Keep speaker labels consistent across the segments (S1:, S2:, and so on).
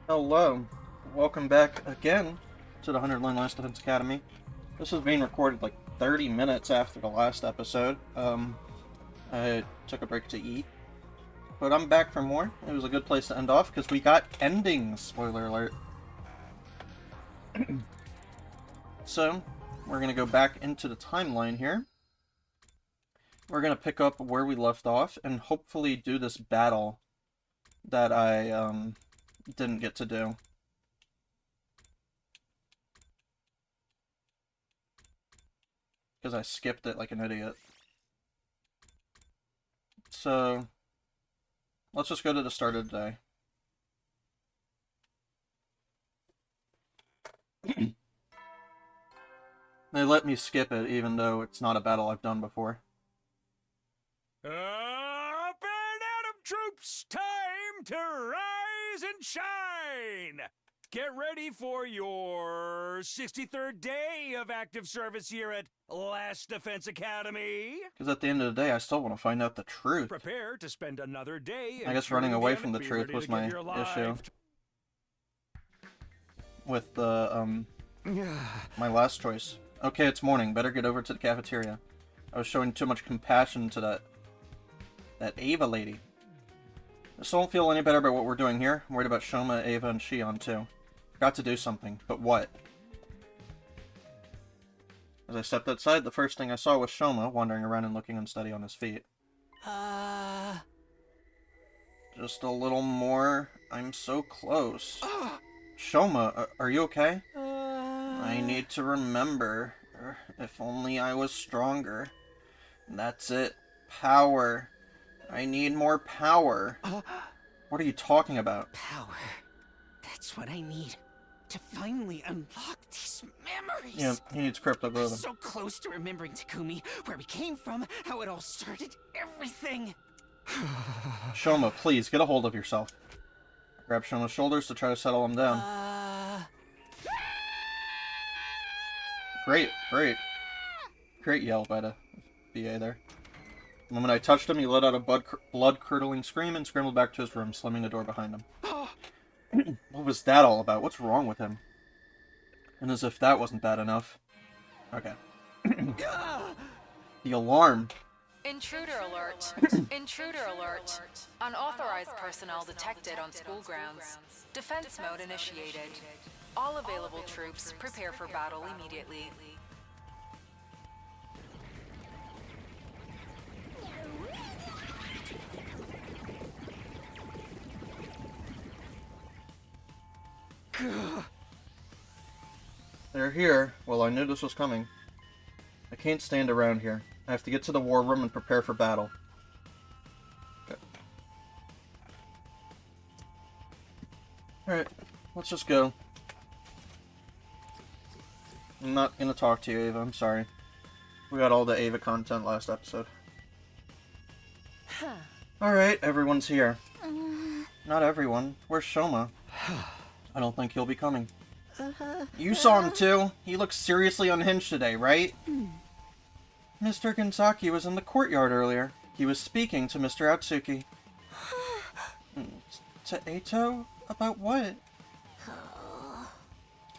S1: Hello, welcome back again to the 100 Line Last Defense Academy. This is being recorded like 30 minutes after the last episode. I took a break to eat, but I'm back for more. It was a good place to end off because we got endings, spoiler alert. So, we're going to go back into the timeline here. We're going to pick up where we left off and hopefully do this battle that I didn't get to do. Because I skipped it like an idiot. So, let's just go to the start of the day. They let me skip it even though it's not a battle I've done before.
S2: Up and Atom troops, time to rise and shine! Get ready for your 63rd day of active service here at Last Defense Academy.
S1: Because at the end of the day, I still want to find out the truth.
S2: Prepare to spend another day.
S1: I guess running away from the truth was my issue. With the, my last choice. Okay, it's morning. Better get over to the cafeteria. I was showing too much compassion to that Ava lady. I still don't feel any better about what we're doing here. I'm worried about Shoma, Ava, and Shion too. Forgot to do something, but what? As I stepped outside, the first thing I saw was Shoma wandering around and looking unsteady on his feet. Just a little more. I'm so close. Shoma, are you okay? I need to remember. If only I was stronger. That's it. Power. I need more power. What are you talking about?
S3: Power. That's what I need to finally unlock these memories.
S1: Yeah, he needs cryptoglyph.
S3: So close to remembering Takumi, where we came from, how it all started, everything.
S1: Shoma, please, get a hold of yourself. Grab Shoma's shoulders to try to settle him down. Great yell by the BA there. The moment I touched him, he let out a blood-curdling scream and scrambled back to his room, slamming the door behind him. What was that all about? What's wrong with him? And as if that wasn't bad enough. Okay. The alarm.
S4: Intruder alert. Intruder alert. Unauthorized personnel detected on school grounds. Defense mode initiated. All available troops prepare for battle immediately.
S1: They're here. Well, I knew this was coming. I can't stand around here. I have to get to the war room and prepare for battle. Okay. Alright, let's just go. I'm not gonna talk to you, Ava. I'm sorry. We got all the Ava content last episode. Alright, everyone's here. Not everyone. Where's Shoma? I don't think he'll be coming. You saw him too. He looks seriously unhinged today, right? Mr. Gensaki was in the courtyard earlier. He was speaking to Mr. Atsuki. To Eito? About what?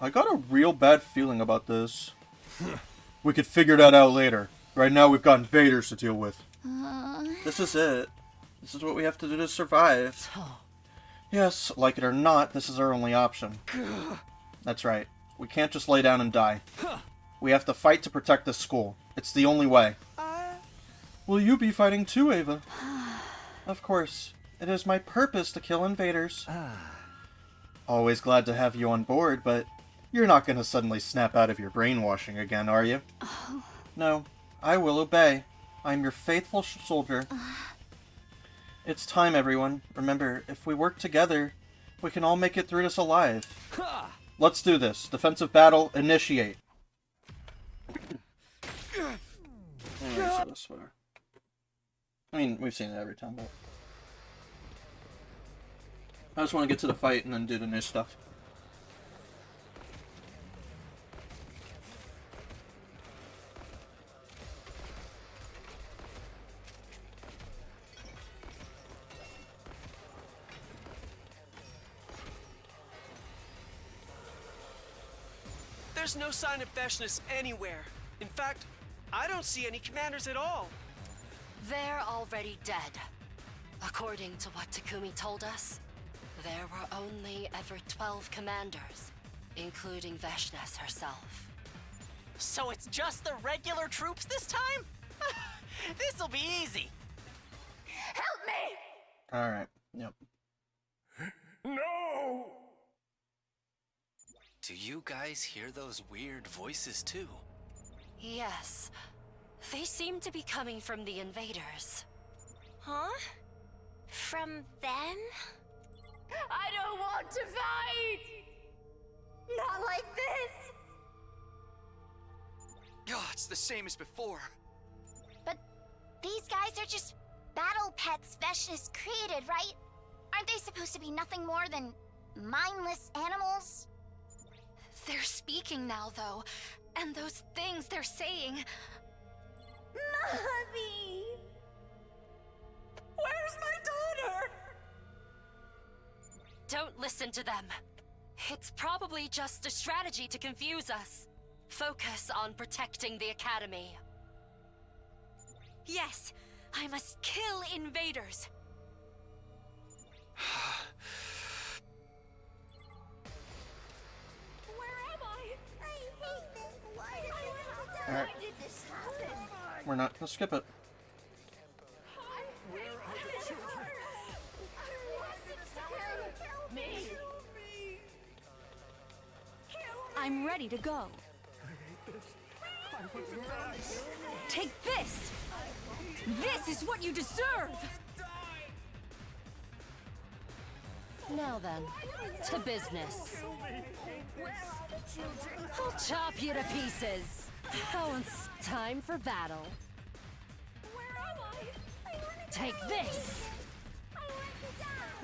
S1: I got a real bad feeling about this. We could figure that out later. Right now we've got invaders to deal with. This is it. This is what we have to do to survive. Yes, like it or not, this is our only option. That's right. We can't just lay down and die. We have to fight to protect this school. It's the only way. Will you be fighting too, Ava? Of course. It is my purpose to kill invaders. Always glad to have you on board, but you're not going to suddenly snap out of your brainwashing again, are you? No, I will obey. I'm your faithful soldier. It's time, everyone. Remember, if we work together, we can all make it through this alive. Let's do this. Defensive battle, initiate. I mean, we've seen it every time, but... I just want to get to the fight and then do the new stuff.
S5: There's no sign of Veshness anywhere. In fact, I don't see any commanders at all.
S6: They're already dead. According to what Takumi told us, there were only ever 12 commanders, including Veshness herself.
S3: So it's just the regular troops this time? This'll be easy.
S6: Help me!
S1: Alright, yep.
S2: No!
S7: Do you guys hear those weird voices too?
S6: Yes. They seem to be coming from the invaders.
S8: Huh? From them?
S6: I don't want to fight!
S8: Not like this!
S7: God, it's the same as before.
S8: But these guys are just battle pets Veshness created, right? Aren't they supposed to be nothing more than mindless animals?
S6: They're speaking now, though, and those things they're saying.
S8: Mommy! Where's my daughter?
S6: Don't listen to them. It's probably just a strategy to confuse us. Focus on protecting the Academy. Yes, I must kill invaders.
S8: Where am I? I hate this. Why
S1: Alright.
S8: did this happen?
S1: We're not gonna skip it.
S9: I'm ready to go. Take this! This is what you deserve!
S6: Now then, to business. I'll chop you to pieces. Oh, it's time for battle. Take this!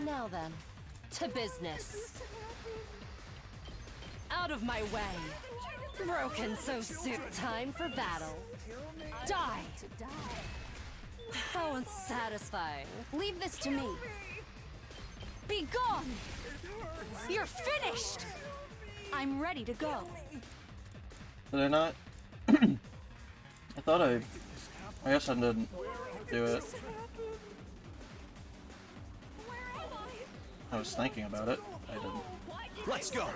S6: Now then, to business. Out of my way. Broken so soon. Time for battle. Die! How unsatisfying.
S9: Leave this to me. Be gone! You're finished! I'm ready to go.
S1: Did I not? I thought I guess I didn't do it. I was thinking about it. I didn't.
S2: Let's go!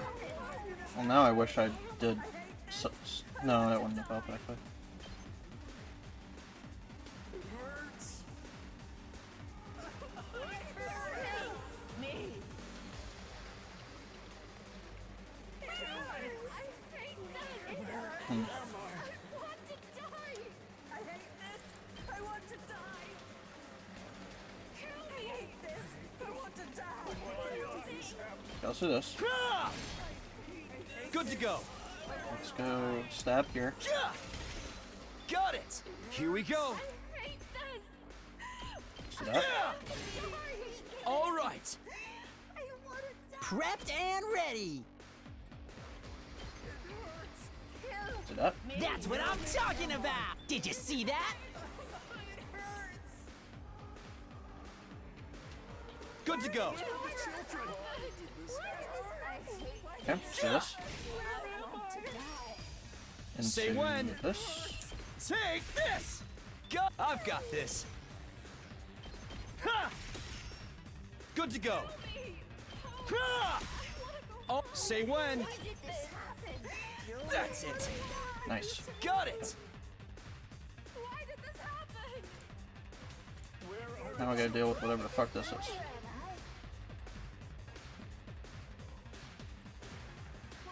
S1: Well, now I wish I did. No, that wouldn't have helped actually. Let's do this.
S2: Good to go.
S1: Let's go stab here.
S2: Got it! Here we go!
S1: See that?
S2: All right!
S3: Prepped and ready.
S1: See that?
S3: That's what I'm talking about. Did you see that?
S2: Good to go!
S1: Okay, see this?
S2: Say
S1: Into
S2: when.
S1: this.
S2: Take this! I've got this! Ha! Good to go! Ha! Oh, say when! That's it!
S1: Nice.
S2: Got it!
S1: Now I gotta deal with whatever the fuck this is.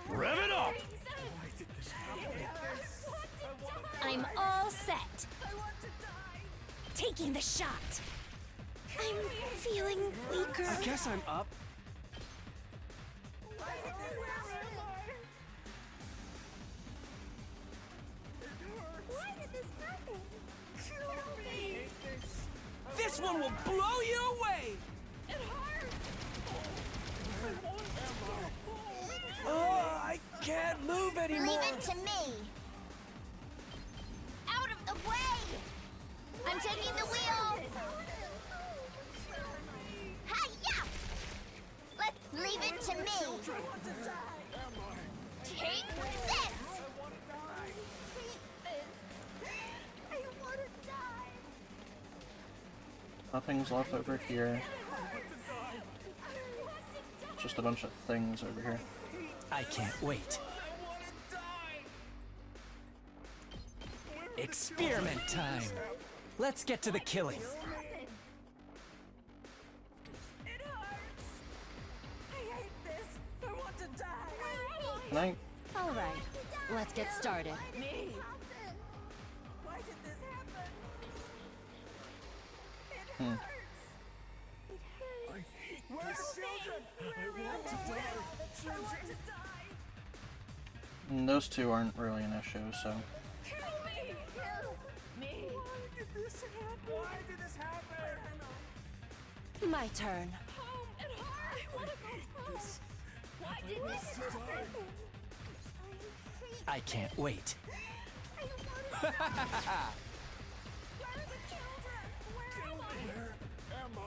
S2: Rev it up!
S9: I'm all set. Taking the shot.
S8: I'm feeling weaker.
S2: I guess I'm up.
S8: Why did this happen? Kill me.
S3: This one will blow you away.
S2: Oh, I can't move anymore!
S8: Leave it to me. Out of the way. I'm taking the wheel. Hi-ya! Let's leave it to me. Take this! I wanna die.
S1: Nothing's left over here. Just a bunch of things over here.
S3: I can't wait. Experiment time. Let's get to the killing.
S9: It hurts. I hate this. I want to die.
S1: Can I?
S6: All right, let's get started.
S9: Me. Why did this happen? It hurts. It hurts. Where's the children? I want to die. I want to die.
S1: And those two aren't really an issue, so.
S9: Kill me. Kill me. Why did this happen? Why did this happen?
S6: My turn.
S9: Home. It hurts. I want to go home. Why did this happen?
S3: I can't wait.
S9: Where are the children? Where am I? Where am I?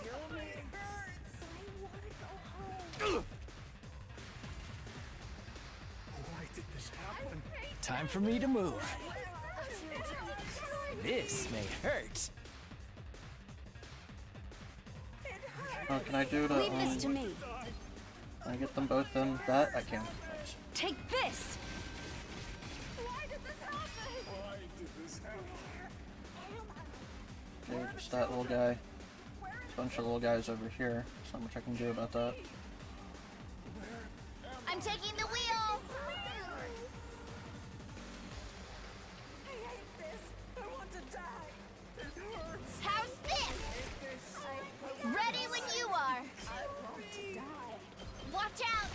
S9: Kill me. It hurts. I want to go home.
S2: Why did this happen?
S3: Time for me to move. This may hurt.
S1: Oh, can I do the?
S9: Leave this to me.
S1: Can I get them both in that? I can. Thanks.
S9: Take this. Why did this happen?
S2: Why did this happen?
S1: Okay, just that little guy. A bunch of little guys over here. So much I can do about that.
S8: I'm taking the wheel!
S9: I hate this. I want to die. It hurts.
S8: How's this? Ready when you are.
S9: I want to die.
S8: Watch out!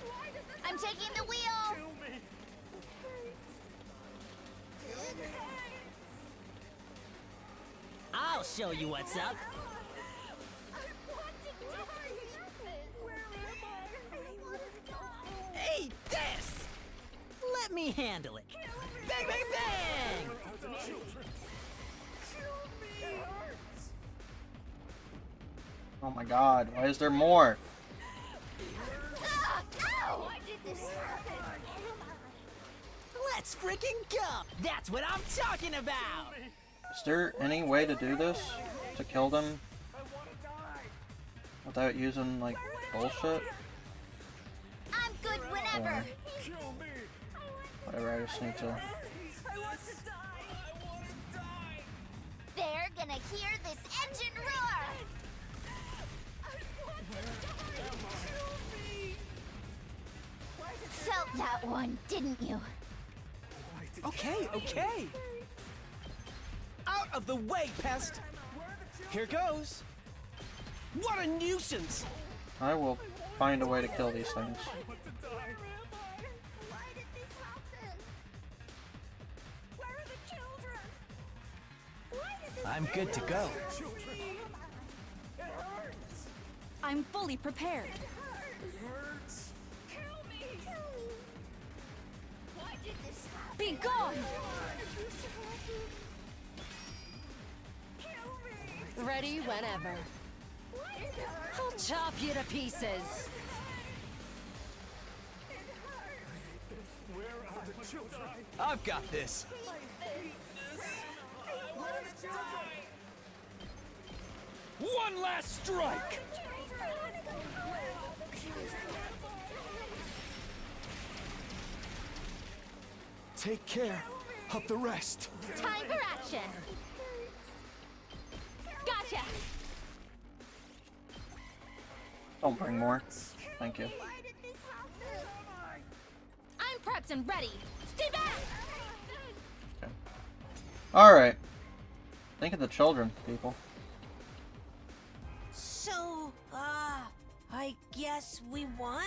S9: Why did this
S8: I'm taking the wheel!
S2: Kill me.
S9: It hurts.
S3: I'll show you what's up.
S9: I want to die. Where am I? I want to go home.
S3: Hey, this! Let me handle it. Bang, bang, bang!
S9: Kill me. It hurts.
S1: Oh my god, why is there more?
S8: Ah, no! Why did this happen?
S3: Let's freaking go! That's what I'm talking about!
S1: Is there any way to do this? To kill them? Without using, like, bullshit?
S8: I'm good whenever.
S1: Or
S2: Kill me.
S1: whatever, I just need to...
S9: I want to die. I want to die.
S8: They're gonna hear this engine roar!
S9: I want to die. Kill me. Why did this
S8: Felt that one, didn't you?
S3: Okay, okay! Out of the way, pest! Here goes! What a nuisance!
S1: I will find a way to kill these things.
S8: Why did this happen?
S9: Where are the children? Why did this
S3: I'm good to go.
S9: I'm fully prepared. It hurts. Kill me. Why did this happen? Be gone. Kill me.
S6: Ready whenever.
S9: Why did this hurt?
S6: I'll chop you to pieces.
S9: It hurts.
S2: Where are the children?
S3: I've got this!
S9: I want to die.
S2: One last strike.
S3: Take care of the rest.
S8: Time for action! Gotcha!
S1: Don't bring more. Thank you.
S8: Why did this happen? I'm prepped and ready. Stay back!
S1: Okay. Alright. Think of the children, people.
S10: So, I guess we won?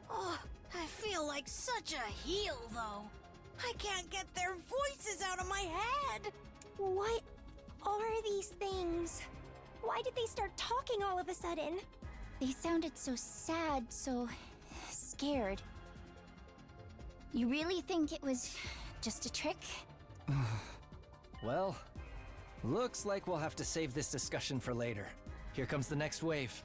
S10: Oh, I feel like such a heel, though. I can't get their voices out of my head.
S11: What are these things? Why did they start talking all of a sudden? They sounded so sad, so scared. You really think it was just a trick?
S3: Well, looks like we'll have to save this discussion for later. Here comes the next wave.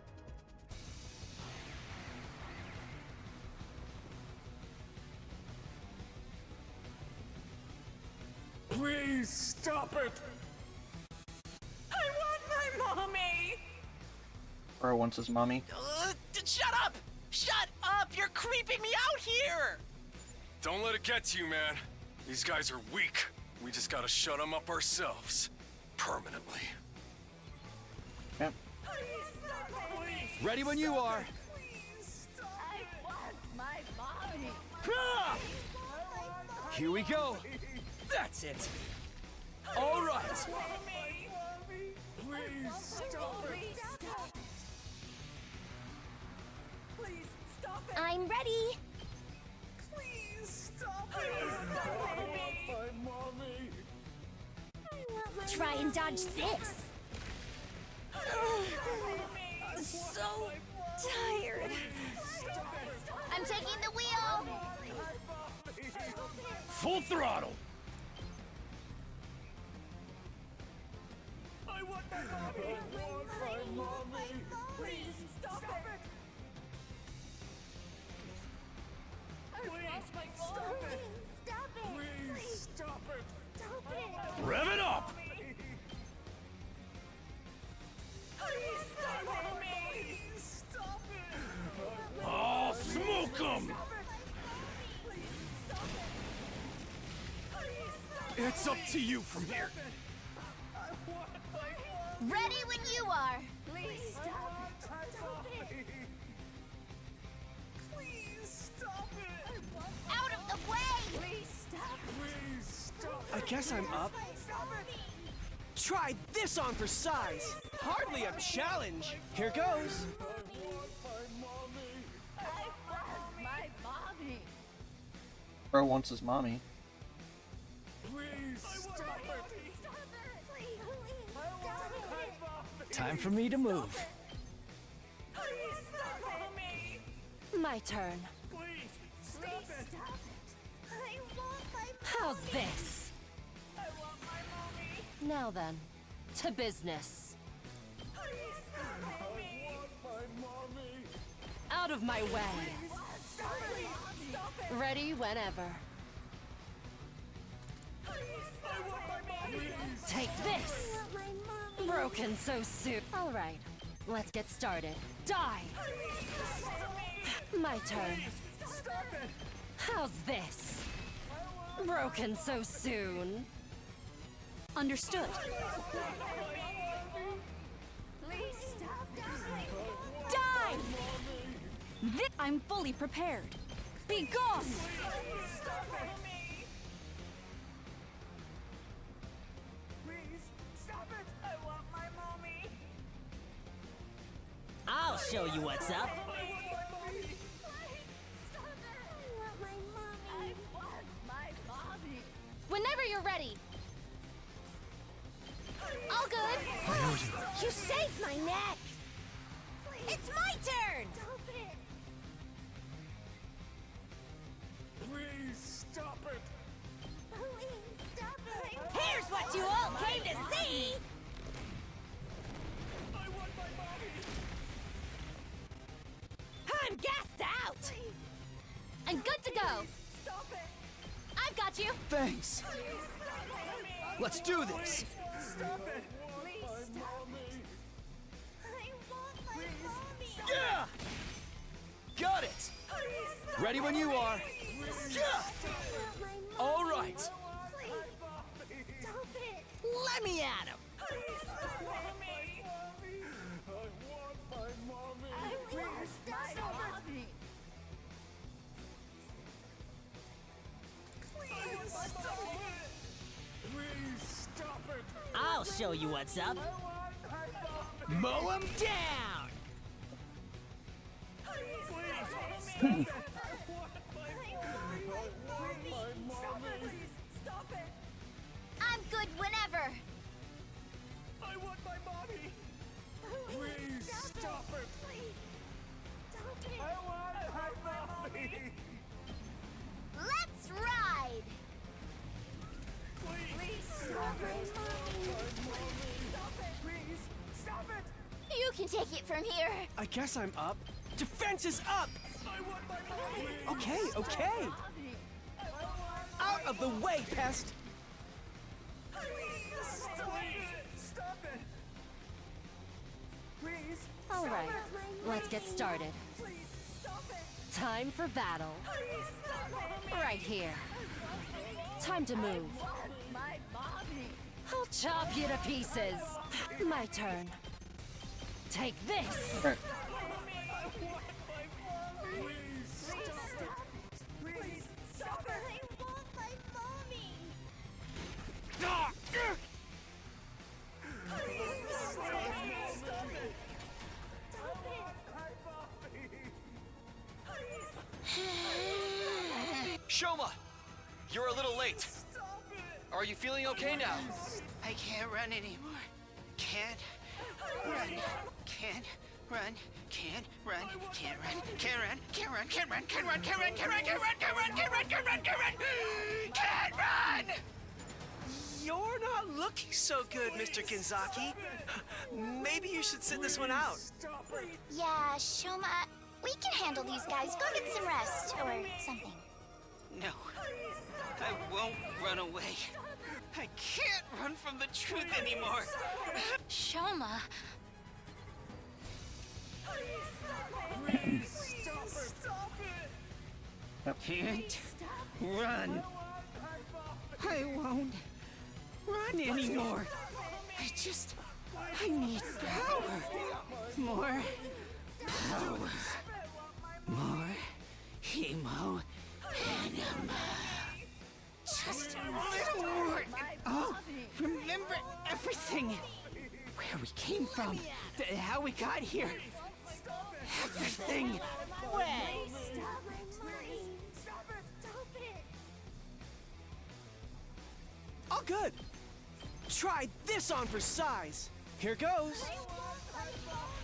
S2: Please stop it!
S10: I want my mommy!
S1: Or wants his mommy.
S5: Shut up! Shut up! You're creeping me out here!
S2: Don't let it get to you, man. These guys are weak. We just gotta shut them up ourselves. Permanently.
S1: Yep.
S3: Ready when you are.
S10: I want my mommy!
S3: Ah! Here we go. That's it. All right.
S2: Please stop it!
S10: Please stop it!
S11: I'm ready.
S10: Please stop it!
S2: My mommy!
S11: Try and dodge this.
S10: So tired.
S8: I'm taking the wheel.
S2: Full throttle!
S10: I want my mommy! Please stop it! Please stop it!
S11: Stop it.
S2: Please stop it!
S11: Stop it.
S2: Rev it up!
S10: Please stop it! Stop it!
S2: I'll smoke them! It's up to you from here.
S8: Ready when you are.
S10: Please stop it! Stop it! Please stop it!
S8: Out of the way.
S10: Please stop it!
S5: I guess I'm up. Try this on for size. Hardly a challenge. Here goes.
S10: I want my mommy!
S1: Or wants his mommy.
S3: Time for me to move.
S6: My turn. How's this? Now then, to business. Out of my way. Ready whenever. Take this! Broken so soon. All right, let's get started. Die! My turn. How's this? Broken so soon.
S9: Understood. Die! I'm fully prepared. Be gone!
S3: I'll show you what's up.
S8: Whenever you're ready. All good.
S11: You saved my neck. It's my turn.
S2: Please stop it!
S11: Here's what you all came to see. I'm gassed out.
S8: I'm good to go. I've got you.
S3: Thanks. Let's do this. Yeah! Got it. Ready when you are. Yeah! All right. Let me at him. I'll show you what's up. Mow him down.
S8: I'm good whenever.
S2: I want my mommy! Please stop it! I want my mommy!
S8: Let's ride. You can take it from here.
S5: I guess I'm up. Defense is up! Okay, okay. Out of the way, pest!
S6: All right, let's get started. Time for battle. Right here. Time to move. I'll chop you to pieces. My turn. Take this.
S1: Right.
S7: Shoma! You're a little late. Are you feeling okay now?
S3: I can't run anymore. Can't run. Can't run. Can't run. Can't run. Can't run. Can't run. Can't run. Can't run. Can't run. Can't run. Can't run. Can't run. Can't run. Can't run. Can't run. Can't run.
S5: You're not looking so good, Mr. Kinzaki. Maybe you should sit this one out.
S8: Yeah, Shoma, we can handle these guys. Go get some rest or something.
S3: No, I won't run away. I can't run from the truth anymore.
S11: Shoma.
S3: Can't run. I won't run anymore. I need power. More power. More hemo enema. Just a little more. And I'll remember everything. Where we came from. How we got here. Everything.
S5: All good. Try this on for size. Here goes.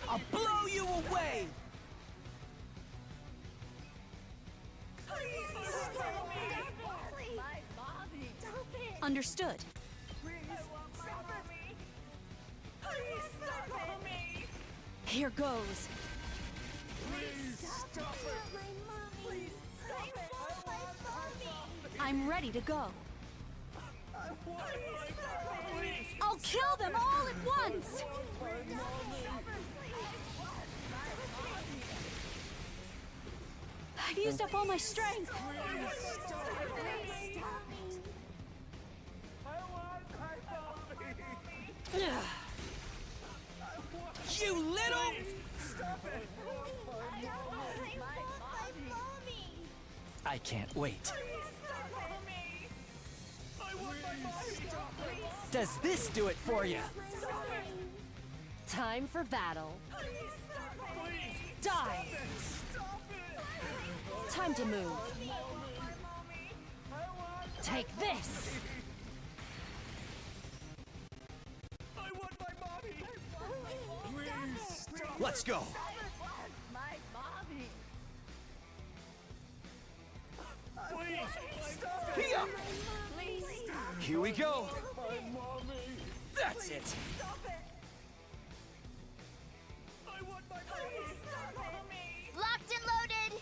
S5: I'll blow you away.
S9: Understood. Here goes. I'm ready to go. I'll kill them all at once! I've used up all my strength.
S5: You little...
S12: I can't wait. Does this do it for you?
S6: Time for battle. Die! Time to move. Take this!
S12: Let's go. Here we go. That's it.
S8: Locked and loaded.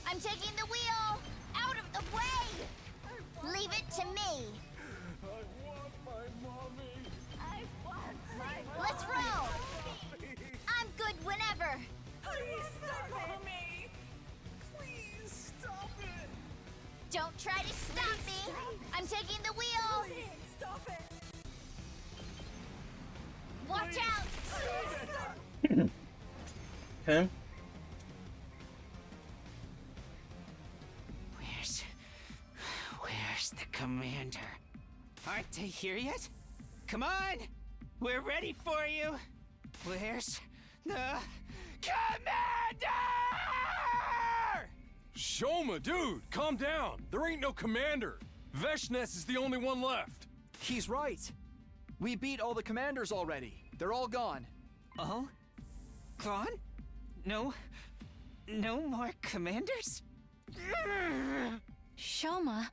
S8: I'm taking the wheel! Out of the way! Leave it to me! Let's roll! I'm good whenever! Don't try to stop me! I'm taking the wheel! Watch out!
S1: Okay.
S3: Where's the commander? Aren't they here yet? Come on! We're ready for you! Where's the commander?
S2: Shoma, dude, calm down. There ain't no commander. Veshness is the only one left.
S12: He's right. We beat all the commanders already. They're all gone.
S3: Oh? Gone? No more commanders?
S9: Shoma,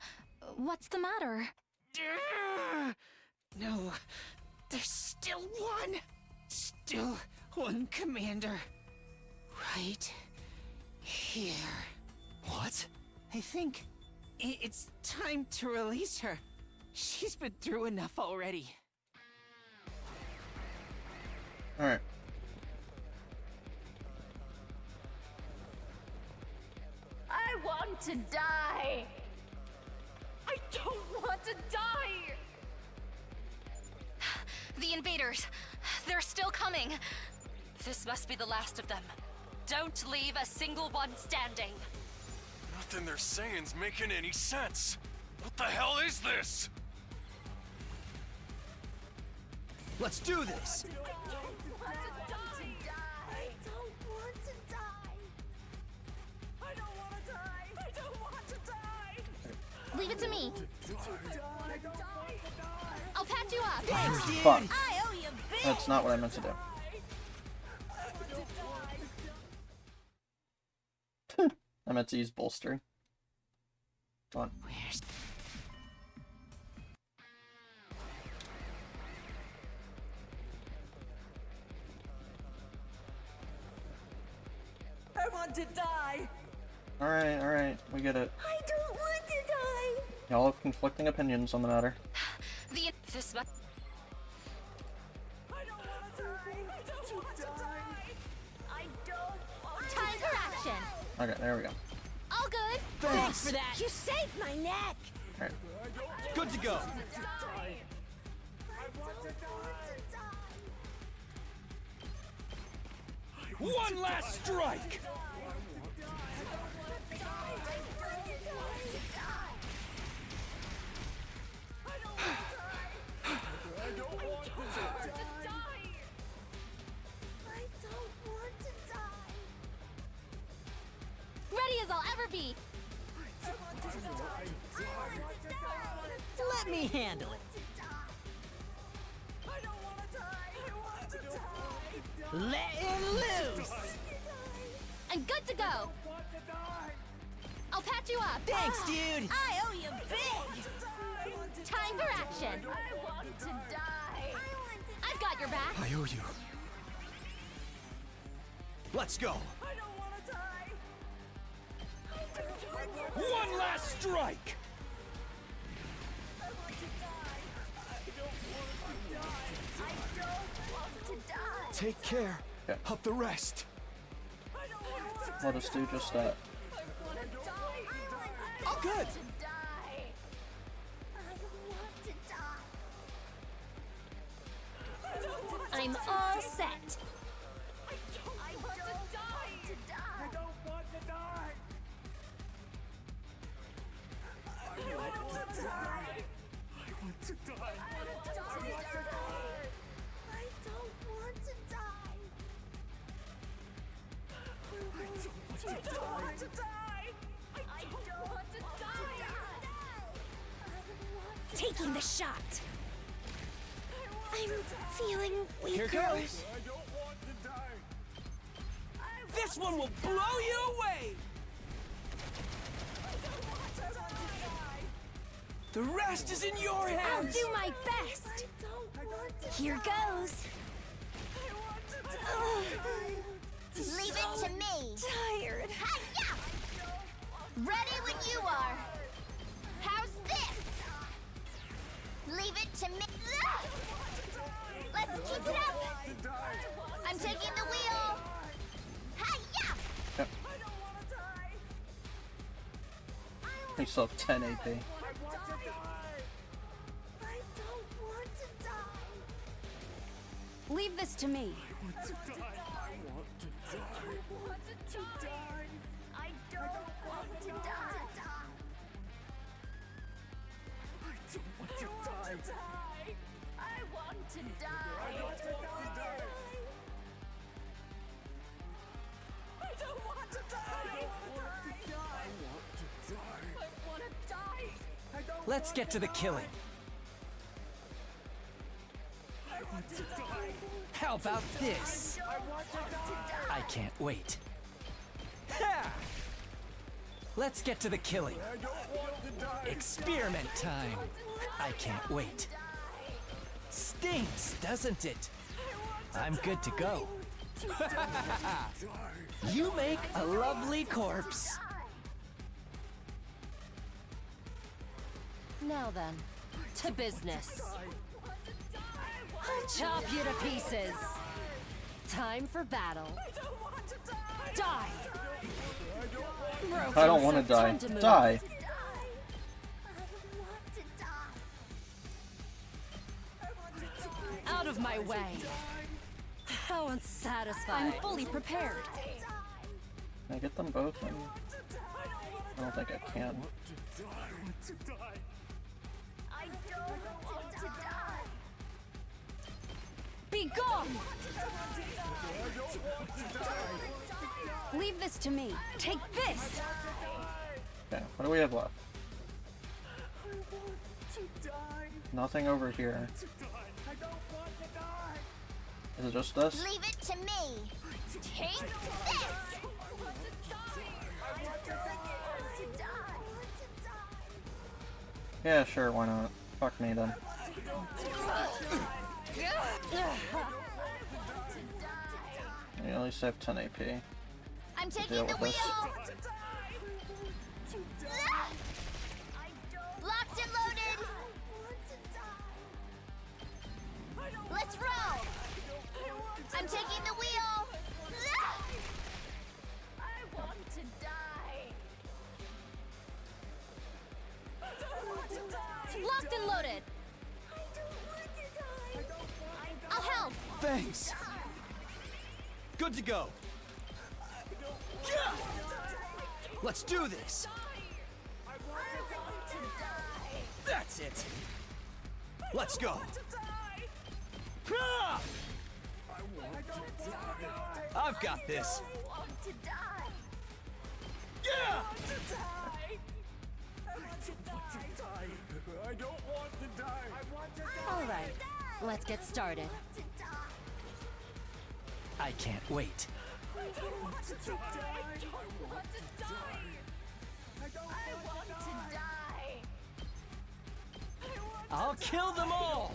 S9: what's the matter?
S3: No, there's still one. Still one commander. Right here.
S12: What?
S3: I think it's time to release her. She's been through enough already.
S1: Alright.
S9: I want to die. I don't want to die.
S6: The invaders! They're still coming! This must be the last of them. Don't leave a single one standing.
S2: Nothing they're saying's making any sense. What the hell is this?
S12: Let's do this!
S8: Leave it to me. I'll patch you up.
S5: Thanks, dude.
S1: Fuck.
S10: I owe you big.
S1: That's not what I meant to do. I meant to use bolstering. Come on.
S9: I want to die.
S1: Alright, we get it.
S11: I don't want to die.
S1: Y'all have conflicting opinions on the matter.
S6: This must.
S9: I don't want to die. I don't want to die. I don't want to
S8: Time for action.
S1: Okay, there we go.
S8: All good.
S5: Thanks for that.
S10: You saved my neck.
S1: Alright.
S12: Good to go.
S9: die.
S2: One last strike!
S8: Ready as I'll ever be.
S5: Let me handle it. Let it loose.
S8: I'm good to go. I'll patch you up.
S5: Thanks, dude.
S10: I owe you big.
S8: Time for action.
S9: I want to die.
S8: I've got your back.
S12: I owe you. Let's go.
S9: I don't want to die.
S2: One last strike!
S12: Take care
S1: Okay.
S12: of the rest.
S1: Let us do just that.
S12: Oh, good.
S11: I'm all set. Taking the shot. I'm feeling weaker.
S5: Here goes. This one will blow you away. The rest is in your
S11: I'll
S5: hands.
S11: do my best. Here goes.
S8: Leave it to me.
S11: Tired.
S8: Hi-ya! Ready when you are. How's this? Leave it to me. Let's keep it up. I'm taking the wheel. Hi-ya!
S1: Yep. We still have 10 AP.
S9: Leave this to me.
S5: Let's get to the killing. How about this? I can't wait. Ha! Let's get to the killing. Experiment time. I can't wait. Stinks, doesn't it? I'm good to go. You make a lovely corpse.
S6: Now then, to business. I'll chop you to pieces. Time for battle. Die!
S1: I don't want to die. Die.
S6: Out of my way. How unsatisfying.
S9: I'm fully prepared.
S1: Can I get them both in? I don't think I can.
S9: Be gone! Leave this to me. Take this!
S1: Okay, what do we have left? Nothing over here. Is it just this?
S8: Leave it to me. Take this.
S1: Yeah, sure, why not? Fuck me then. You at least have 10 AP.
S8: I'm
S1: to
S8: taking
S1: deal
S8: the
S1: with this.
S8: wheel. Locked and loaded. Let's roll. I'm taking the wheel. I want to die.
S9: Locked and loaded! I'll help!
S5: Thanks. Good to go. Let's do this. That's it. Let's go. Ah! I've got this. Yeah!
S6: All right, let's get started.
S5: I can't wait. I'll kill them all!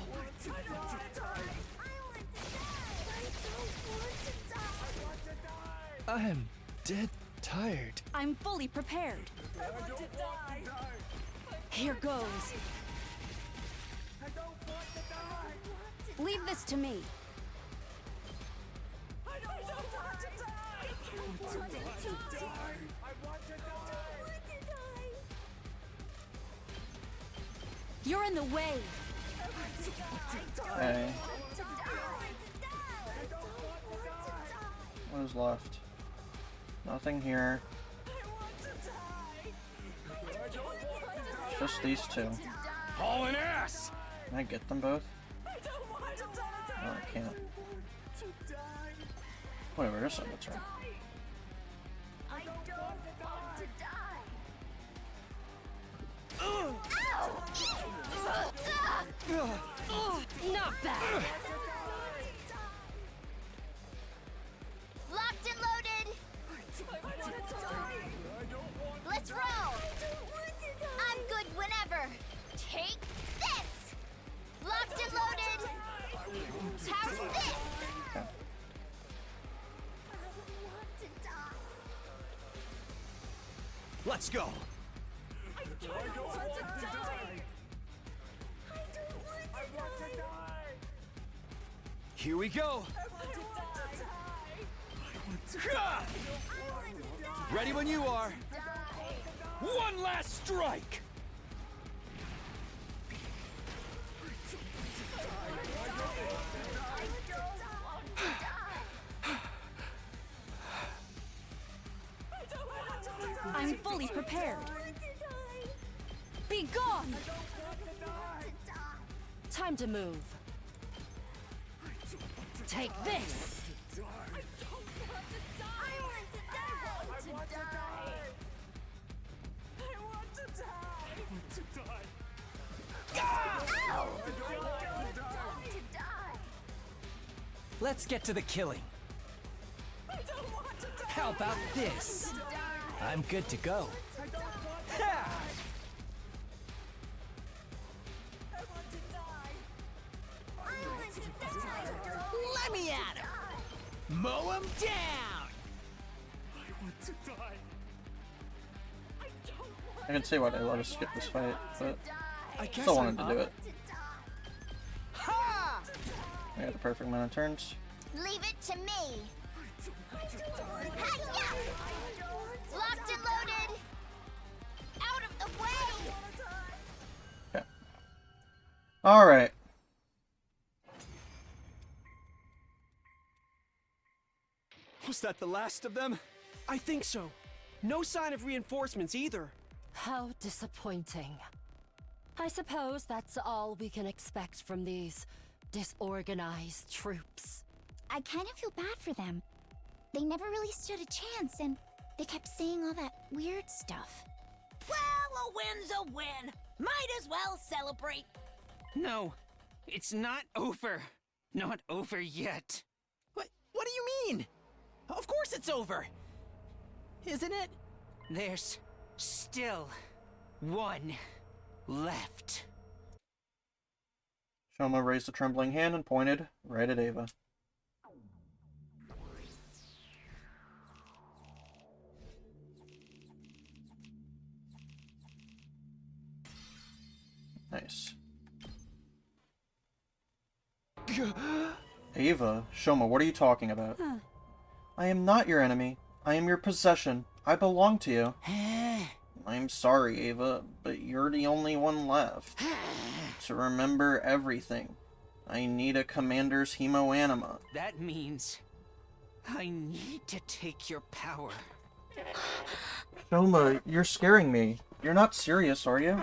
S5: I'm dead tired.
S9: I'm fully prepared. Here goes. Leave this to me. You're in the way.
S1: Okay. What is left? Nothing here. Just these two.
S2: Hauling ass!
S1: Can I get them both? No, I can't. Whatever, just end the turn.
S6: Not bad.
S8: Locked and loaded. Let's roll. I'm good whenever. Take this. Locked and loaded. How's this?
S1: Okay.
S5: Let's go. Here we go. Ready when you are.
S2: One last strike!
S9: I'm fully prepared. Be gone!
S6: Time to move. Take this.
S5: Let's get to the killing. How about this? I'm good to go. Ha! Let me at Mow him down!
S2: I want to die.
S1: I can see why they let us skip this fight, but
S5: I guess
S1: still wanted to do it.
S5: Ha!
S1: I got the perfect amount of turns.
S8: Leave it to me. Hi-ya! Locked and loaded. Out of the way.
S1: Okay. Alright.
S12: Was that the last of them?
S5: I think so. No sign of reinforcements either.
S6: How disappointing. I suppose that's all we can expect from these disorganized troops.
S11: I kind of feel bad for them. They never really stood a chance, and they kept saying all that weird stuff.
S10: Well, a win's a win. Might as well celebrate.
S3: No, it's not over. Not over yet.
S5: What do you mean? Of course it's over. Isn't it?
S3: There's still one left.
S1: Shoma raised a trembling hand and pointed right at Ava. Nice. Ava, Shoma, what are you talking about? I am not your enemy. I am your possession. I belong to you. I'm sorry, Ava, but you're the only one left. To remember everything, I need a commander's hemoanima.
S3: That means I need to take your power.
S1: Shoma, you're scaring me. You're not serious, are you?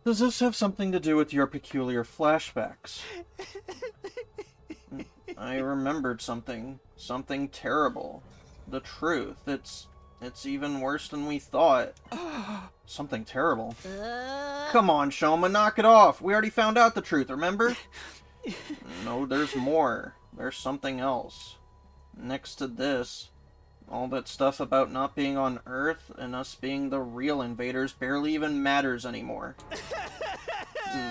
S1: Does this have something to do with your peculiar flashbacks? I remembered something. Something terrible. The truth. It's even worse than we thought. Something terrible. Come on, Shoma, knock it off. We already found out the truth, remember? No, there's more. There's something else. Next to this, all that stuff about not being on Earth and us being the real invaders barely even matters anymore.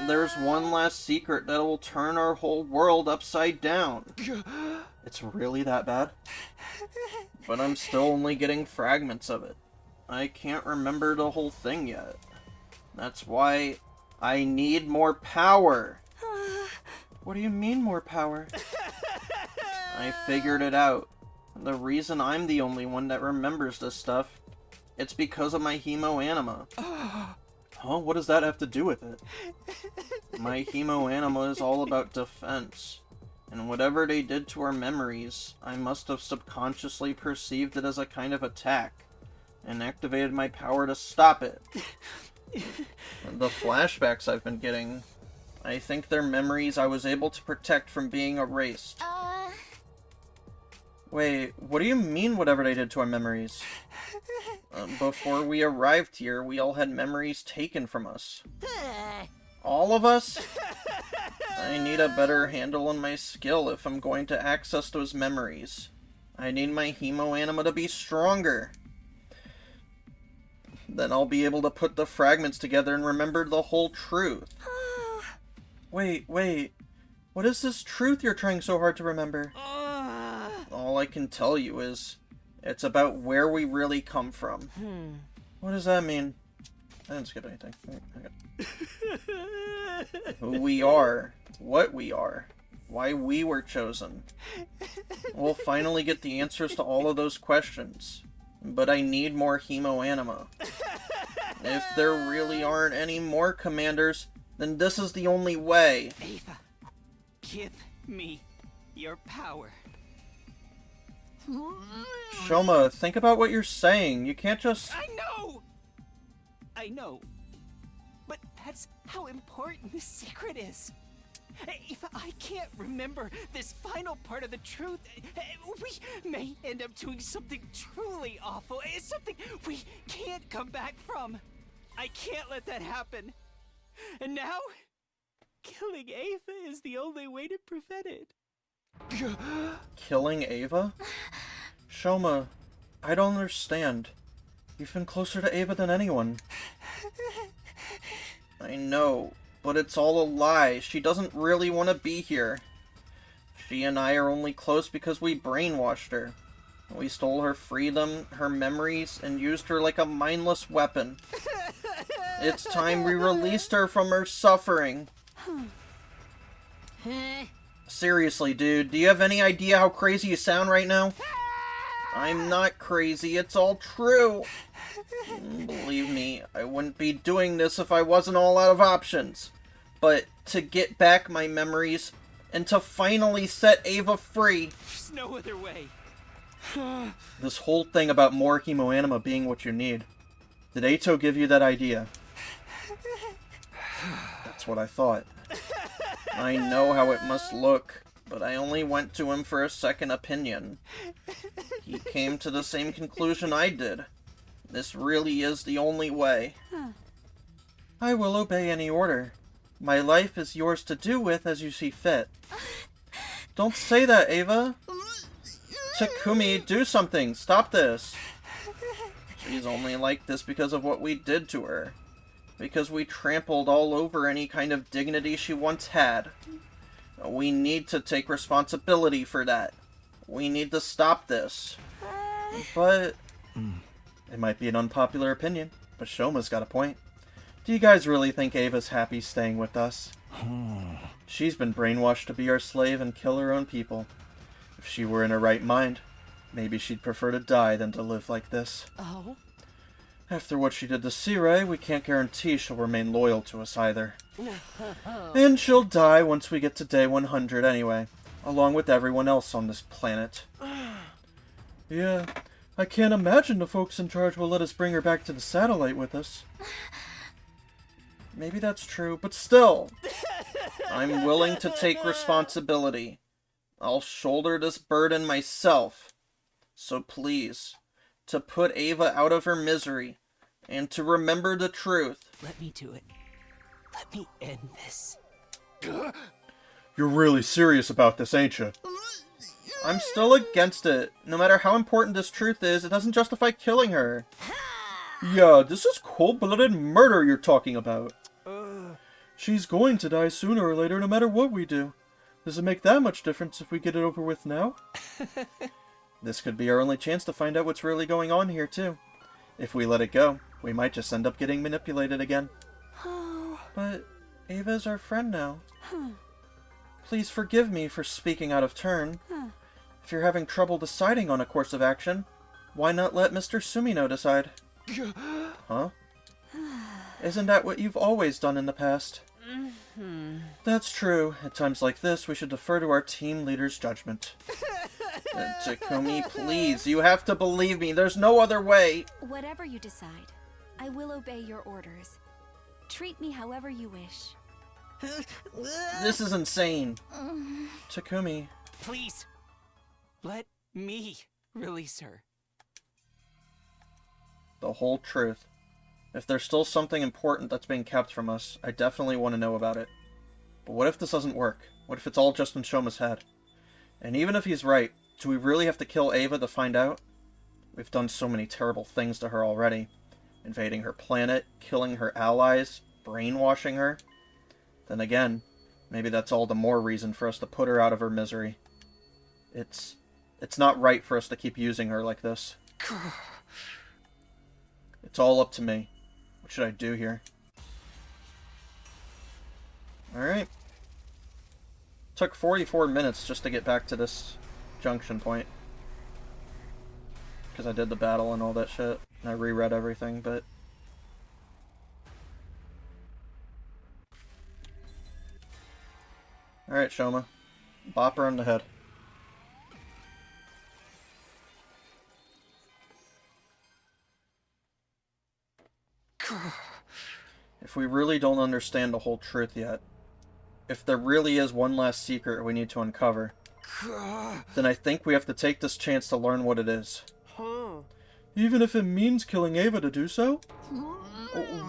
S1: There's one last secret that will turn our whole world upside down. It's really that bad? But I'm still only getting fragments of it. I can't remember the whole thing yet. That's why I need more power. What do you mean more power? I figured it out. The reason I'm the only one that remembers this stuff, it's because of my hemoanima. Huh? What does that have to do with it? My hemoanima is all about defense. And whatever they did to our memories, I must have subconsciously perceived it as a kind of attack, and activated my power to stop it. The flashbacks I've been getting, I think they're memories I was able to protect from being erased. Wait, what do you mean whatever they did to our memories? Before we arrived here, we all had memories taken from us. All of us? I need a better handle on my skill if I'm going to access those memories. I need my hemoanima to be stronger. Then I'll be able to put the fragments together and remember the whole truth. Wait. What is this truth you're trying so hard to remember? All I can tell you is, it's about where we really come from. What does that mean? I didn't skip anything. Who we are, what we are, why we were chosen. We'll finally get the answers to all of those questions. But I need more hemoanima. If there really aren't any more commanders, then this is the only way.
S3: Ava, give me your power.
S1: Shoma, think about what you're saying. You can't just...
S3: I know. But that's how important this secret is. If I can't remember this final part of the truth, we may end up doing something truly awful. Something we can't come back from. I can't let that happen. And now, killing Ava is the only way to prevent it.
S1: Killing Ava? Shoma, I don't understand. You've been closer to Ava than anyone. I know, but it's all a lie. She doesn't really want to be here. She and I are only close because we brainwashed her. We stole her freedom, her memories, and used her like a mindless weapon. It's time we released her from her suffering. Seriously, dude, do you have any idea how crazy you sound right now? I'm not crazy, it's all true. Believe me, I wouldn't be doing this if I wasn't all out of options. But to get back my memories, and to finally set Ava free.
S5: There's no other way.
S1: This whole thing about more hemoanima being what you need. Did Ato give you that idea? That's what I thought. I know how it must look, but I only went to him for a second opinion. He came to the same conclusion I did. This really is the only way. I will obey any order. My life is yours to do with as you see fit. Don't say that, Ava. Takumi, do something. Stop this. She's only like this because of what we did to her. Because we trampled all over any kind of dignity she once had. We need to take responsibility for that. We need to stop this. But... it might be an unpopular opinion, but Shoma's got a point. Do you guys really think Ava's happy staying with us? She's been brainwashed to be our slave and kill her own people. If she were in her right mind, maybe she'd prefer to die than to live like this.
S10: Oh?
S1: After what she did to Sirai, we can't guarantee she'll remain loyal to us either. And she'll die once we get to day 100 anyway, along with everyone else on this planet. Yeah, I can't imagine the folks in charge will let us bring her back to the satellite with us. Maybe that's true, but still, I'm willing to take responsibility. I'll shoulder this burden myself. So please, to put Ava out of her misery, and to remember the truth.
S5: Let me do it. Let me end this.
S1: You're really serious about this, ain't you? I'm still against it. No matter how important this truth is, it doesn't justify killing her. Yeah, this is cold-blooded murder you're talking about. She's going to die sooner or later no matter what we do. Does it make that much difference if we get it over with now? This could be our only chance to find out what's really going on here, too. If we let it go, we might just end up getting manipulated again. But Ava's our friend now. Please forgive me for speaking out of turn. If you're having trouble deciding on a course of action, why not let Mr. Sumino decide? Huh? Isn't that what you've always done in the past? That's true. At times like this, we should defer to our team leader's judgment. Takumi, please, you have to believe me. There's no other way.
S9: Whatever you decide, I will obey your orders. Treat me however you wish.
S1: This is insane. Takumi.
S5: Please, let me release her.
S1: The whole truth. If there's still something important that's being kept from us, I definitely want to know about it. But what if this doesn't work? What if it's all just in Shoma's head? And even if he's right, do we really have to kill Ava to find out? We've done so many terrible things to her already. Invading her planet, killing her allies, brainwashing her. Then again, maybe that's all the more reason for us to put her out of her misery. It's not right for us to keep using her like this. It's all up to me. What should I do here? Alright. Took 44 minutes just to get back to this junction point. Because I did the battle and all that shit. And I reread everything, but... Alright, Shoma. Bop her on the head. If we really don't understand the whole truth yet, if there really is one last secret we need to uncover, then I think we have to take this chance to learn what it is. Even if it means killing Ava to do so?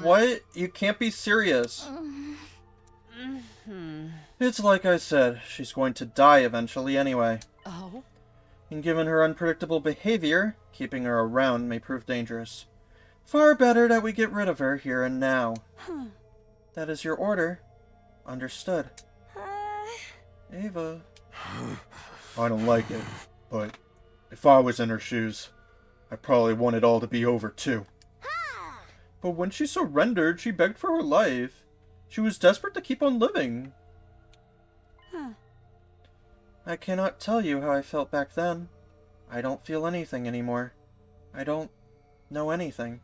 S1: What? You can't be serious. It's like I said, she's going to die eventually anyway.
S10: Oh?
S1: And given her unpredictable behavior, keeping her around may prove dangerous. Far better that we get rid of her here and now. That is your order. Understood. Ava, I don't like it, but if I was in her shoes, I probably want it all to be over too. But when she surrendered, she begged for her life. She was desperate to keep on living. I cannot tell you how I felt back then. I don't feel anything anymore. I don't know anything.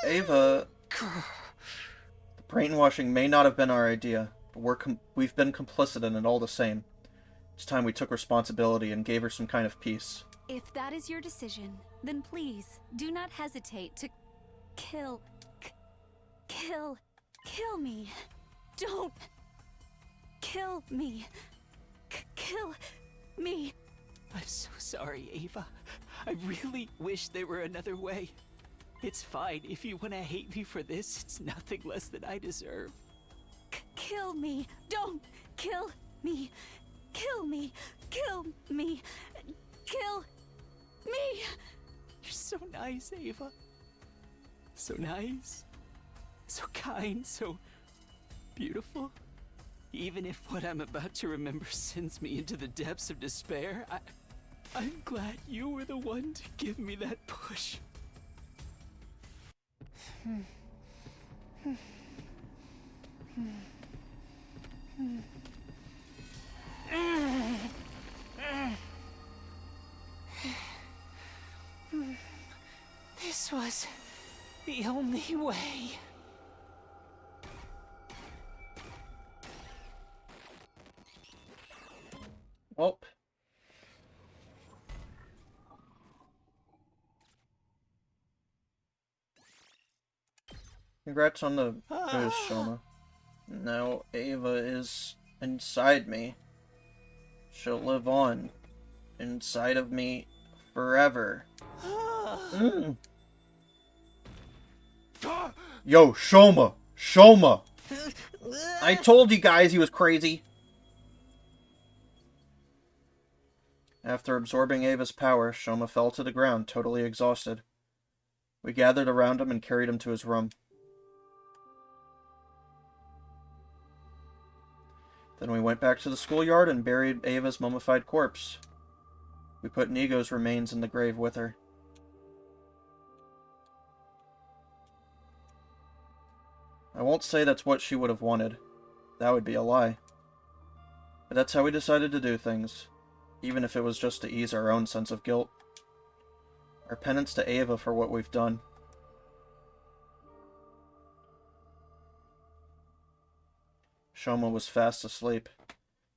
S1: Ava... The brainwashing may not have been our idea, but we've been complicit in it all the same. It's time we took responsibility and gave her some kind of peace.
S9: If that is your decision, then please do not hesitate to kill me. Don't kill me. Kill me.
S5: I'm so sorry, Ava. I really wish there were another way. It's fine. If you want to hate me for this, it's nothing less than I deserve.
S9: Kill me. Don't kill me. Kill me. Kill me. Kill me.
S5: You're so nice, Ava. So nice. So kind. So beautiful. Even if what I'm about to remember sends me into the depths of despair, I'm glad you were the one to give me that push. This was the only way.
S1: Well. Congrats on the boost, Shoma. Now Ava is inside me. She'll live on inside of me forever. Yo, Shoma! Shoma! I told you guys he was crazy! After absorbing Ava's power, Shoma fell to the ground, totally exhausted. We gathered around him and carried him to his room. Then we went back to the schoolyard and buried Ava's mummified corpse. We put Nigo's remains in the grave with her. I won't say that's what she would have wanted. That would be a lie. But that's how we decided to do things, even if it was just to ease our own sense of guilt. Our penance to Ava for what we've done. Shoma was fast asleep.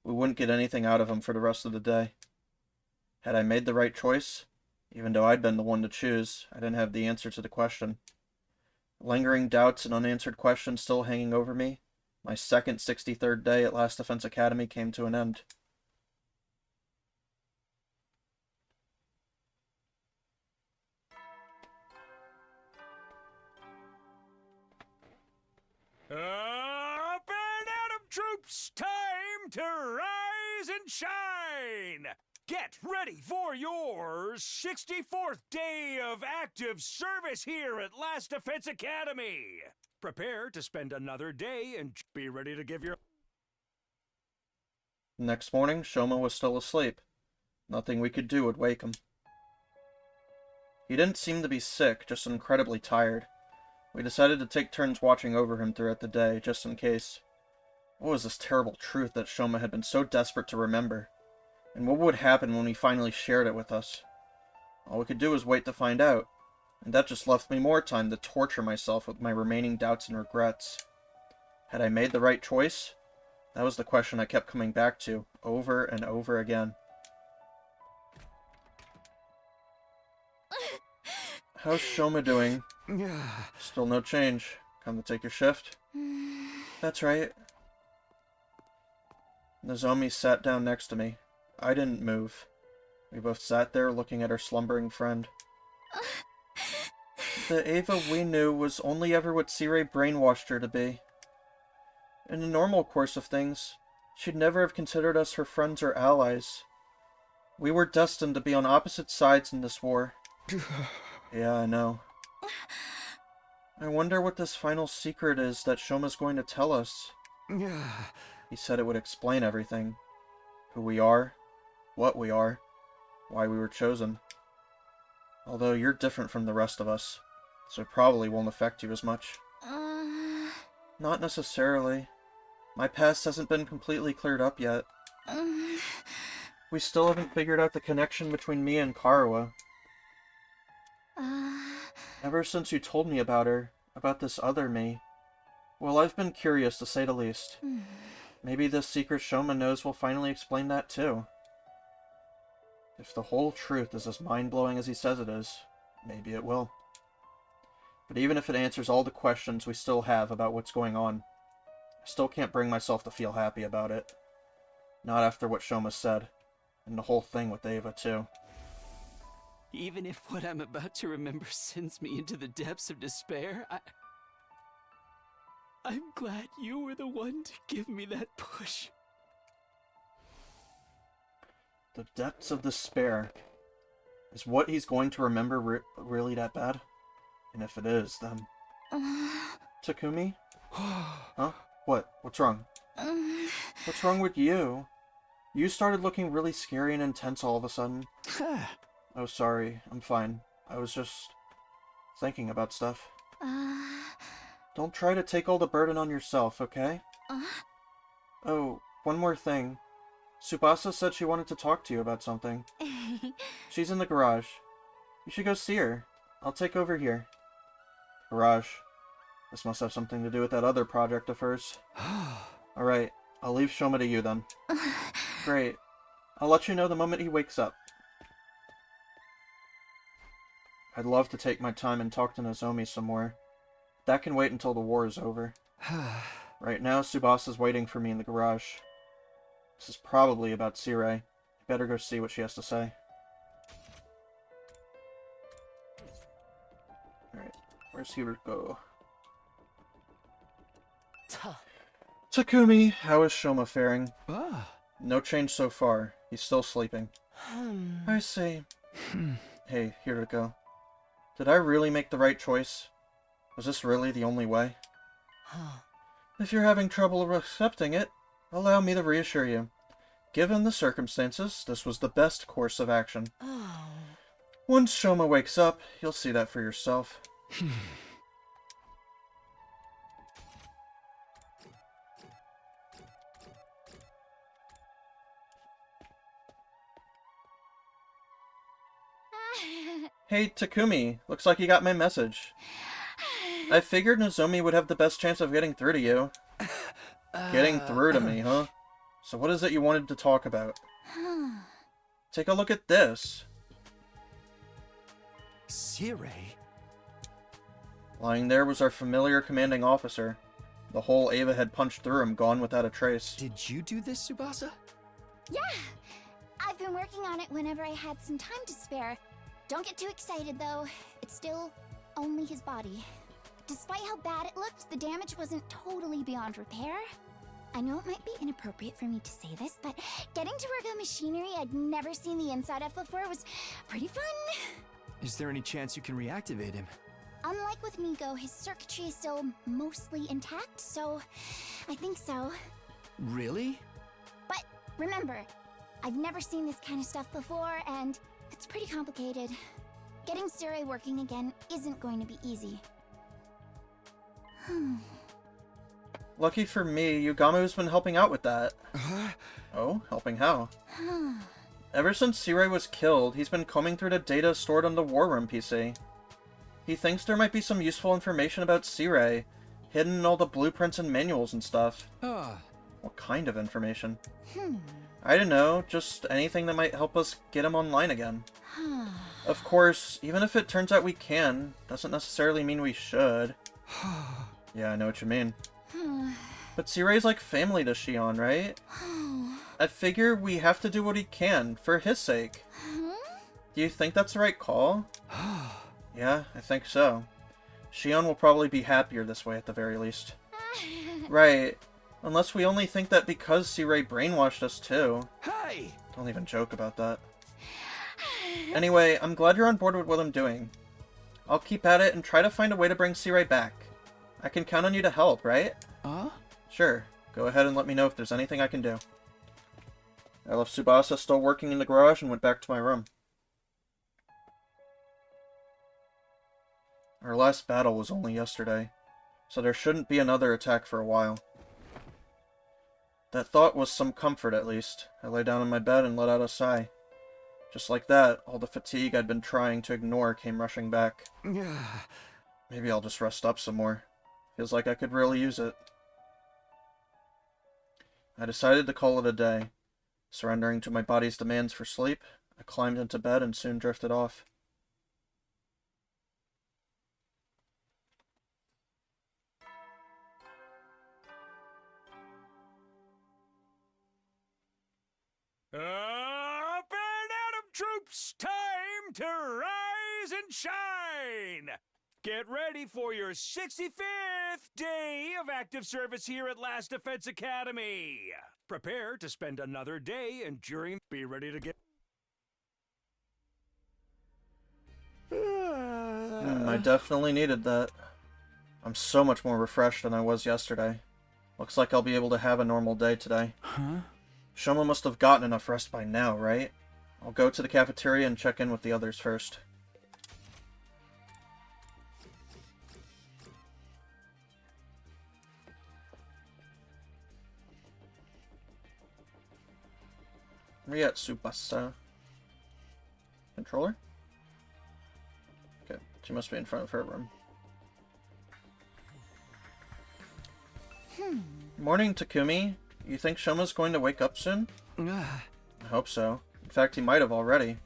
S1: We wouldn't get anything out of him for the rest of the day. Had I made the right choice? Even though I'd been the one to choose, I didn't have the answer to the question. Lingering doubts and unanswered questions still hanging over me, my second 63rd day at Last Defense Academy came to an end.
S2: Up and at 'em, troops! Time to rise and shine! Get ready for your 64th day of active service here at Last Defense Academy! Prepare to spend another day and be ready to give your...
S1: Next morning, Shoma was still asleep. Nothing we could do would wake him. He didn't seem to be sick, just incredibly tired. We decided to take turns watching over him throughout the day, just in case. What was this terrible truth that Shoma had been so desperate to remember? And what would happen when he finally shared it with us? All we could do was wait to find out, and that just left me more time to torture myself with my remaining doubts and regrets. Had I made the right choice? That was the question I kept coming back to, over and over again. How's Shoma doing? Still no change. Come to take your shift? That's right. Nozomi sat down next to me. I didn't move. We both sat there looking at our slumbering friend. The Ava we knew was only ever what Sirei brainwashed her to be. In the normal course of things, she'd never have considered us her friends or allies. We were destined to be on opposite sides in this war. Yeah, I know. I wonder what this final secret is that Shoma's going to tell us. He said it would explain everything. who we are, what we are, why we were chosen. Although you're different from the rest of us, so it probably won't affect you as much. Not necessarily. My past hasn't been completely cleared up yet. We still haven't figured out the connection between me and Karawa. Ever since you told me about her, about this other me, well, I've been curious to say the least. Maybe this secret Shoma knows will finally explain that too. If the whole truth is as mind-blowing as he says it is, maybe it will. But even if it answers all the questions we still have about what's going on, I still can't bring myself to feel happy about it. Not after what Shoma said, and the whole thing with Ava too.
S5: Even if what I'm about to remember sends me into the depths of despair, I'm glad you were the one to give me that push.
S1: The depths of despair. Is what he's going to remember really that bad? And if it is, then... Takumi? Huh? What? What's wrong? What's wrong with you? You started looking really scary and intense all of a sudden. Oh, sorry. I'm fine. I was just... thinking about stuff. Don't try to take all the burden on yourself, okay? Oh, one more thing. Tsubasa said she wanted to talk to you about something. She's in the garage. You should go see her. I'll take over here. Garage. This must have something to do with that other project of hers. Alright, I'll leave Shoma to you then. Great. I'll let you know the moment he wakes up. I'd love to take my time and talk to Nozomi some more. That can wait until the war is over. Right now, Tsubasa's waiting for me in the garage. This is probably about Sirei. You better go see what she has to say. Alright, where's Hiruko? Takumi, how is Shoma faring? No change so far. He's still sleeping. I see. Hey, Hiruko. Did I really make the right choice? Was this really the only way? If you're having trouble accepting it, allow me to reassure you. Given the circumstances, this was the best course of action. Once Shoma wakes up, you'll see that for yourself. Hey, Takumi. Looks like you got my message. I figured Nozomi would have the best chance of getting through to you. Getting through to me, huh? So what is it you wanted to talk about? Take a look at this.
S12: Sirei?
S1: Lying there was our familiar commanding officer. The hole Ava had punched through him, gone without a trace.
S12: Did you do this, Tsubasa?
S8: Yeah! I've been working on it whenever I had some time to spare. Don't get too excited, though. It's still only his body. Despite how bad it looked, the damage wasn't totally beyond repair. I know it might be inappropriate for me to say this, but getting to work on machinery I'd never seen the inside of before was pretty fun.
S12: Is there any chance you can reactivate him?
S8: Unlike with Miko, his circuitry is still mostly intact, so I think so.
S12: Really?
S8: But remember, I've never seen this kind of stuff before, and it's pretty complicated. Getting Sirei working again isn't going to be easy.
S1: Lucky for me, Yugamu's been helping out with that. Oh? Helping how? Ever since Sirei was killed, he's been combing through the data stored on the War Room PC. He thinks there might be some useful information about Sirei, hidden in all the blueprints and manuals and stuff. What kind of information? I don't know, just anything that might help us get him online again. Of course, even if it turns out we can, doesn't necessarily mean we should. Yeah, I know what you mean. But Sirei's like family to Shion, right? I figure we have to do what he can, for his sake. Do you think that's the right call? Yeah, I think so. Shion will probably be happier this way at the very least. Right. Unless we only think that because Sirei brainwashed us too.
S12: Hey!
S1: Don't even joke about that. Anyway, I'm glad you're on board with what I'm doing. I'll keep at it and try to find a way to bring Sirei back. I can count on you to help, right? Sure. Go ahead and let me know if there's anything I can do. I left Tsubasa still working in the garage and went back to my room. Our last battle was only yesterday, so there shouldn't be another attack for a while. That thought was some comfort, at least. I lay down in my bed and let out a sigh. Just like that, all the fatigue I'd been trying to ignore came rushing back. Maybe I'll just rest up some more. Feels like I could really use it. I decided to call it a day. Surrendering to my body's demands for sleep, I climbed into bed and soon drifted off.
S2: Up and Atom troops, time to rise and shine! Get ready for your 65th day of active service here at Last Defense Academy. Prepare to spend another day enduring. Be ready to get.
S1: I definitely needed that. I'm so much more refreshed than I was yesterday. Looks like I'll be able to have a normal day today.
S5: Huh?
S1: Shoma must have gotten enough rest by now, right? I'll go to the cafeteria and check in with the others first. Where you at, Tsubasa? Controller? Okay, she must be in front of her room. Morning, Takumi. You think Shoma's going to wake up soon? I hope so. In fact, he might have already.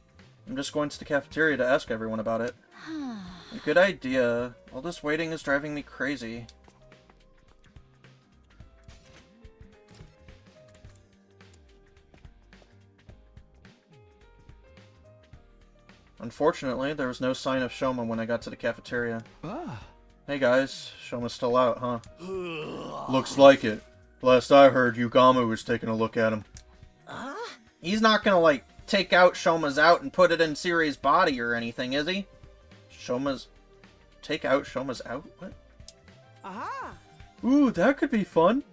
S1: I'm just going to the cafeteria to ask everyone about it. A good idea. All this waiting is driving me crazy. Unfortunately, there was no sign of Shoma when I got to the cafeteria. Hey guys, Shoma's still out, huh? Looks like it. Last I heard, Yugama was taking a look at him. He's not gonna, like, take out Shoma's out and put it in Siri's body or anything, is he? Take out Shoma's out? What? Ooh, that could be fun.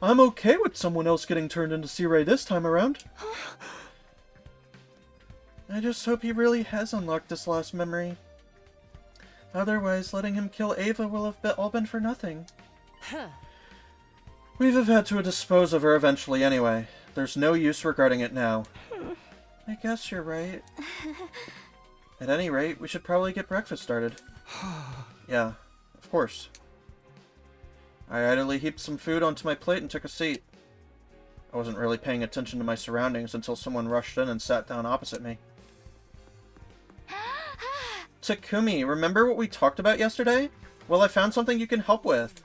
S1: I'm okay with someone else getting turned into Siri this time around. I just hope he really has unlocked this last memory. Otherwise, letting him kill Ava will have all been for nothing. We've had to dispose of her eventually anyway. There's no use regretting it now. I guess you're right. At any rate, we should probably get breakfast started. Yeah, of course. I idly heaped some food onto my plate and took a seat. I wasn't really paying attention to my surroundings until someone rushed in and sat down opposite me. Takumi, remember what we talked about yesterday? Well, I found something you can help with.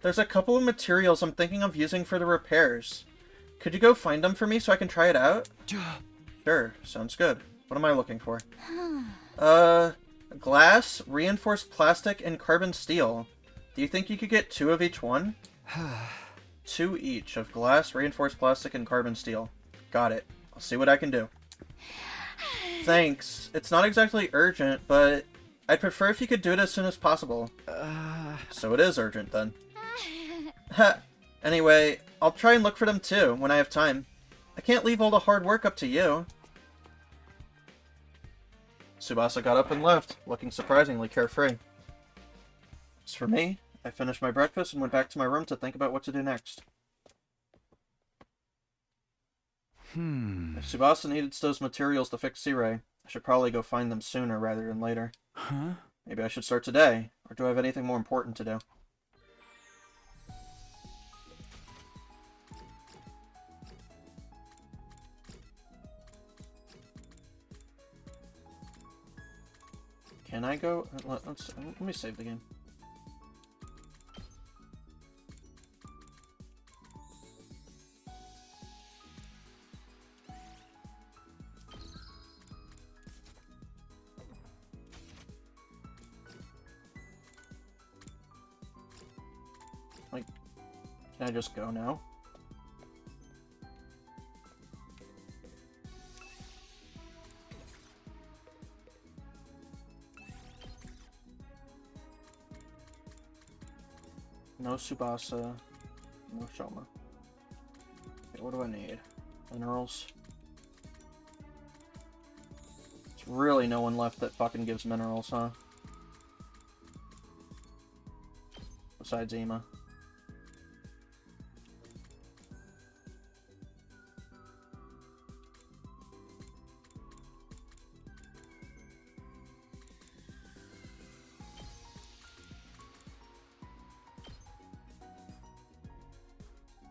S1: There's a couple of materials I'm thinking of using for the repairs. Could you go find them for me so I can try it out? Sure, sounds good. What am I looking for? Glass, reinforced plastic, and carbon steel. Do you think you could get 2 of each one? 2 each of glass, reinforced plastic, and carbon steel. Got it. I'll see what I can do. Thanks. It's not exactly urgent, but I'd prefer if you could do it as soon as possible. So it is urgent, then. Anyway, I'll try and look for them too, when I have time. I can't leave all the hard work up to you. Tsubasa got up and left, looking surprisingly carefree. As for me, I finished my breakfast and went back to my room to think about what to do next. If Tsubasa needed those materials to fix Sirei, I should probably go find them sooner rather than later. Maybe I should start today, or do I have anything more important to do? Can I go? Let me save the game. Like, can I just go now? No Tsubasa, no Shoma. Okay, what do I need? Minerals. There's really no one left that fucking gives minerals, huh? Besides Ema.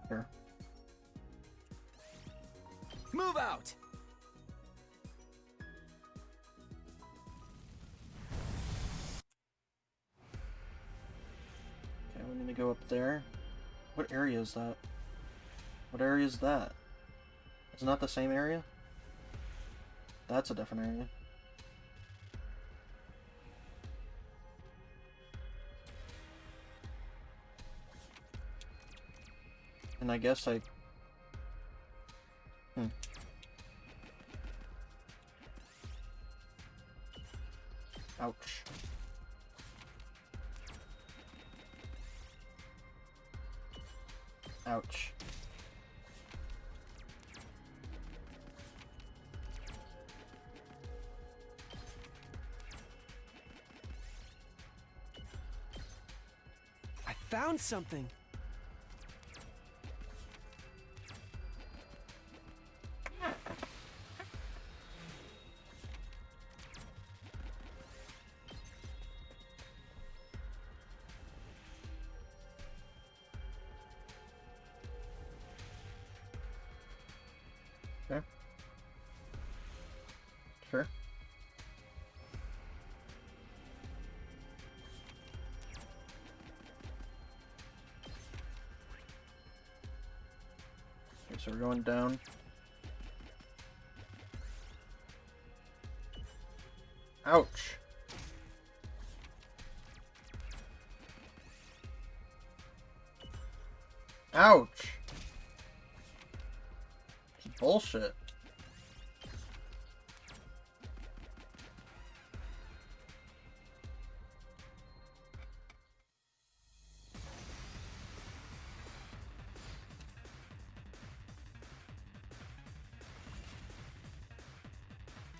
S1: Here.
S12: Move out!
S1: Okay, we need to go up there. What area is that? What area is that? Is it not the same area? That's a different area. And I guess I... Ouch. Ouch.
S12: I found something.
S1: Okay. Sure. Okay, so we're going down. Ouch. Ouch. It's bullshit.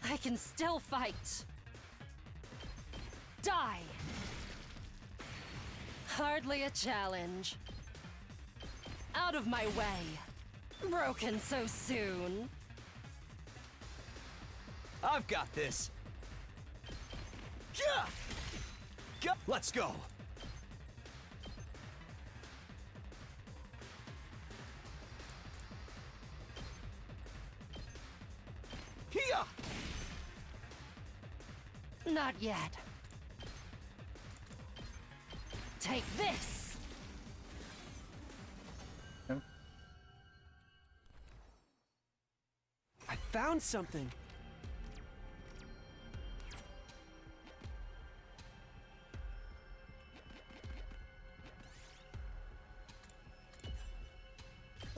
S6: I can still fight. Die. Hardly a challenge. Out of my way. Broken so soon.
S12: I've got this. Yeah! Let's go. Here!
S6: Not yet. Take this!
S12: I found something.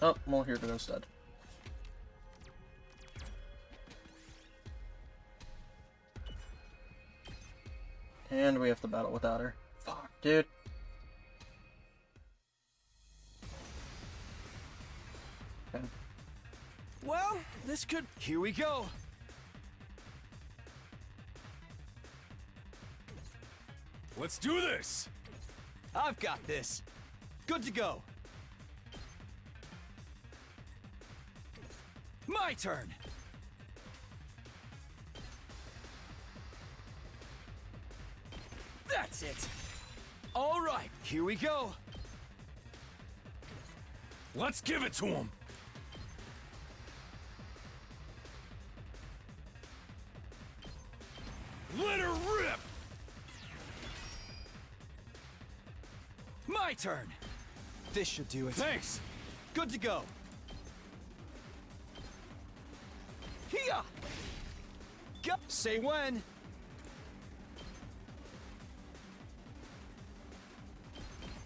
S1: Oh, well, here goes instead. And we have to battle without her. Fuck, dude. Okay.
S12: Well, this could... Here we go.
S2: Let's do this!
S12: I've got this. Good to go. My turn. That's it. All right, here we go.
S2: Let's give it to him! Let her rip!
S12: My turn. This should do it.
S2: Thanks!
S12: Good to go. Here. Go. Say when.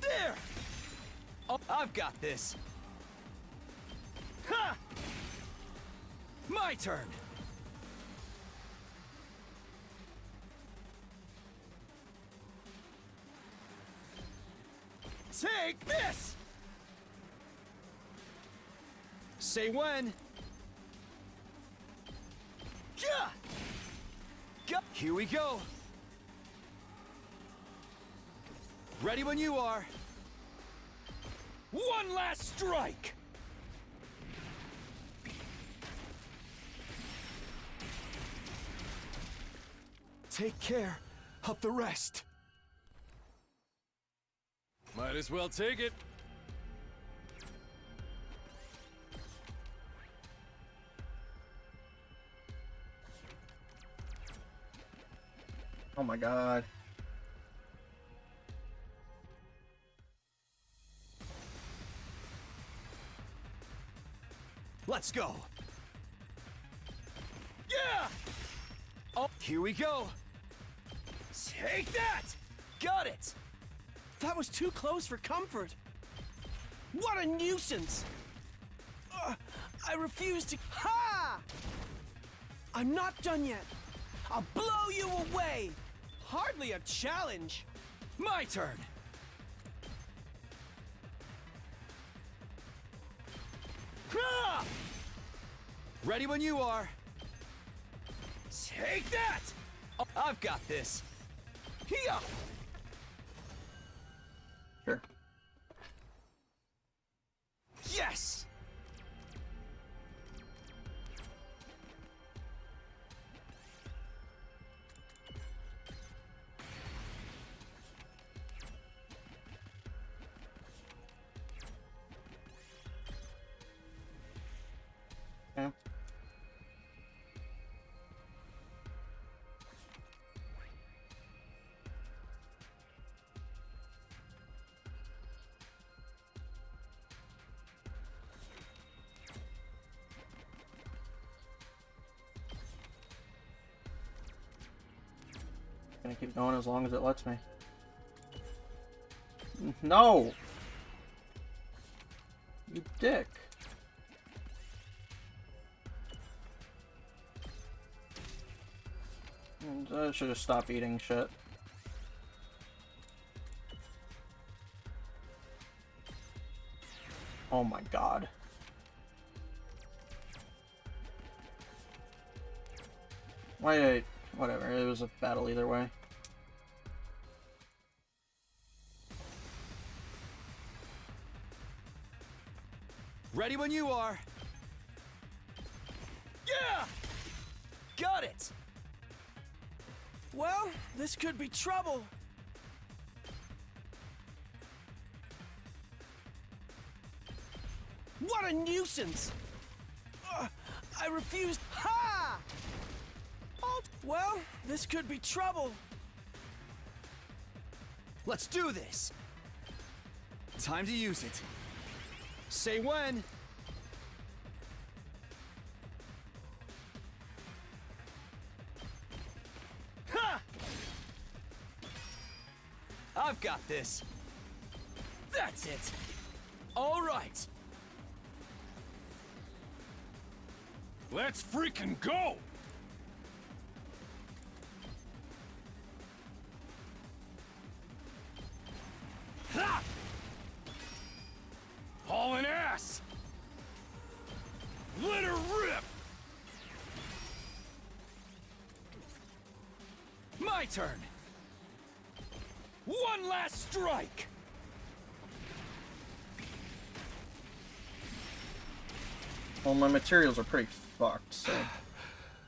S12: There. Oh, I've got this. Ha! My turn. Take this! Say when. Here we go. Ready when you are.
S2: One last strike!
S12: Take care of the rest.
S2: Might as well take it.
S1: Oh my god.
S12: Let's go. Yeah! Oh, here we go.
S2: Take that!
S5: Got it! That was too close for comfort. What a nuisance! I refuse to. Ha! I'm not done yet. I'll blow you away. Hardly a challenge.
S12: My turn.
S2: Ah!
S12: Ready when you are.
S2: Take that!
S12: Oh, I've got this. Here.
S1: Sure.
S12: Yes.
S1: Okay. Gonna keep going as long as it lets me. No! You dick. I should have stopped eating shit. Oh my god. Why? Whatever, it was a battle either way.
S12: Ready when you are.
S5: Yeah! Got it! Well, this could be trouble. What a nuisance! I refuse. Ha! Oh, well, this could be trouble.
S12: Let's do this. Time to use it. Say when.
S5: Ha!
S12: I've got this.
S5: That's it.
S12: All right.
S2: Let's freaking go! Ha! Hauling ass! Let her rip!
S12: My turn.
S2: One last strike!
S1: Well, my materials are pretty fucked, so...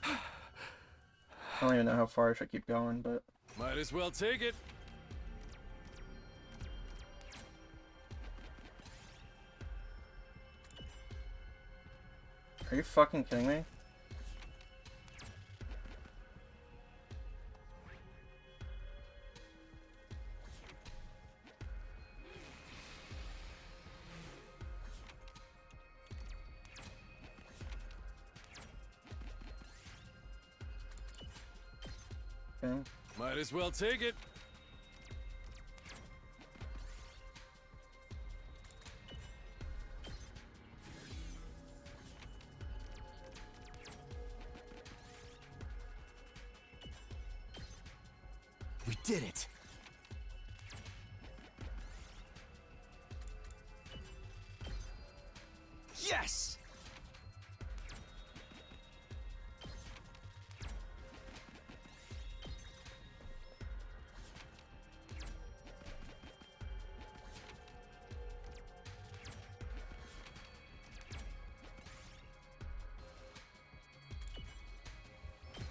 S1: I don't even know how far I should keep going, but...
S2: Might as well take it.
S1: Are you fucking kidding me? Okay.
S2: Might as well take it.
S12: We did it. Yes!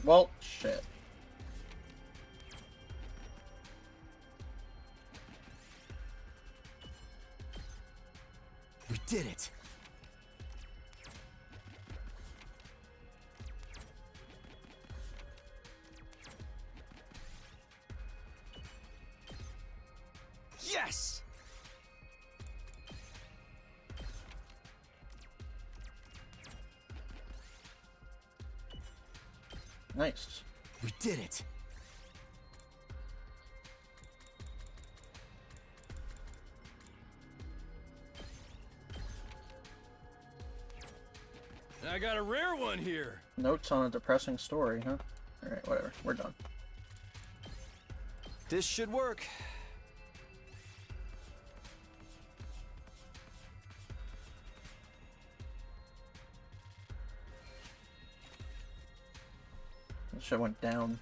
S1: Well, shit.
S12: We did it. Yes!
S1: Nice.
S12: We did it.
S2: I got a rare one here.
S1: Notes on a depressing story, huh? Alright, whatever. We're done.
S12: This should work.
S1: That shit went down.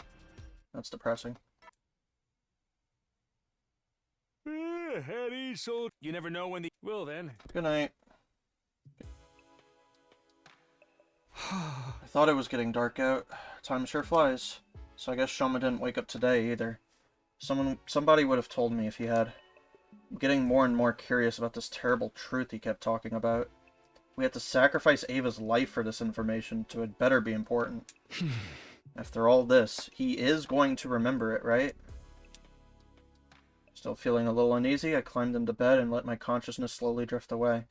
S1: That's depressing.
S2: Head east, so you never know when the... Well then.
S1: Good night. I thought it was getting dark out. Time sure flies. So I guess Shoma didn't wake up today either. Somebody would have told me if he had. I'm getting more and more curious about this terrible truth he kept talking about. We had to sacrifice Ava's life for this information, so it better be important. After all this, he is going to remember it, right? Still feeling a little uneasy, I climbed into bed and let my consciousness slowly drift away.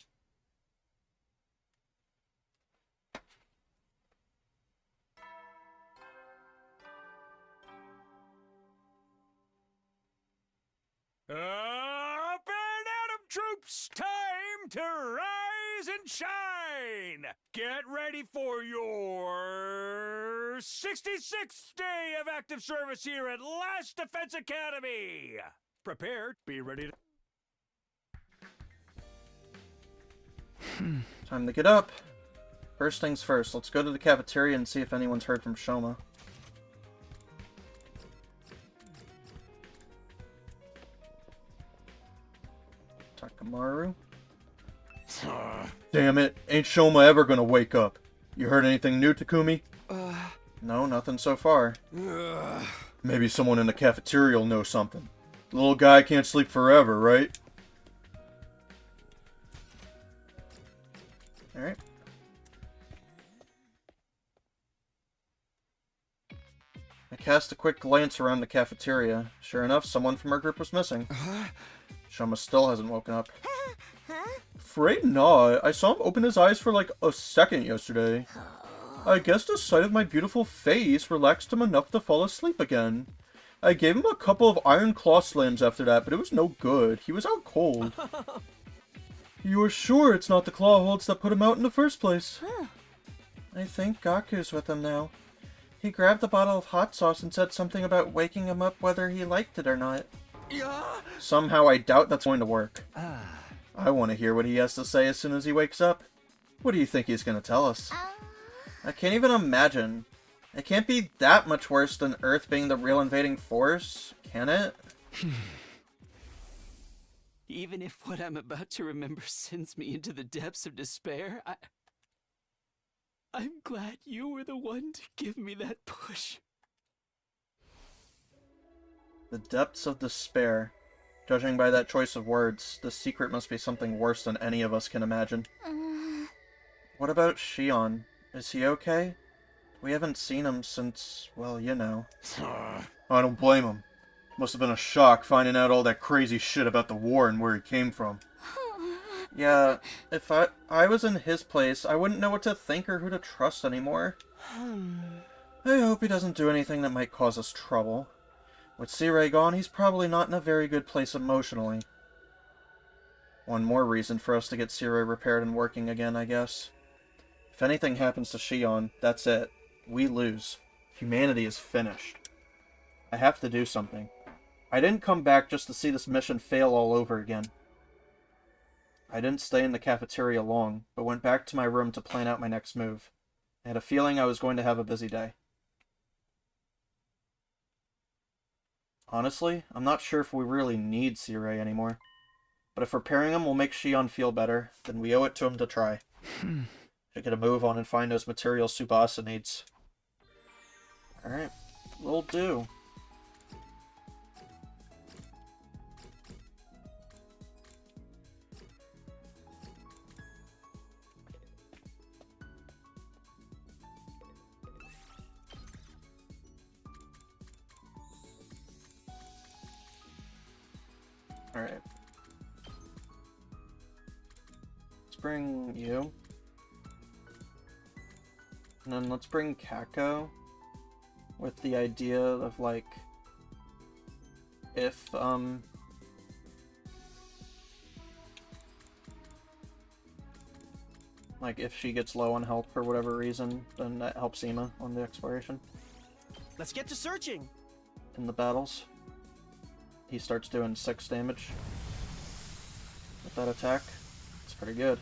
S2: Up and Atom troops, time to rise and shine! Get ready for your 66th day of active service here at Last Defense Academy! Prepared, be ready to...
S1: Time to get up. First things first, let's go to the cafeteria and see if anyone's heard from Shoma. Takamaru? Damn it, ain't Shoma ever gonna wake up. You heard anything new, Takumi? No, nothing so far. Maybe someone in the cafeteria will know something. The little guy can't sleep forever, right? Alright. I cast a quick glance around the cafeteria. Sure enough, someone from our group was missing. Shoma still hasn't woken up. Afraid not. I saw him open his eyes for like a second yesterday. I guess the sight of my beautiful face relaxed him enough to fall asleep again. I gave him a couple of iron claw slams after that, but it was no good. He was out cold. You are sure it's not the claw holds that put him out in the first place? I think Gaku's with him now. He grabbed a bottle of hot sauce and said something about waking him up whether he liked it or not. Somehow I doubt that's going to work. I want to hear what he has to say as soon as he wakes up. What do you think he's going to tell us? I can't even imagine. It can't be that much worse than Earth being the real invading force, can it?
S5: Even if what I'm about to remember sends me into the depths of despair, I'm glad you were the one to give me that push.
S1: The depths of despair. Judging by that choice of words, the secret must be something worse than any of us can imagine. What about Shion? Is he okay? We haven't seen him since, well, you know. I don't blame him. Must have been a shock finding out all that crazy shit about the war and where he came from. Yeah, if I was in his place, I wouldn't know what to think or who to trust anymore. I hope he doesn't do anything that might cause us trouble. With Sirei gone, he's probably not in a very good place emotionally. One more reason for us to get Sirei repaired and working again, I guess. If anything happens to Shion, that's it. We lose. Humanity is finished. I have to do something. I didn't come back just to see this mission fail all over again. I didn't stay in the cafeteria long, but went back to my room to plan out my next move. I had a feeling I was going to have a busy day. Honestly, I'm not sure if we really need Sirei anymore. But if repairing him will make Shion feel better, then we owe it to him to try. Should get a move on and find those materials Tsubasa needs. Alright, will do. Alright. Let's bring you. And then let's bring Kako with the idea of, like, if, like, if she gets low on health for whatever reason, then that helps Ema on the exploration.
S13: Let's get to searching!
S1: In the battles. He starts doing 6 damage with that attack. It's pretty good.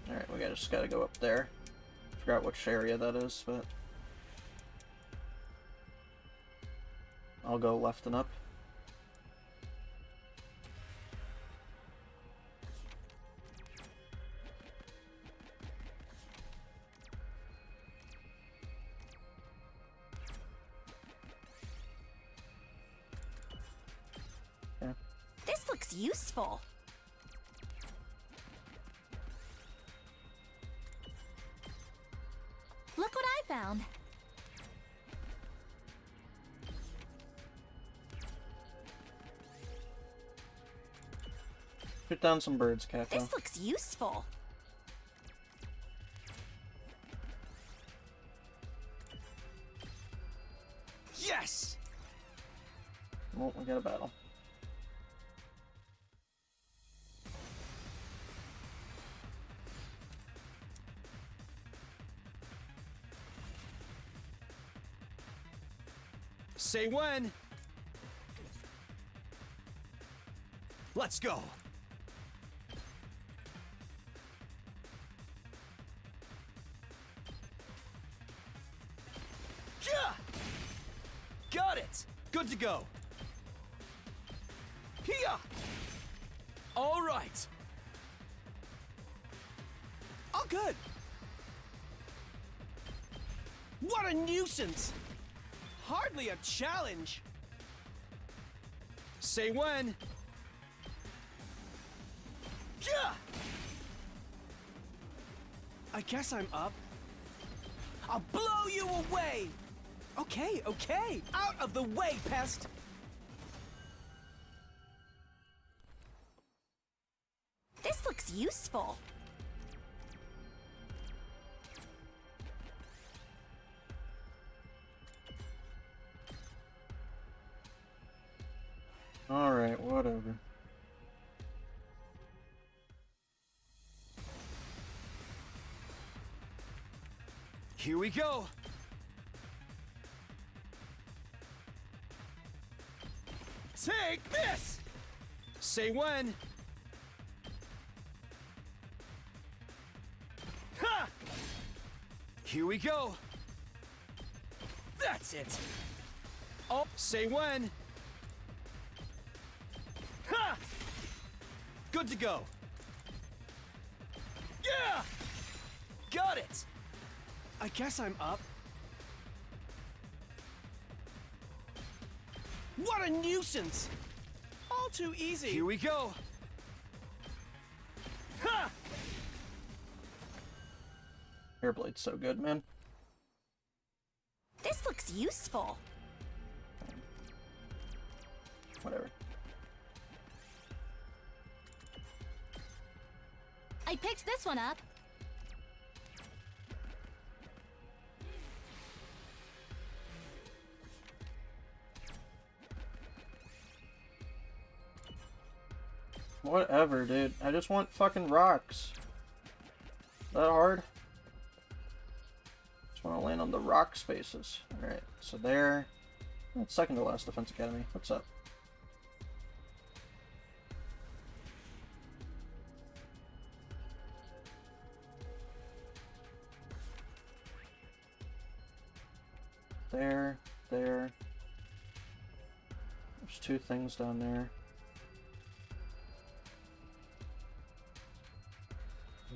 S1: Alright, we just gotta go up there. Forgot which area that is, but I'll go left and up. Yeah.
S11: This looks useful. Look what I found.
S1: Shoot down some birds, Kako.
S11: This looks useful.
S13: Yes!
S1: Well, we got a battle.
S12: Say when. Let's go. Yeah! Got it. Good to go. Here. All right.
S13: All good! What a nuisance! Hardly a challenge!
S12: Say when.
S13: Yeah! I guess I'm up. I'll blow you away! Okay, okay! Out of the way, pest!
S11: This looks useful.
S1: Alright, whatever.
S12: Here we go. Take this! Say when. Ha! Here we go. That's it. Oh, say when. Ha! Good to go. Yeah! Got it.
S13: I guess I'm up. What a nuisance! All too easy.
S12: Here we go.
S13: Ha!
S1: Airblade's so good, man.
S11: This looks useful.
S1: Whatever.
S11: I picked this one up.
S1: Whatever, dude. I just want fucking rocks. That hard? Just want to land on the rock spaces. Alright, so there. That's second to last Defense Academy. What's up? There, there. There's 2 things down there.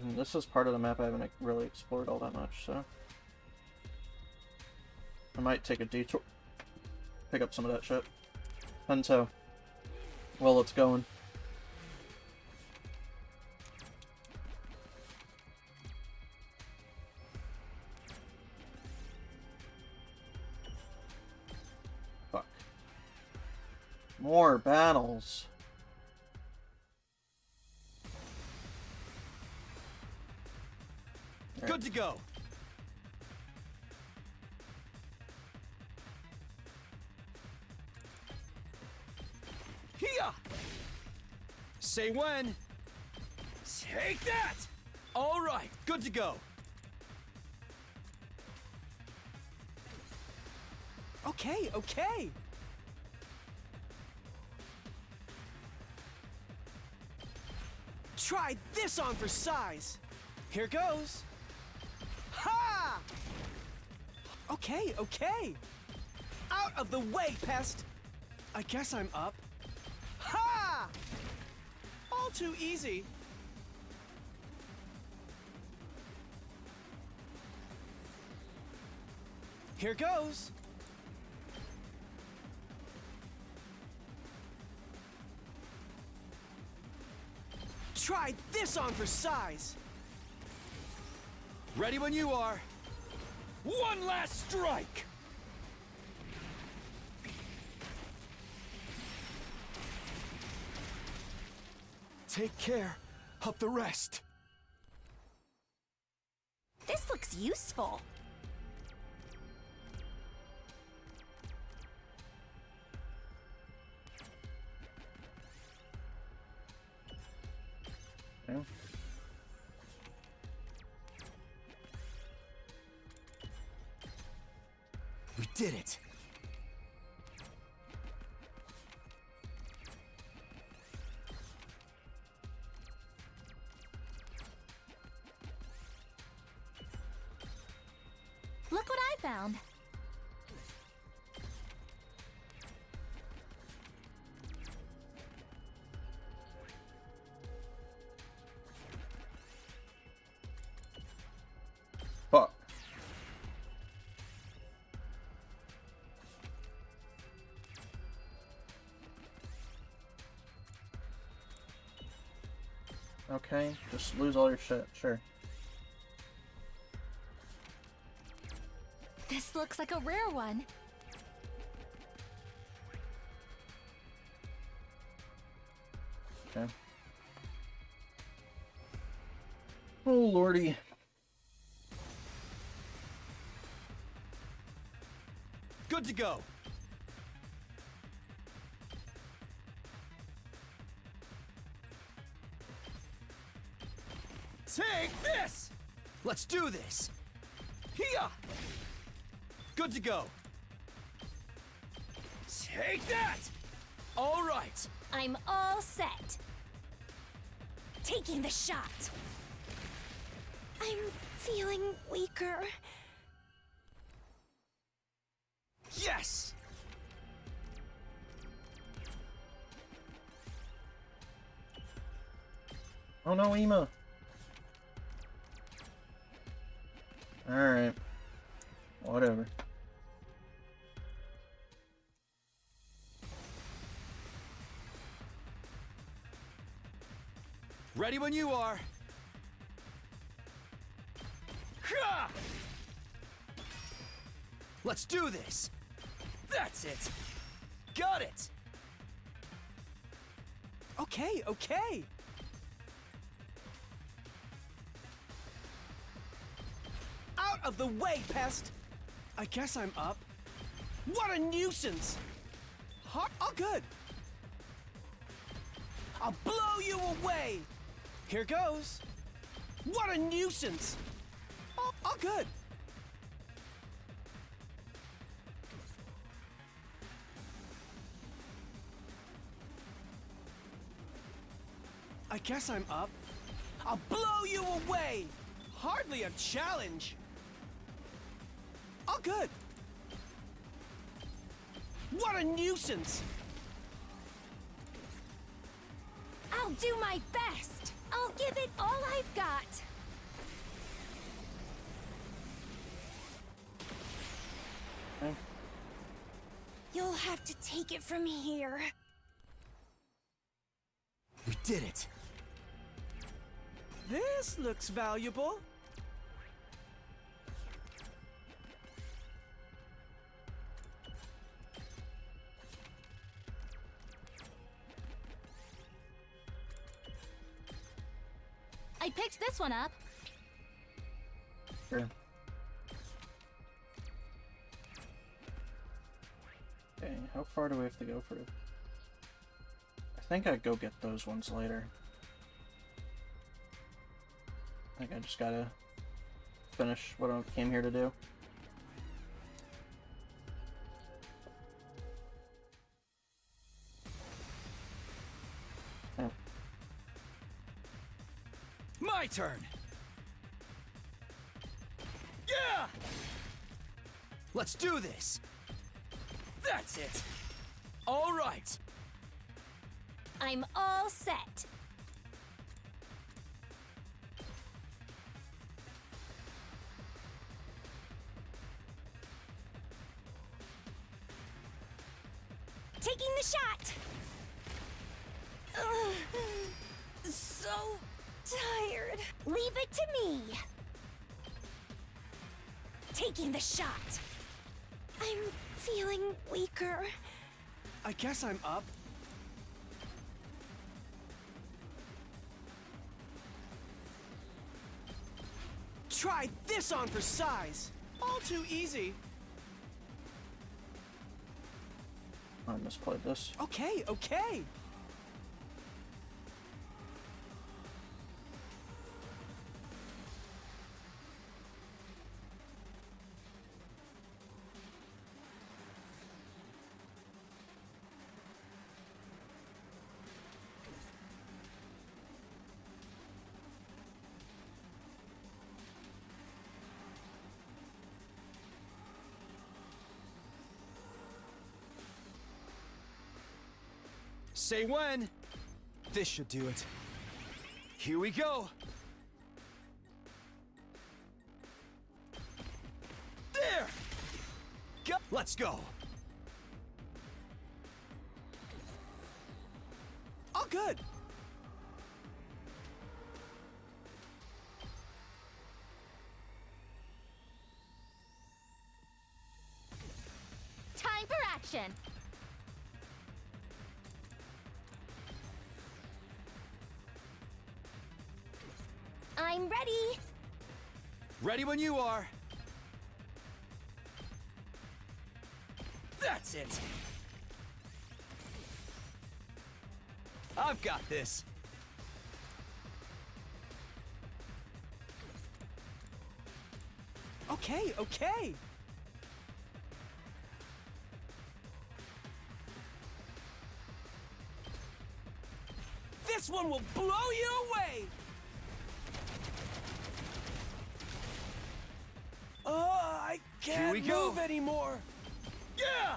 S1: And this is part of the map I haven't really explored all that much, so I might take a detour, pick up some of that shit. Depends how well it's going. Fuck. More battles.
S12: Good to go. Here. Say when. Take that. All right, good to go.
S13: Okay, okay. Try this on for size. Here goes. Ha! Okay, okay. Out of the way, pest. I guess I'm up. Ha! All too easy. Here goes. Try this on for size.
S12: Ready when you are. One last strike. Take care of the rest.
S11: This looks useful.
S1: Okay.
S12: We did it.
S11: Look what I found.
S1: Fuck. Okay, just lose all your shit, sure.
S11: This looks like a rare one.
S1: Okay. Oh lordy.
S12: Good to go. Take this! Let's do this! Here! Good to go. Take that! All right.
S11: I'm all set. Taking the shot. I'm feeling weaker.
S12: Yes!
S1: Oh no, Ema. Alright. Whatever.
S12: Ready when you are. Ha! Let's do this. That's it. Got it.
S13: Okay, okay. Out of the way, pest. I guess I'm up. What a nuisance. All good. I'll blow you away. Here goes. What a nuisance. All good. I guess I'm up. I'll blow you away. Hardly a challenge. All good. What a nuisance.
S11: I'll do my best. I'll give it all I've got.
S10: You'll have to take it from here.
S12: We did it.
S13: This looks valuable.
S9: I picked this one up.
S1: Sure. Okay, how far do we have to go for it? I think I'd go get those ones later. I think I just gotta finish what I came here to do. Oh.
S12: My turn. Yeah! Let's do this. That's it. All right.
S11: I'm all set. Taking the shot. Ugh, so tired. Leave it to me. Taking the shot. I'm feeling weaker.
S13: I guess I'm up. Try this on for size. All too easy.
S1: I misplayed this.
S13: Okay, okay.
S12: Say when. This should do it. Here we go. There! Go. Let's go.
S13: All good.
S11: Time for action. I'm ready.
S12: Ready when you are. That's it. I've got this.
S13: Okay, okay. This one will blow you away. Oh, I can't
S12: we go.
S13: move anymore.
S12: Yeah!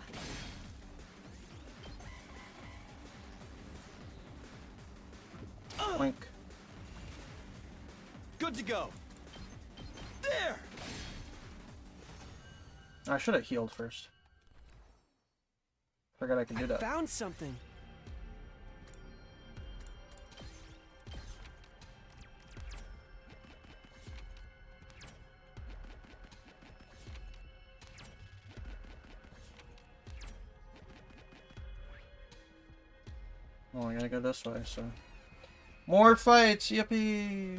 S1: Blink.
S12: Good to go. There!
S1: I should have healed first. Forgot I could do that.
S13: Found something.
S1: Oh, I gotta go this way, so. More fights! Yippee!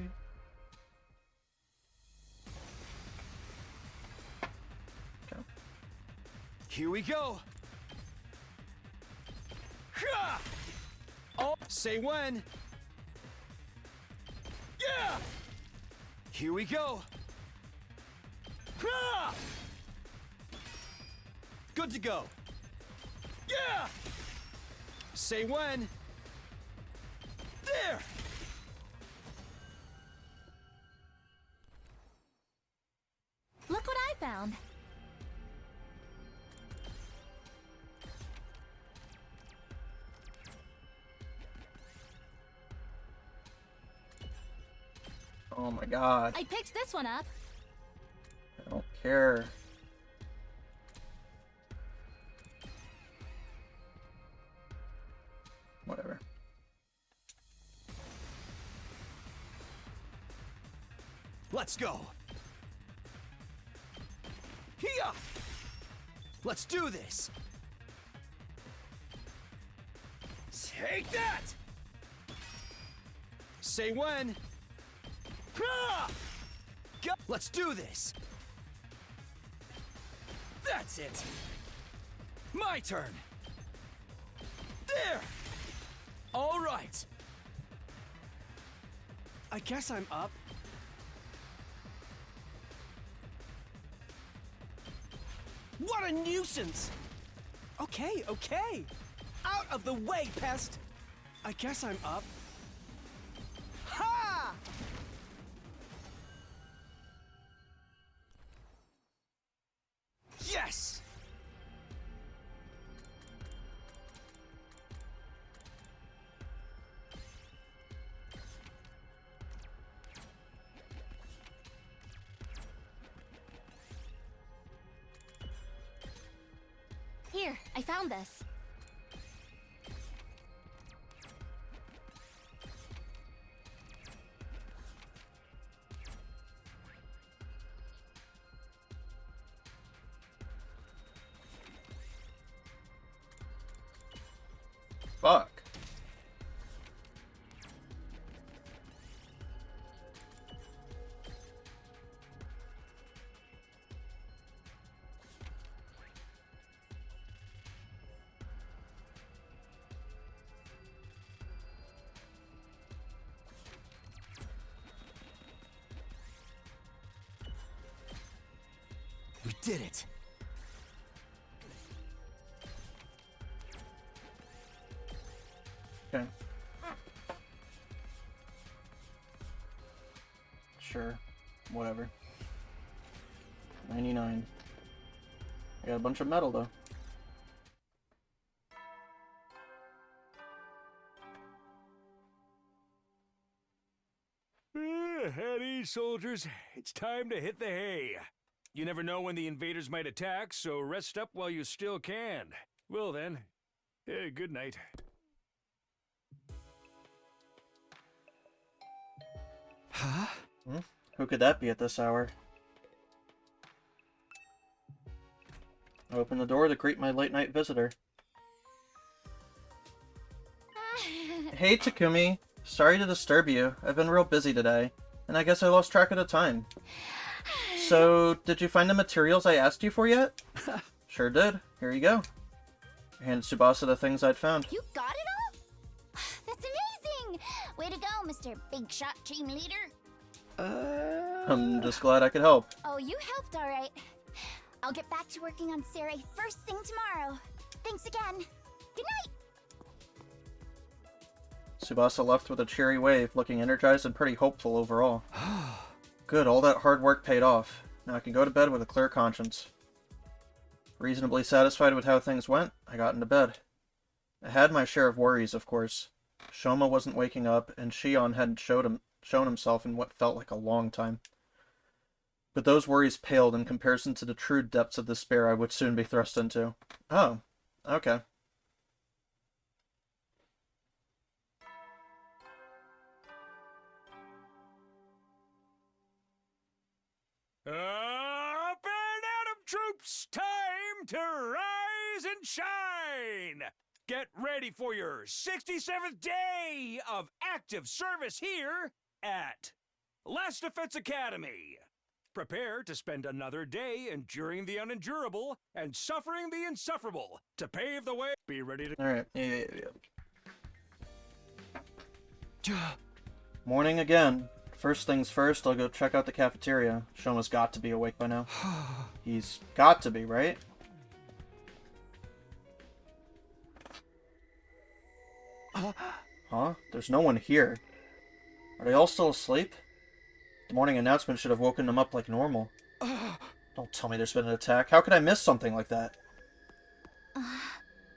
S1: Okay.
S12: Here we go. Ha! Oh, say when. Yeah! Here we go. Ha! Good to go. Yeah! Say when. There!
S9: Look what I found.
S1: Oh my god.
S9: I picked this one up.
S1: I don't care. Whatever.
S12: Let's go. Here. Let's do this. Take that. Say when. Go. Let's do this. That's it. My turn. There. All right.
S13: I guess I'm up. What a nuisance! Okay, okay. Out of the way, pest! I guess I'm up. Ha!
S12: Yes!
S11: Here, I found this.
S1: Fuck.
S12: We did it.
S1: Okay. Sure. Whatever. 99. I got a bunch of metal, though.
S2: At ease, soldiers. It's time to hit the hay. You never know when the invaders might attack, so rest up while you still can. Well then, good night.
S12: Huh?
S1: Hmm? Who could that be at this hour? I open the door to greet my late-night visitor. Hey, Takumi. Sorry to disturb you. I've been real busy today, and I guess I lost track of the time. So, did you find the materials I asked you for yet? Sure did. Here you go. I handed Tsubasa the things I'd found.
S8: You got it all? That's amazing! Way to go, Mr. Big Shot Team Leader.
S1: I'm just glad I could help.
S8: Oh, you helped all right. I'll get back to working on Sarai first thing tomorrow. Thanks again. Good night!
S1: Tsubasa left with a cheery wave, looking energized and pretty hopeful overall. Good, all that hard work paid off. Now I can go to bed with a clear conscience. Reasonably satisfied with how things went, I got into bed. I had my share of worries, of course. Shoma wasn't waking up, and Shion hadn't shown himself in what felt like a long time. But those worries paled in comparison to the true depths of despair I would soon be thrust into. Oh, okay.
S2: Up and at 'em, troops! Time to rise and shine! Get ready for your 67th day of active service here at Last Defense Academy. Prepare to spend another day enduring the unendurable and suffering the insufferable to pave the way. Be ready to...
S1: Alright, Morning again. First things first, I'll go check out the cafeteria. Shoma's got to be awake by now. He's got to be, right? Huh? There's no one here. Are they all still asleep? The morning announcement should have woken them up like normal. Don't tell me there's been an attack. How could I miss something like that?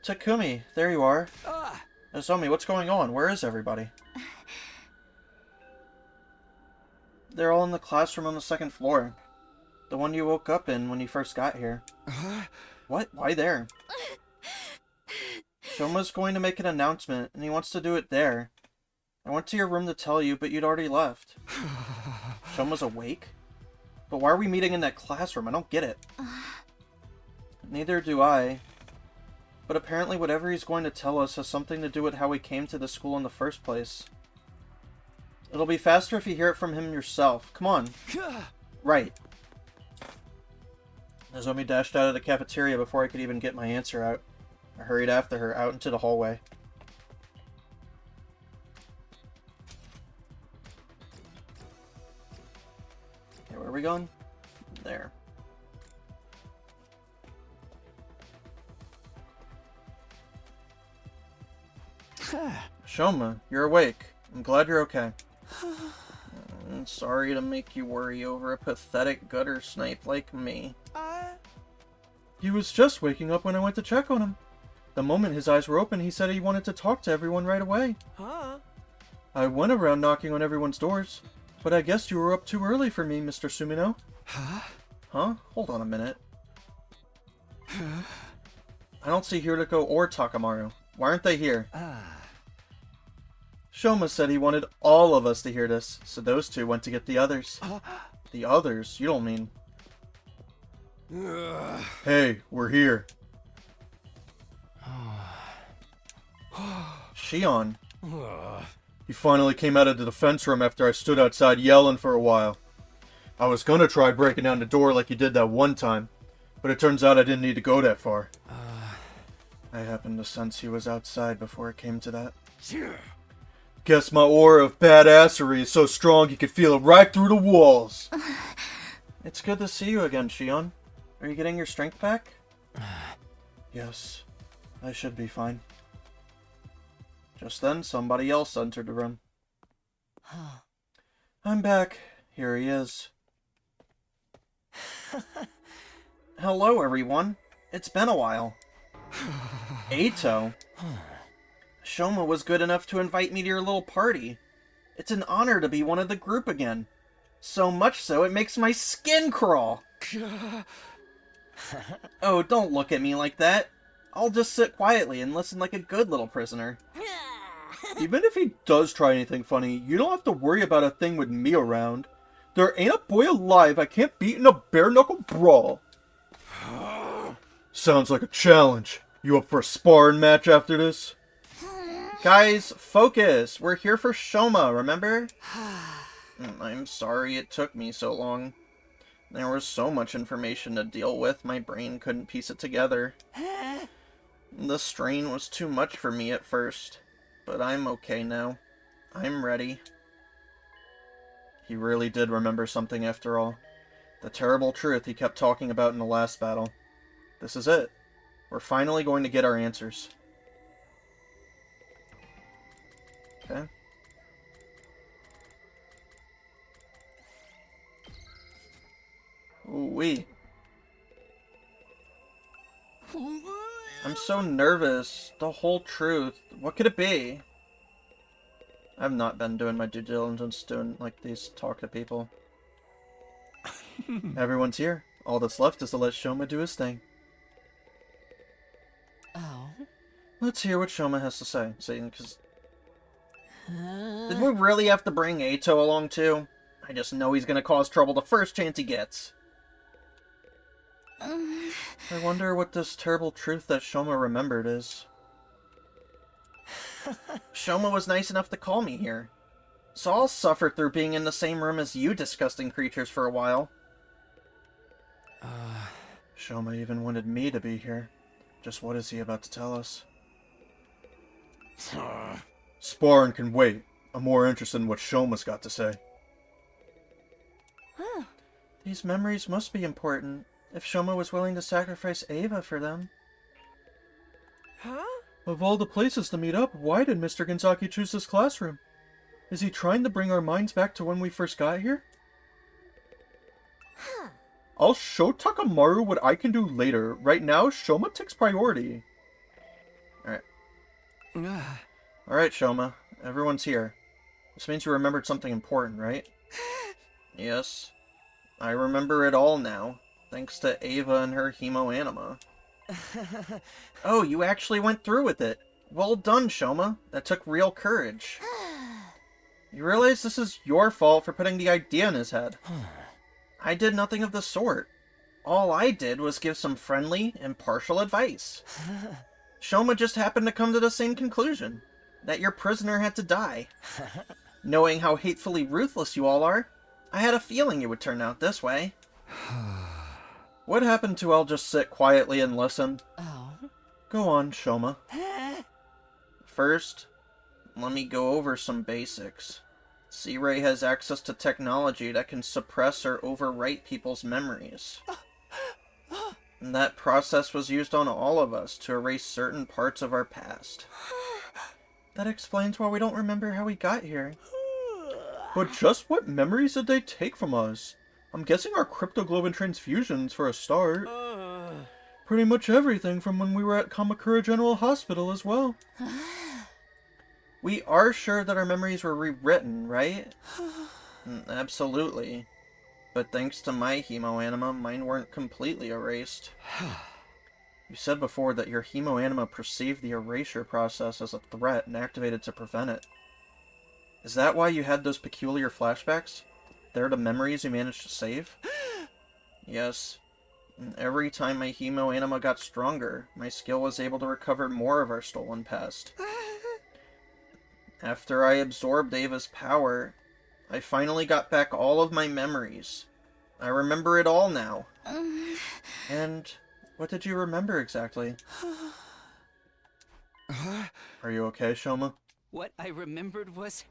S1: Takumi, there you are. Nozomi, what's going on? Where is everybody? They're all in the classroom on the second floor. The one you woke up in when you first got here. What? Why there? Shoma's going to make an announcement, and he wants to do it there. I went to your room to tell you, but you'd already left. Shoma's awake? But why are we meeting in that classroom? I don't get it. Neither do I. But apparently whatever he's going to tell us has something to do with how we came to the school in the first place. It'll be faster if you hear it from him yourself. Come on. Right. Nozomi dashed out of the cafeteria before I could even get my answer out. I hurried after her out into the hallway. Okay, where are we going? There. Shoma, you're awake. I'm glad you're okay. I'm sorry to make you worry over a pathetic gutter snipe like me. He was just waking up when I went to check on him. The moment his eyes were open, he said he wanted to talk to everyone right away. I went around knocking on everyone's doors, but I guess you were up too early for me, Mr. Sumino. Huh? Hold on a minute. I don't see Hiriko or Takamaru. Why aren't they here? Shoma said he wanted all of us to hear this, so those two went to get the others. The others? You don't mean... Hey, we're here. Shion. He finally came out of the defense room after I stood outside yelling for a while. I was gonna try breaking down the door like you did that one time, but it turns out I didn't need to go that far. I happened to sense he was outside before it came to that. Guess my aura of badassery is so strong you could feel it right through the walls. It's good to see you again, Shion. Are you getting your strength back? Yes, I should be fine. Just then, somebody else entered the room. I'm back. Here he is. Hello, everyone. It's been a while. Eito? Shoma was good enough to invite me to your little party. It's an honor to be one of the group again. So much so, it makes my skin crawl. Oh, don't look at me like that. I'll just sit quietly and listen like a good little prisoner. Even if he does try anything funny, you don't have to worry about a thing with me around. There ain't a boy alive I can't beat in a bare-knuckle brawl. Sounds like a challenge. You up for a sparring match after this? Guys, focus. We're here for Shoma, remember? I'm sorry it took me so long. There was so much information to deal with, my brain couldn't piece it together. The strain was too much for me at first, but I'm okay now. I'm ready. He really did remember something after all. The terrible truth he kept talking about in the last battle. This is it. We're finally going to get our answers. Okay. Ooh-wee. I'm so nervous. The whole truth. What could it be? I've not been doing my due diligence doing like these talk to people. Everyone's here. All that's left is to let Shoma do his thing.
S5: Oh?
S1: Let's hear what Shoma has to say. Because... Did we really have to bring Eito along too? I just know he's gonna cause trouble the first chance he gets. I wonder what this terrible truth that Shoma remembered is. Shoma was nice enough to call me here. So I'll suffer through being in the same room as you disgusting creatures for a while. Shoma even wanted me to be here. Just what is he about to tell us? Sparring can wait. I'm more interested in what Shoma's got to say. These memories must be important, if Shoma was willing to sacrifice Ava for them. Of all the places to meet up, why did Mr. Genzaki choose this classroom? Is he trying to bring our minds back to when we first got here? I'll show Takamaru what I can do later. Right now, Shoma takes priority. Alright. Alright, Shoma. Everyone's here. This means you remembered something important, right? Yes. I remember it all now, thanks to Ava and her hemoanima. Oh, you actually went through with it. Well done, Shoma. That took real courage. You realize this is your fault for putting the idea in his head. I did nothing of the sort. All I did was give some friendly, impartial advice. Shoma just happened to come to the same conclusion, that your prisoner had to die. Knowing how hatefully ruthless you all are, I had a feeling it would turn out this way. What happened to I'll just sit quietly and listen?
S5: Oh?
S1: Go on, Shoma. First, let me go over some basics. C-Ray has access to technology that can suppress or overwrite people's memories. And that process was used on all of us to erase certain parts of our past. That explains why we don't remember how we got here. But just what memories did they take from us? I'm guessing our cryptoglobin transfusions for a start. Pretty much everything from when we were at Kamakura General Hospital as well. We are sure that our memories were rewritten, right? Absolutely. But thanks to my hemoanima, mine weren't completely erased. You said before that your hemoanima perceived the erasure process as a threat and activated to prevent it. Is that why you had those peculiar flashbacks? They're the memories you managed to save? Yes. And every time my hemoanima got stronger, my skill was able to recover more of our stolen past. After I absorbed Ava's power, I finally got back all of my memories. I remember it all now. And what did you remember exactly? Are you okay, Shoma?
S5: What I remembered was...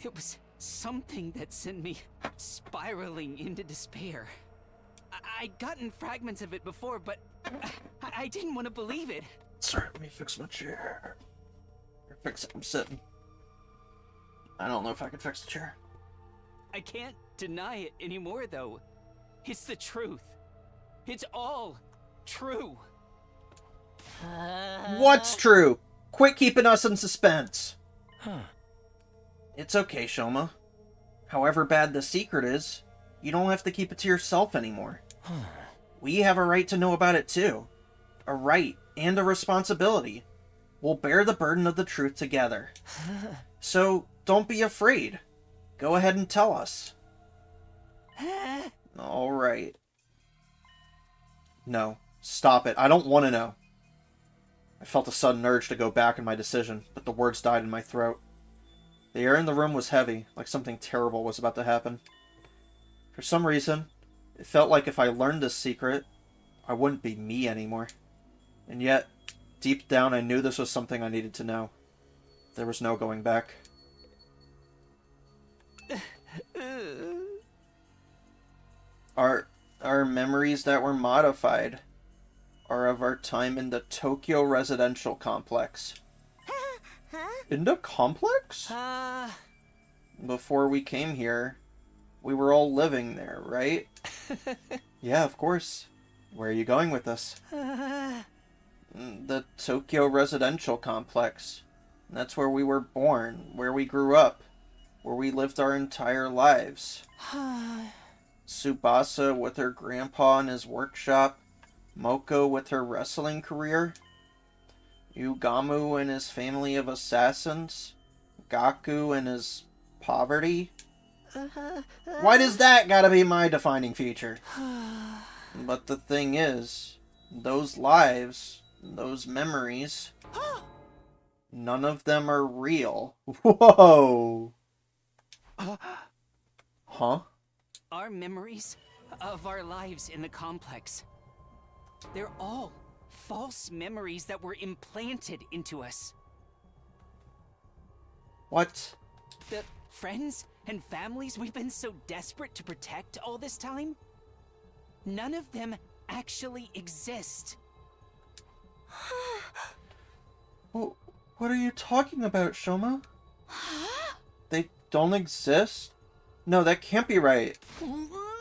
S5: it was something that sent me spiraling into despair. I'd gotten fragments of it before, but I didn't want to believe it.
S1: Sorry, let me fix my chair. Or fix it, I'm sitting. I don't know if I can fix the chair.
S5: I can't deny it anymore, though. It's the truth. It's all true.
S1: What's true? Quit keeping us in suspense. It's okay, Shoma. However bad the secret is, you don't have to keep it to yourself anymore. We have a right to know about it too. A right and a responsibility. We'll bear the burden of the truth together. So, don't be afraid. Go ahead and tell us. Alright. No, stop it. I don't want to know. I felt a sudden urge to go back in my decision, but the words died in my throat. The air in the room was heavy, like something terrible was about to happen. For some reason, it felt like if I learned this secret, I wouldn't be me anymore. And yet, deep down I knew this was something I needed to know. There was no going back. Our memories that were modified are of our time in the Tokyo residential complex. In the complex? Before we came here, we were all living there, right? Yeah, of course. Where are you going with this? The Tokyo residential complex. That's where we were born, where we grew up, where we lived our entire lives. Tsubasa with her grandpa in his workshop, Moko with her wrestling career, Ugamu and his family of assassins, Gaku and his poverty. Why does that gotta be my defining feature? But the thing is, those lives, those memories, none of them are real. Whoa! Huh?
S5: Our memories of our lives in the complex. They're all false memories that were implanted into us.
S1: What?
S5: The friends and families we've been so desperate to protect all this time? None of them actually exist.
S1: Well, what are you talking about, Shoma? They don't exist? No, that can't be right.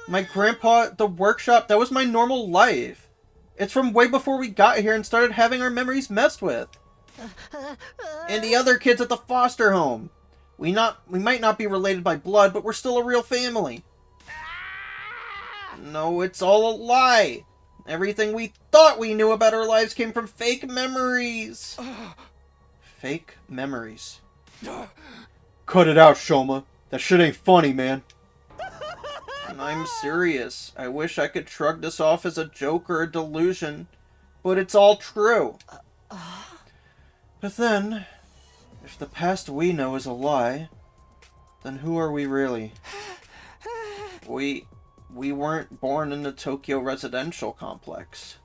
S1: My grandpa, the workshop, that was my normal life. It's from way before we got here and started having our memories messed with. And the other kids at the foster home. We might not be related by blood, but we're still a real family. No, it's all a lie. Everything we thought we knew about our lives came from fake memories. Fake memories. Cut it out, Shoma. That shit ain't funny, man. I'm serious. I wish I could shrug this off as a joke or a delusion, but it's all true. But then, if the past we know is a lie, then who are we really? We weren't born in the Tokyo residential complex.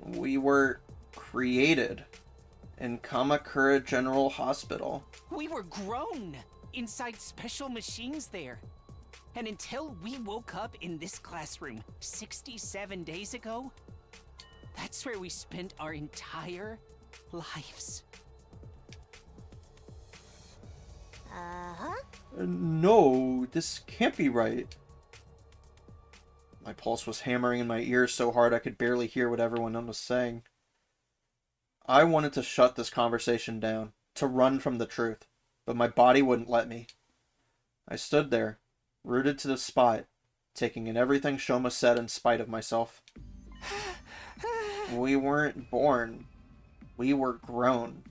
S1: We were created in Kamakura General Hospital.
S5: We were grown inside special machines there. And until we woke up in this classroom 67 days ago, that's where we spent our entire lives.
S1: No, this can't be right. My pulse was hammering in my ears so hard I could barely hear what everyone was saying. I wanted to shut this conversation down, to run from the truth, but my body wouldn't let me. I stood there, rooted to the spot, taking in everything Shoma said in spite of myself. We weren't born. We were grown.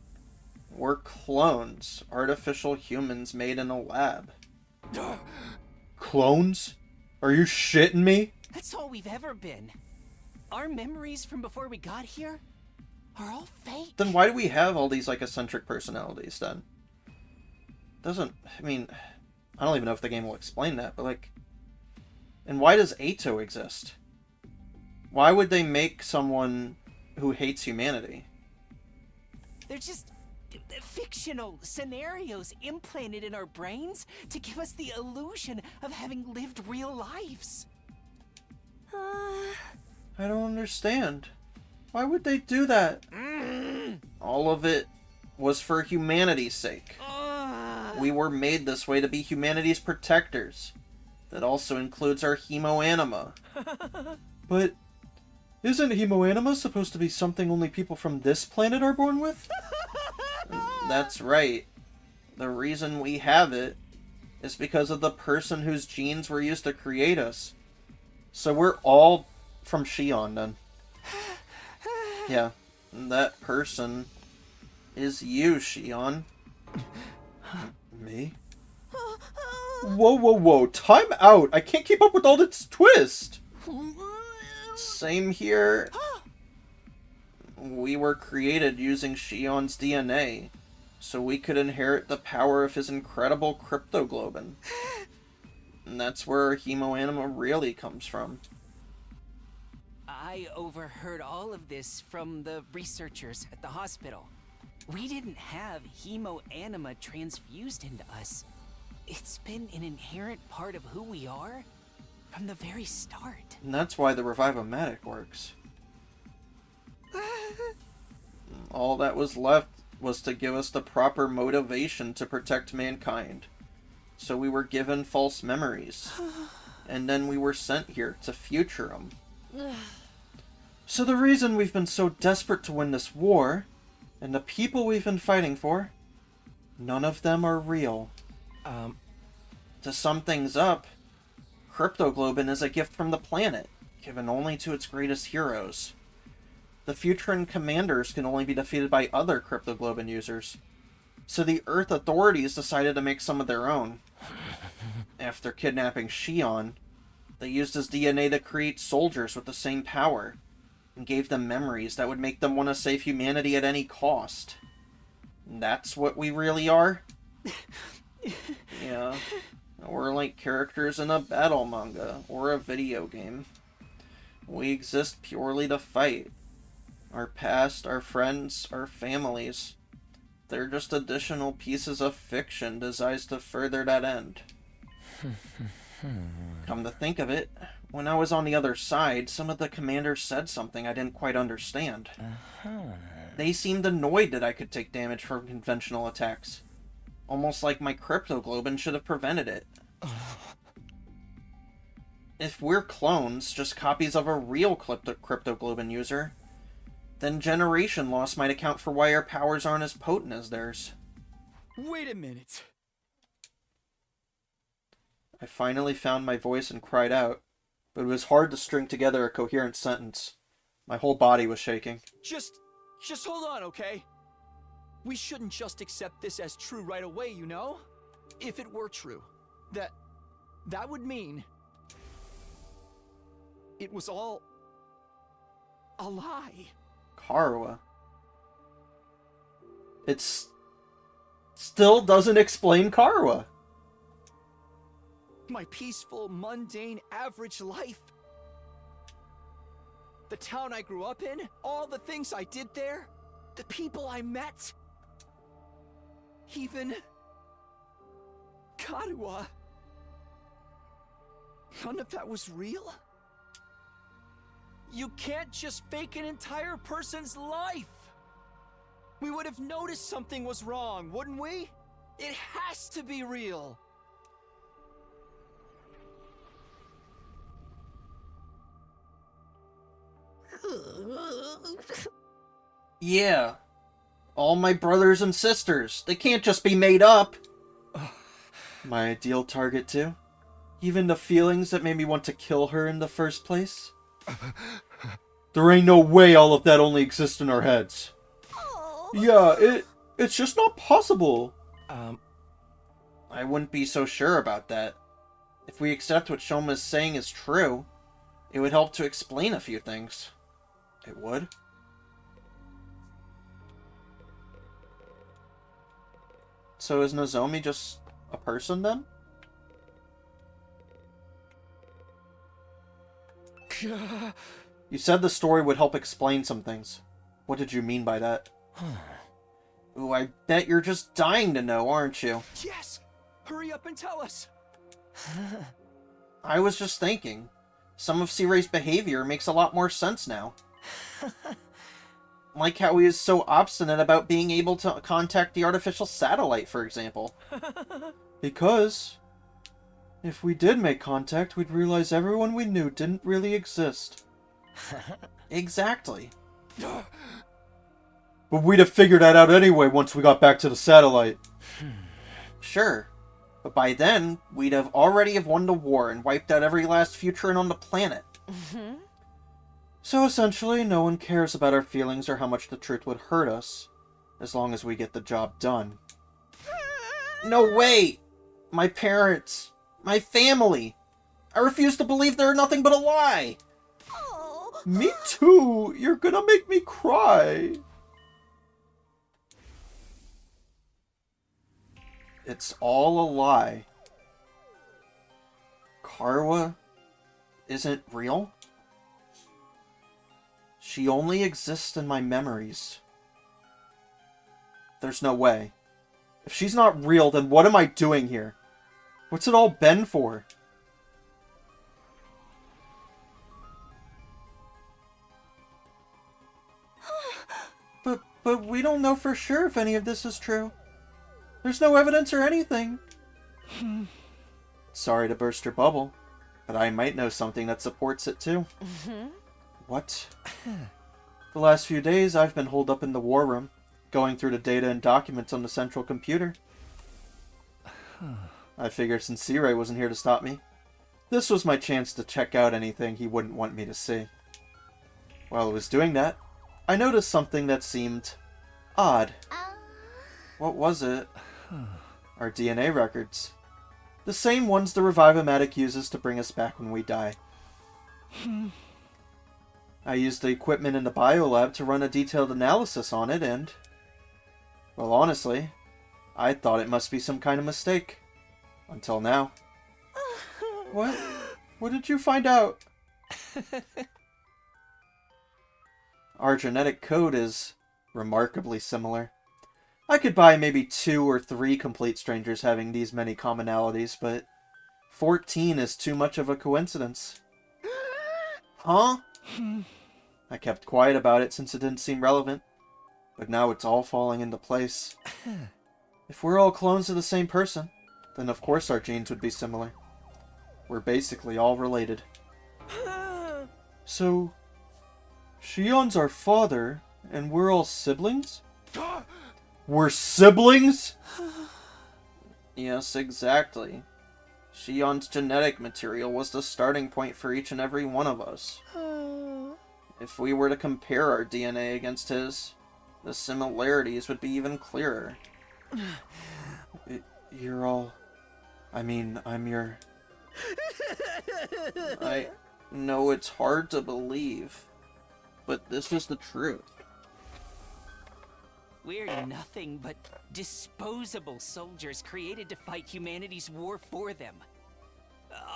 S1: We're clones, artificial humans made in a lab. Clones? Are you shitting me?
S5: That's all we've ever been. Our memories from before we got here are all fake.
S1: Then why do we have all these, like, eccentric personalities, then? I mean, I don't even know if the game will explain that, but, like... And why does Ato exist? Why would they make someone who hates humanity?
S5: They're just fictional scenarios implanted in our brains to give us the illusion of having lived real lives.
S1: I don't understand. Why would they do that? All of it was for humanity's sake. We were made this way to be humanity's protectors. That also includes our hemoanima. But isn't hemoanima supposed to be something only people from this planet are born with? That's right. The reason we have it is because of the person whose genes were used to create us. So we're all from Shion, then. Yeah, that person is you, Shion. Me? Whoa, whoa, whoa. Time out. I can't keep up with all this twist. Same here. We were created using Shion's DNA, so we could inherit the power of his incredible cryptoglobin. And that's where our hemoanima really comes from.
S5: I overheard all of this from the researchers at the hospital. We didn't have hemoanima transfused into us. It's been an inherent part of who we are from the very start.
S1: And that's why the Revive-O-Matic works. All that was left was to give us the proper motivation to protect mankind. So we were given false memories. And then we were sent here to future them. So the reason we've been so desperate to win this war, and the people we've been fighting for, none of them are real. To sum things up, cryptoglobin is a gift from the planet, given only to its greatest heroes. The Futuran commanders can only be defeated by other cryptoglobin users. So the Earth authorities decided to make some of their own. After kidnapping Shion, they used his DNA to create soldiers with the same power, and gave them memories that would make them want to save humanity at any cost. And that's what we really are? Yeah. We're like characters in a battle manga, or a video game. We exist purely to fight. Our past, our friends, our families. They're just additional pieces of fiction designed to further that end. Come to think of it, when I was on the other side, some of the commanders said something I didn't quite understand. They seemed annoyed that I could take damage from conventional attacks. Almost like my cryptoglobin should have prevented it. If we're clones, just copies of a real cryptoglobin user, then generation loss might account for why our powers aren't as potent as theirs.
S12: Wait a minute.
S1: I finally found my voice and cried out, but it was hard to string together a coherent sentence. My whole body was shaking.
S12: Just hold on, okay? We shouldn't just accept this as true right away, you know? If it were true, that would mean it was all a lie.
S1: Karwa. Still doesn't explain Karwa.
S12: My peaceful, mundane, average life. The town I grew up in, all the things I did there, the people I met. Even Karuwa. None of that was real? You can't just fake an entire person's life! We would have noticed something was wrong, wouldn't we? It has to be real!
S1: Yeah. All my brothers and sisters. They can't just be made up. My ideal target, too. Even the feelings that made me want to kill her in the first place. There ain't no way all of that only exists in our heads. Yeah, it's just not possible. I wouldn't be so sure about that. If we accept what Shoma's saying is true, it would help to explain a few things. It would? So is Nozomi just a person then? You said the story would help explain some things. What did you mean by that? Ooh, I bet you're just dying to know, aren't you?
S12: Yes! Hurry up and tell us!
S1: I was just thinking. Some of C-Ray's behavior makes a lot more sense now. Like how he is so obstinate about being able to contact the artificial satellite, for example. Because if we did make contact, we'd realize everyone we knew didn't really exist. Exactly. But we'd have figured that out anyway once we got back to the satellite. Sure. But by then, we'd have already won the war and wiped out every last Futuran on the planet. So essentially, no one cares about our feelings or how much the truth would hurt us, as long as we get the job done. No way! My parents, my family. I refuse to believe they're nothing but a lie. Me too. You're gonna make me cry. It's all a lie. Karwa isn't real? She only exists in my memories. There's no way. If she's not real, then what am I doing here? What's it all been for? But we don't know for sure if any of this is true. There's no evidence or anything. Sorry to burst your bubble, but I might know something that supports it too. What? The last few days I've been holed up in the war room, going through the data and documents on the central computer. I figured since C-Ray wasn't here to stop me, this was my chance to check out anything he wouldn't want me to see. While I was doing that, I noticed something that seemed odd. What was it? Our DNA records. The same ones the Revive-O-Matic uses to bring us back when we die. I used the equipment in the biolab to run a detailed analysis on it and... well, honestly, I thought it must be some kind of mistake. Until now. What? What did you find out? Our genetic code is remarkably similar. I could buy maybe 2 or 3 complete strangers having these many commonalities, but 14 is too much of a coincidence. Huh? I kept quiet about it since it didn't seem relevant, but now it's all falling into place. If we're all clones of the same person, then of course our genes would be similar. We're basically all related. So, Shion's our father, and we're all siblings? We're siblings? Yes, exactly. Shion's genetic material was the starting point for each and every one of us. If we were to compare our DNA against his, the similarities would be even clearer. You're all... I mean, I'm your... I know it's hard to believe, but this is the truth.
S5: We're nothing but disposable soldiers created to fight humanity's war for them.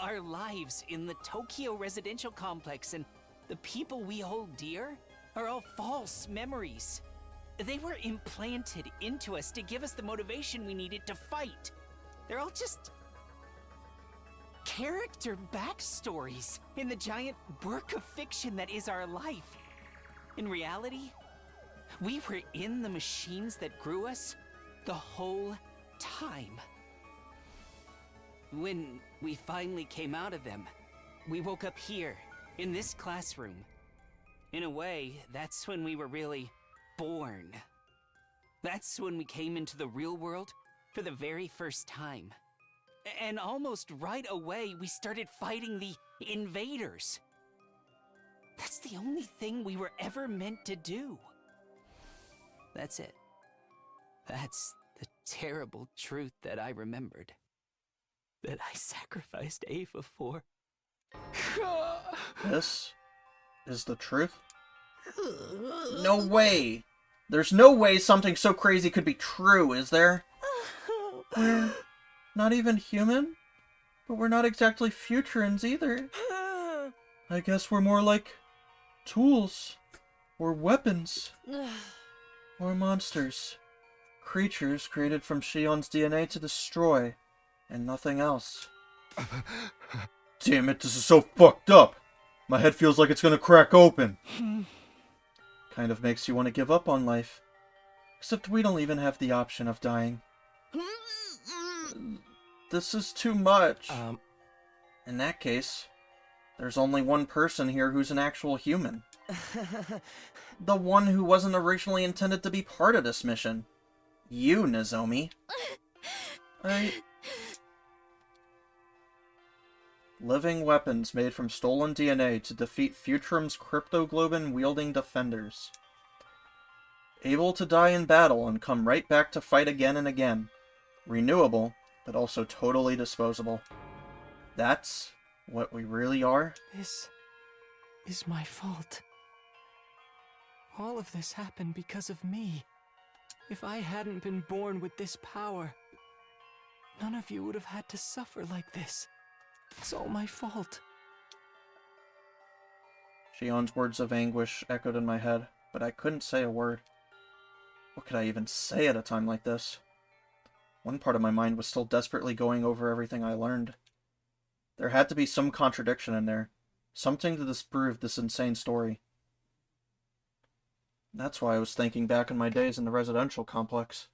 S5: Our lives in the Tokyo residential complex and the people we hold dear are all false memories. They were implanted into us to give us the motivation we needed to fight. They're all just character backstories in the giant work of fiction that is our life. In reality, we were in the machines that grew us the whole time. When we finally came out of them, we woke up here, in this classroom. In a way, that's when we were really born. That's when we came into the real world for the very first time. And almost right away, we started fighting the invaders. That's the only thing we were ever meant to do. That's it. That's the terrible truth that I remembered. That I sacrificed Ava for.
S1: This is the truth? No way! There's no way something so crazy could be true, is there? We're not even human, but we're not exactly futurans either. I guess we're more like tools, or weapons, or monsters. Creatures created from Shion's DNA to destroy, and nothing else. Damn it, this is so fucked up! My head feels like it's gonna crack open. Kind of makes you want to give up on life. Except we don't even have the option of dying. This is too much. In that case, there's only one person here who's an actual human. The one who wasn't originally intended to be part of this mission. You, Nozomi. Living weapons made from stolen DNA to defeat Futurum's cryptoglobin-wielding defenders. Able to die in battle and come right back to fight again and again. Renewable, but also totally disposable. That's what we really are?
S5: This is my fault. All of this happened because of me. If I hadn't been born with this power, none of you would have had to suffer like this. It's all my fault.
S1: Shion's words of anguish echoed in my head, but I couldn't say a word. What could I even say at a time like this? One part of my mind was still desperately going over everything I learned. There had to be some contradiction in there, something to disprove this insane story. That's why I was thinking back on my days in the residential complex.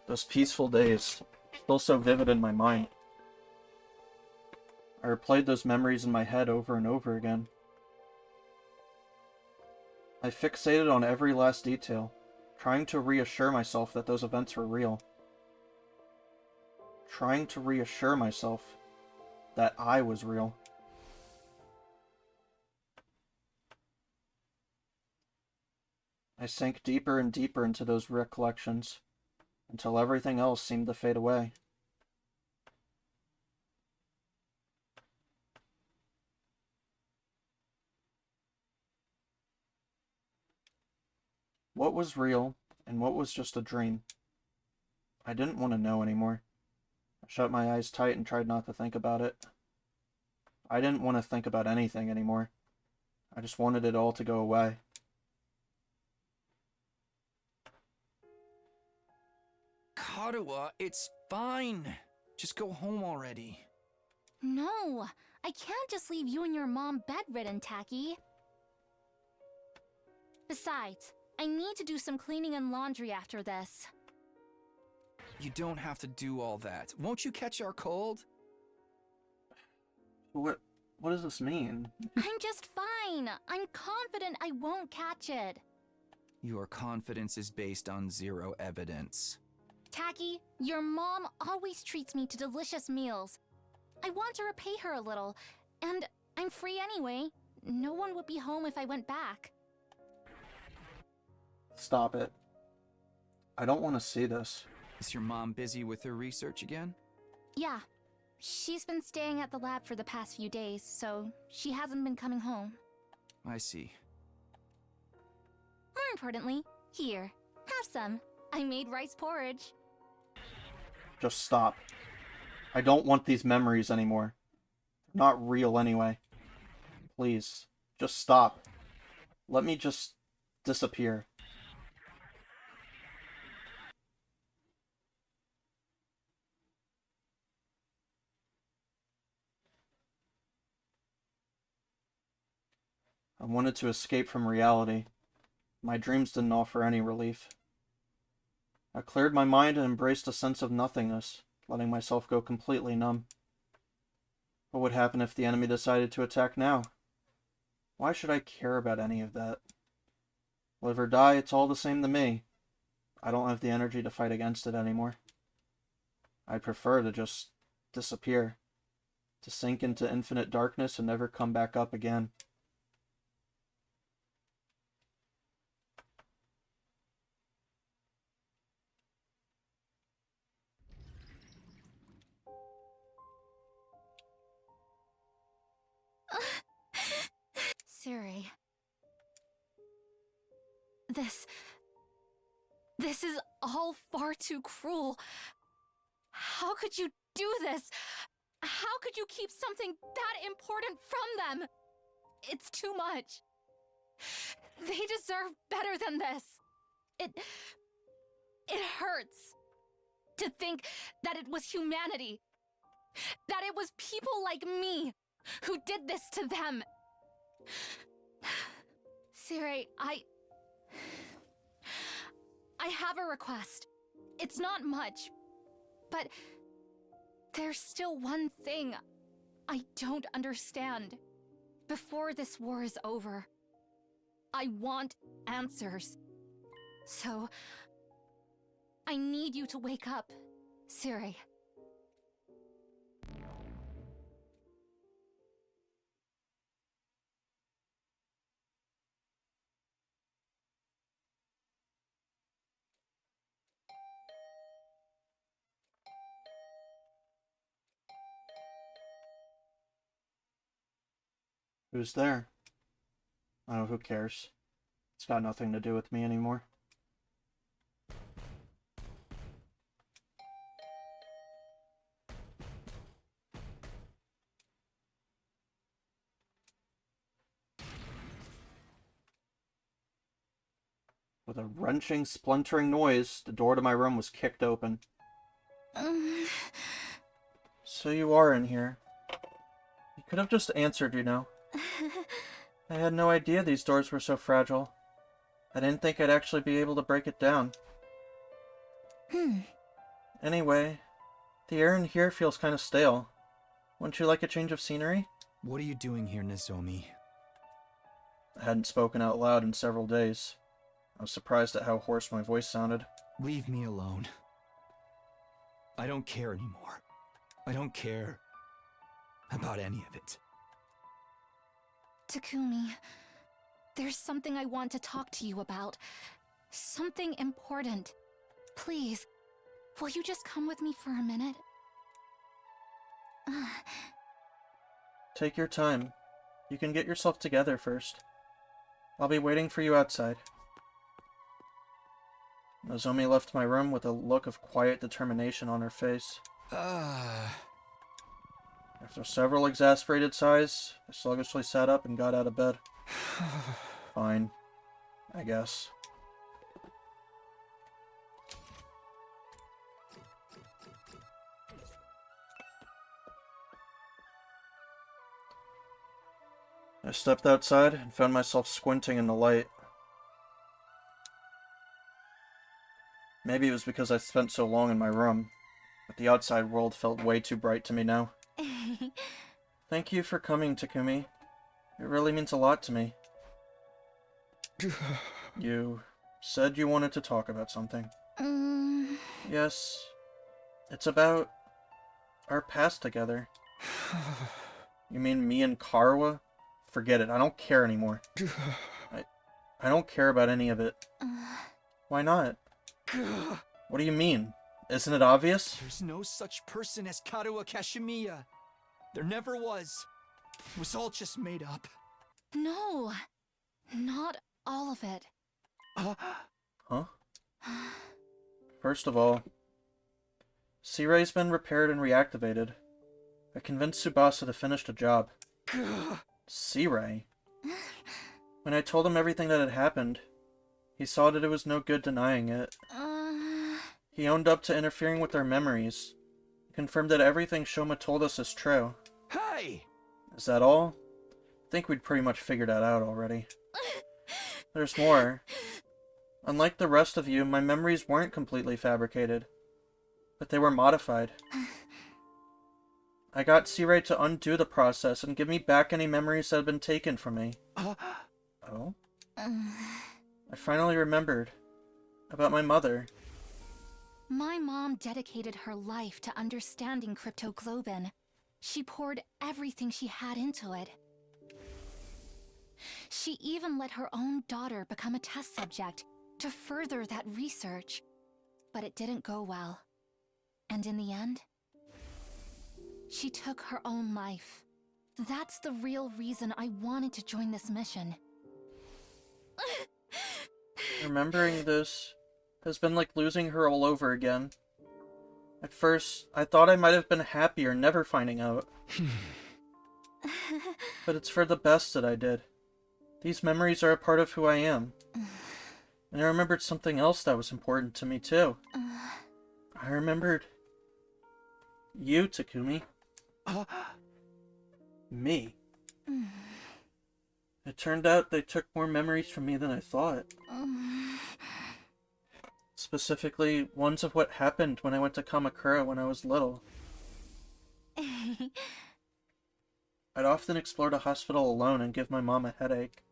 S1: Those peaceful days, still so vivid in my mind. I replayed those memories in my head over and over again. I fixated on every last detail, trying to reassure myself that those events were real. Trying to reassure myself that I was real. I sank deeper and deeper into those recollections, until everything else seemed to fade away. What was real, and what was just a dream? I didn't want to know anymore. I shut my eyes tight and tried not to think about it. I didn't want to think about anything anymore. I just wanted it all to go away.
S12: Karuwa, it's fine. Just go home already.
S11: No, I can't just leave you and your mom bedridden, Taki. Besides, I need to do some cleaning and laundry after this.
S12: You don't have to do all that. Won't you catch our cold?
S1: What does this mean?
S11: I'm just fine. I'm confident I won't catch it.
S12: Your confidence is based on zero evidence.
S11: Taki, your mom always treats me to delicious meals. I want to repay her a little, and I'm free anyway. No one would be home if I went back.
S1: Stop it. I don't want to see this.
S5: Is your mom busy with her research again?
S11: Yeah. She's been staying at the lab for the past few days, so she hasn't been coming home.
S5: I see.
S11: More importantly, here, have some. I made rice porridge.
S1: Just stop. I don't want these memories anymore. They're not real anyway. Please, just stop. Let me just disappear. I wanted to escape from reality. My dreams didn't offer any relief. I cleared my mind and embraced a sense of nothingness, letting myself go completely numb. What would happen if the enemy decided to attack now? Why should I care about any of that? Live or die, it's all the same to me. I don't have the energy to fight against it anymore. I'd prefer to just disappear, to sink into infinite darkness and never come back up again.
S11: Siri. This is all far too cruel. How could you do this? How could you keep something that important from them? It's too much. They deserve better than this. It hurts to think that it was humanity, that it was people like me who did this to them. Siri, I have a request. It's not much, but there's still one thing I don't understand. Before this war is over, I want answers. So, I need you to wake up, Siri.
S1: Who's there? Oh, who cares? It's got nothing to do with me anymore. With a wrenching, splintering noise, the door to my room was kicked open. So you are in here. You could have just answered, you know. I had no idea these doors were so fragile. I didn't think I'd actually be able to break it down. Anyway, the air in here feels kind of stale. Wouldn't you like a change of scenery?
S5: What are you doing here, Nozomi?
S1: I hadn't spoken out loud in several days. I was surprised at how hoarse my voice sounded.
S5: Leave me alone. I don't care anymore. I don't care about any of it.
S11: Takumi, there's something I want to talk to you about. Something important. Please, will you just come with me for a minute?
S1: Take your time. You can get yourself together first. I'll be waiting for you outside. Nozomi left my room with a look of quiet determination on her face. After several exasperated sighs, I sluggishly sat up and got out of bed. Fine, I guess. I stepped outside and found myself squinting in the light. Maybe it was because I spent so long in my room, but the outside world felt way too bright to me now. Thank you for coming, Takumi. It really means a lot to me. You said you wanted to talk about something. Yes, it's about our past together. You mean me and Karwa? Forget it, I don't care anymore. I don't care about any of it. Why not? What do you mean? Isn't it obvious?
S12: There's no such person as Karuo Kashimiya. There never was. It was all just made up.
S4: No, not all of it.
S1: Huh? First of all, C-Ray's been repaired and reactivated. I convinced Tsubasa to finish the job. C-Ray? When I told him everything that had happened, he saw that it was no good denying it. He owned up to interfering with our memories. Confirmed that everything Shoma told us is true.
S12: Hey!
S1: Is that all? I think we'd pretty much figured that out already. There's more. Unlike the rest of you, my memories weren't completely fabricated, but they were modified. I got C-Ray to undo the process and give me back any memories that had been taken from me. Oh? I finally remembered. About my mother.
S4: My mom dedicated her life to understanding cryptoglobin. She poured everything she had into it. She even let her own daughter become a test subject to further that research. But it didn't go well. And in the end, she took her own life. That's the real reason I wanted to join this mission.
S1: Remembering this has been like losing her all over again. At first, I thought I might have been happier never finding out. But it's for the best that I did. These memories are a part of who I am. And I remembered something else that was important to me too. I remembered you, Takumi. Me. It turned out they took more memories from me than I thought. Specifically, ones of what happened when I went to Kamakura when I was little. I'd often explore the hospital alone and give my mom a headache.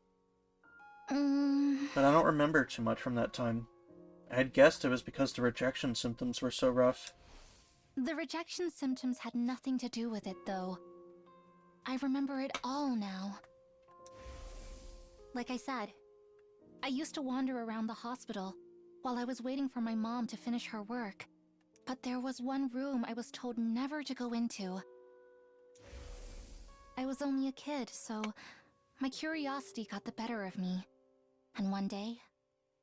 S1: But I don't remember too much from that time. I had guessed it was because the rejection symptoms were so rough.
S4: The rejection symptoms had nothing to do with it, though. I remember it all now. Like I said, I used to wander around the hospital while I was waiting for my mom to finish her work. But there was one room I was told never to go into. I was only a kid, so my curiosity got the better of me. And one day,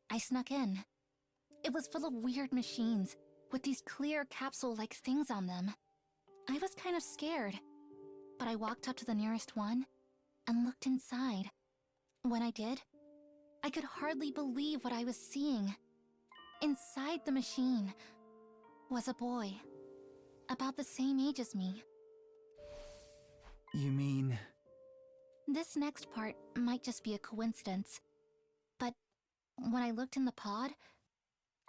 S4: I snuck in. It was full of weird machines with these clear capsule-like things on them. I was kind of scared, but I walked up to the nearest one and looked inside. When I did, I could hardly believe what I was seeing. Inside the machine was a boy, about the same age as me.
S12: You mean...
S4: This next part might just be a coincidence, but when I looked in the pod,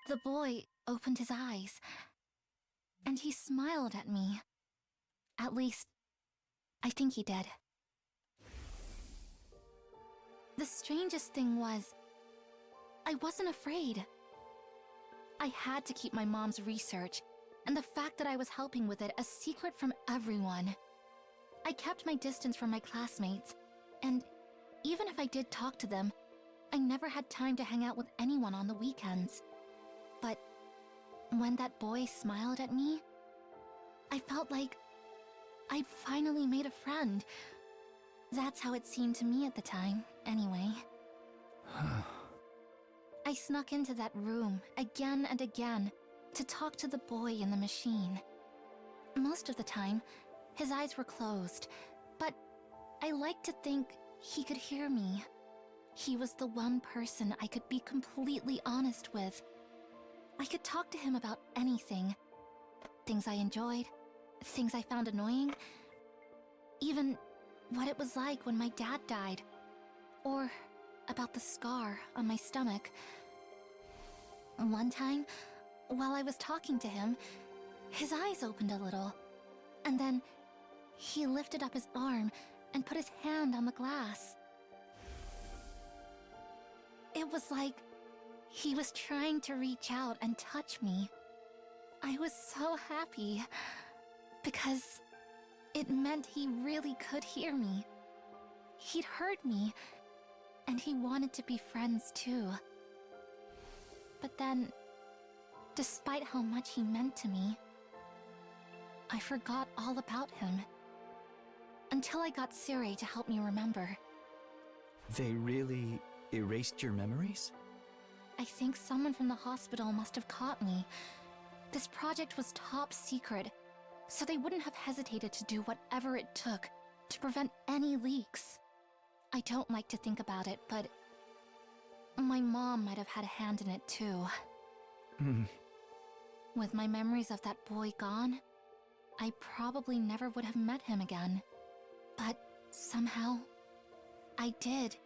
S4: the boy opened his eyes, and he smiled at me. At least, I think he did. The strangest thing was, I wasn't afraid. I had to keep my mom's research, and the fact that I was helping with it a secret from everyone. I kept my distance from my classmates, and even if I did talk to them, I never had time to hang out with anyone on the weekends. But when that boy smiled at me, I felt like I'd finally made a friend. That's how it seemed to me at the time, anyway. I snuck into that room again and again to talk to the boy in the machine. Most of the time, his eyes were closed, but I liked to think he could hear me. He was the one person I could be completely honest with. I could talk to him about anything. Things I enjoyed, things I found annoying, even what it was like when my dad died, or about the scar on my stomach. One time, while I was talking to him, his eyes opened a little, and then he lifted up his arm and put his hand on the glass. It was like
S8: He was trying to reach out and touch me. I was so happy, because it meant he really could hear me. He'd heard me, and he wanted to be friends too. But then, despite how much he meant to me, I forgot all about him. Until I got Siri to help me remember.
S5: They really erased your memories?
S8: I think someone from the hospital must have caught me. This project was top secret, so they wouldn't have hesitated to do whatever it took to prevent any leaks. I don't like to think about it, but my mom might have had a hand in it too. With my memories of that boy gone, I probably never would have met him again. But somehow, I did.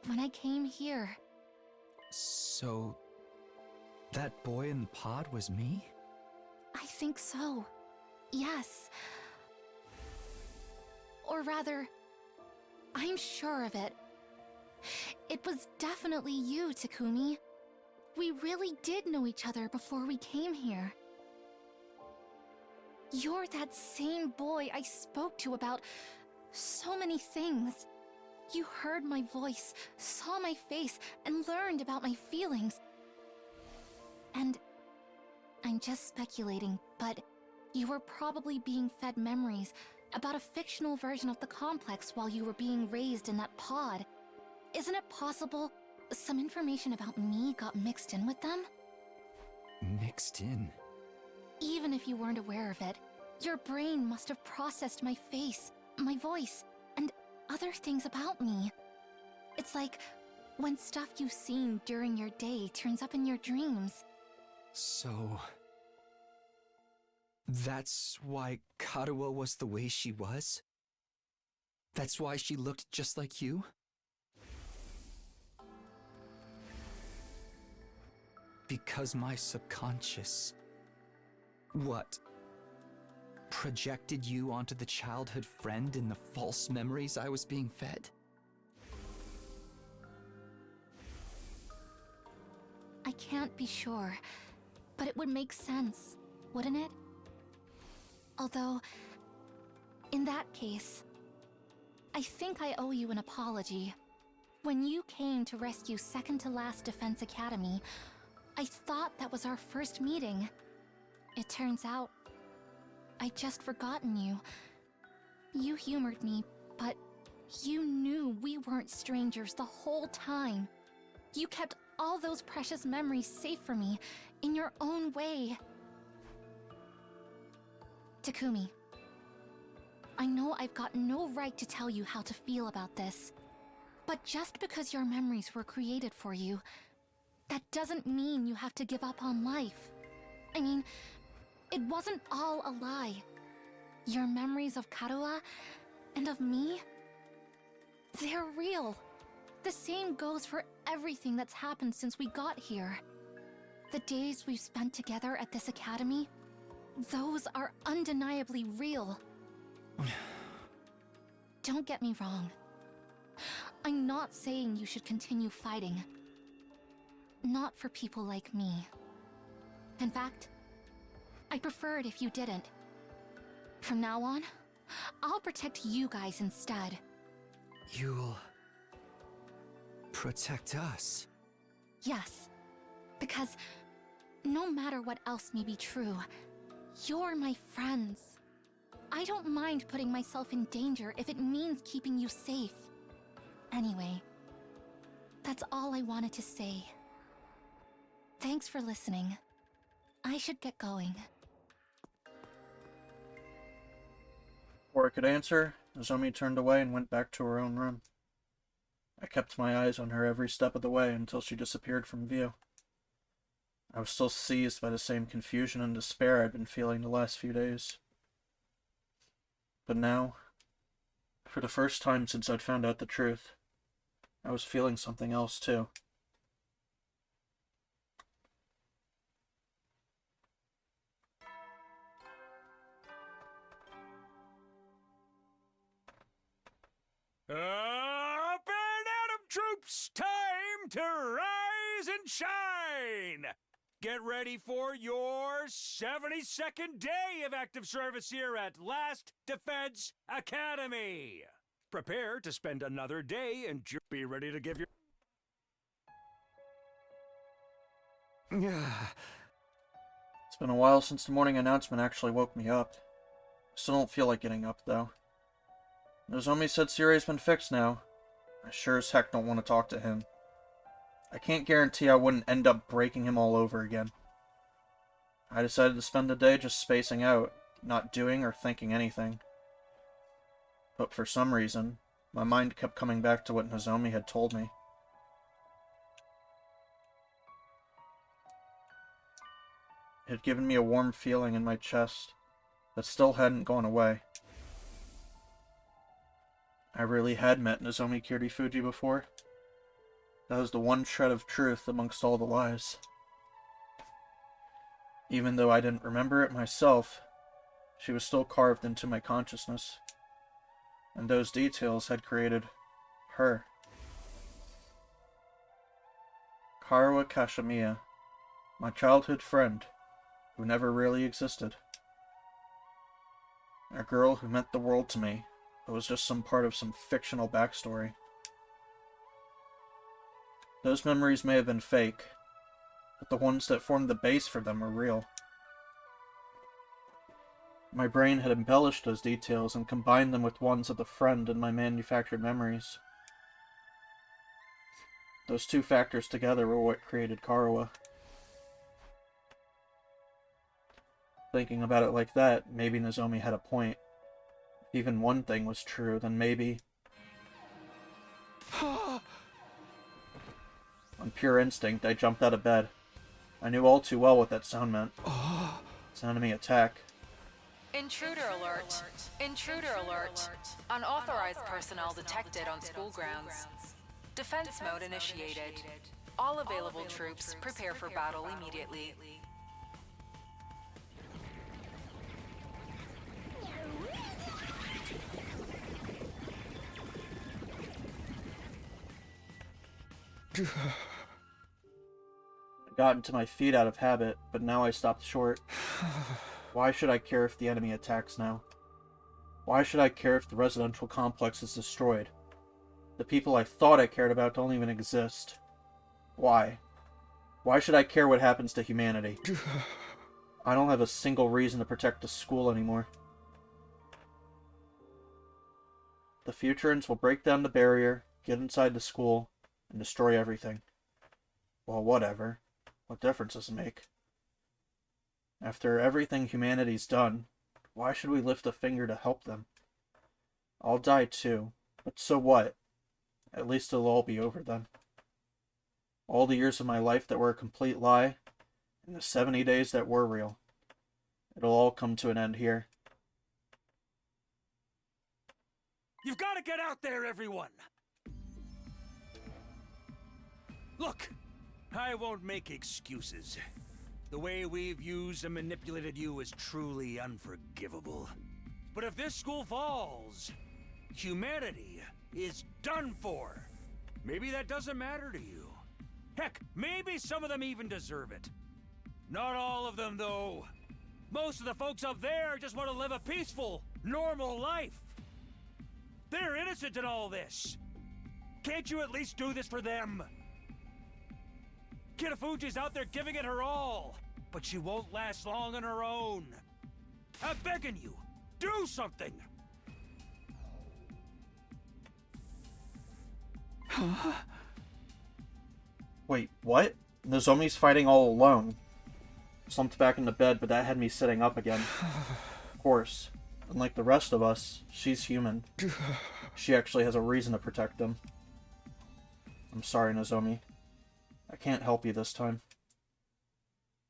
S8: When I came here.
S5: So, that boy in the pod was me?
S8: I think so. Yes. Or rather, I'm sure of it. It was definitely you, Takumi. We really did know each other before we came here. You're that same boy I spoke to about so many things. You heard my voice, saw my face, and learned about my feelings. And I'm just speculating, but you were probably being fed memories about a fictional version of the complex while you were being raised in that pod. Isn't it possible some information about me got mixed in with them?
S5: Mixed in?
S8: Even if you weren't aware of it, your brain must have processed my face, my voice, and other things about me. It's like when stuff you've seen during your day turns up in your dreams.
S5: So... that's why Karuo was the way she was? That's why she looked just like you? Because my subconscious... what? Projected you onto the childhood friend in the false memories I was being fed?
S8: I can't be sure, but it would make sense, wouldn't it? Although, in that case, I think I owe you an apology. When you came to rescue Second to Last Defense Academy, I thought that was our first meeting. It turns out, I'd just forgotten you. You humored me, but you knew we weren't strangers the whole time. You kept all those precious memories safe for me, in your own way. Takumi, I know I've got no right to tell you how to feel about this, but just because your memories were created for you, that doesn't mean you have to give up on life. I mean, it wasn't all a lie. Your memories of Karuo and of me, they're real. The same goes for everything that's happened since we got here. The days we've spent together at this academy, those are undeniably real. Don't get me wrong. I'm not saying you should continue fighting. Not for people like me. In fact, I prefer it if you didn't. From now on, I'll protect you guys instead.
S5: You'll... protect us?
S8: Yes, because no matter what else may be true, you're my friends. I don't mind putting myself in danger if it means keeping you safe. Anyway, that's all I wanted to say. Thanks for listening. I should get going.
S1: Before I could answer, Nozomi turned away and went back to her own room. I kept my eyes on her every step of the way until she disappeared from view. I was still seized by the same confusion and despair I'd been feeling the last few days. But now, for the first time since I'd found out the truth, I was feeling something else too.
S2: Up and Atom troops, time to rise rise and shine! Get ready for your 72nd day of active service here at Last Defense Academy. Prepare to spend another day and be ready to give your...
S1: It's been a while since the morning announcement actually woke me up. Still don't feel like getting up, though. Nozomi said Siri's been fixed now. I sure as heck don't want to talk to him. I can't guarantee I wouldn't end up breaking him all over again. I decided to spend the day just spacing out, not doing or thinking anything. But for some reason, my mind kept coming back to what Nozomi had told me. It had given me a warm feeling in my chest that still hadn't gone away. I really had met Nozomi Kirifuji before. That was the one shred of truth amongst all the lies. Even though I didn't remember it myself, she was still carved into my consciousness. And those details had created her. Karawa Kashamiya, my childhood friend, who never really existed. A girl who meant the world to me, but was just some part of some fictional backstory. Those memories may have been fake, but the ones that formed the base for them were real. My brain had embellished those details and combined them with ones of the friend in my manufactured memories. Those two factors together were what created Karawa. Thinking about it like that, maybe Nozomi had a point. If even one thing was true, then maybe... On pure instinct, I jumped out of bed. I knew all too well what that sound meant. It's an enemy attack.
S4: Intruder alert. Intruder alert. Unauthorized personnel detected on school grounds. Defense mode initiated. All available troops prepare for battle immediately.
S1: I got into my feet out of habit, but now I stopped short. Why should I care if the enemy attacks now? Why should I care if the residential complex is destroyed? The people I thought I cared about don't even exist. Why? Why should I care what happens to humanity? I don't have a single reason to protect the school anymore. The Futurans will break down the barrier, get inside the school, and destroy everything. Well, whatever. What difference does it make? After everything humanity's done, why should we lift a finger to help them? I'll die too, but so what? At least it'll all be over then. All the years of my life that were a complete lie, and the 70 days that were real. It'll all come to an end here.
S2: You've got to get out there, everyone! Look, I won't make excuses. The way we've used and manipulated you is truly unforgivable. But if this school falls, humanity is done for. Maybe that doesn't matter to you. Heck, maybe some of them even deserve it. Not all of them, though. Most of the folks up there just want to live a peaceful, normal life. They're innocent in all this. Can't you at least do this for them? Kitafuji's out there giving it her all, but she won't last long on her own. I'm begging you, do something!
S1: Wait, what? Nozomi's fighting all alone. Slumped back into bed, but that had me sitting up again. Of course. Unlike the rest of us, she's human. She actually has a reason to protect them. I'm sorry, Nozomi. I can't help you this time.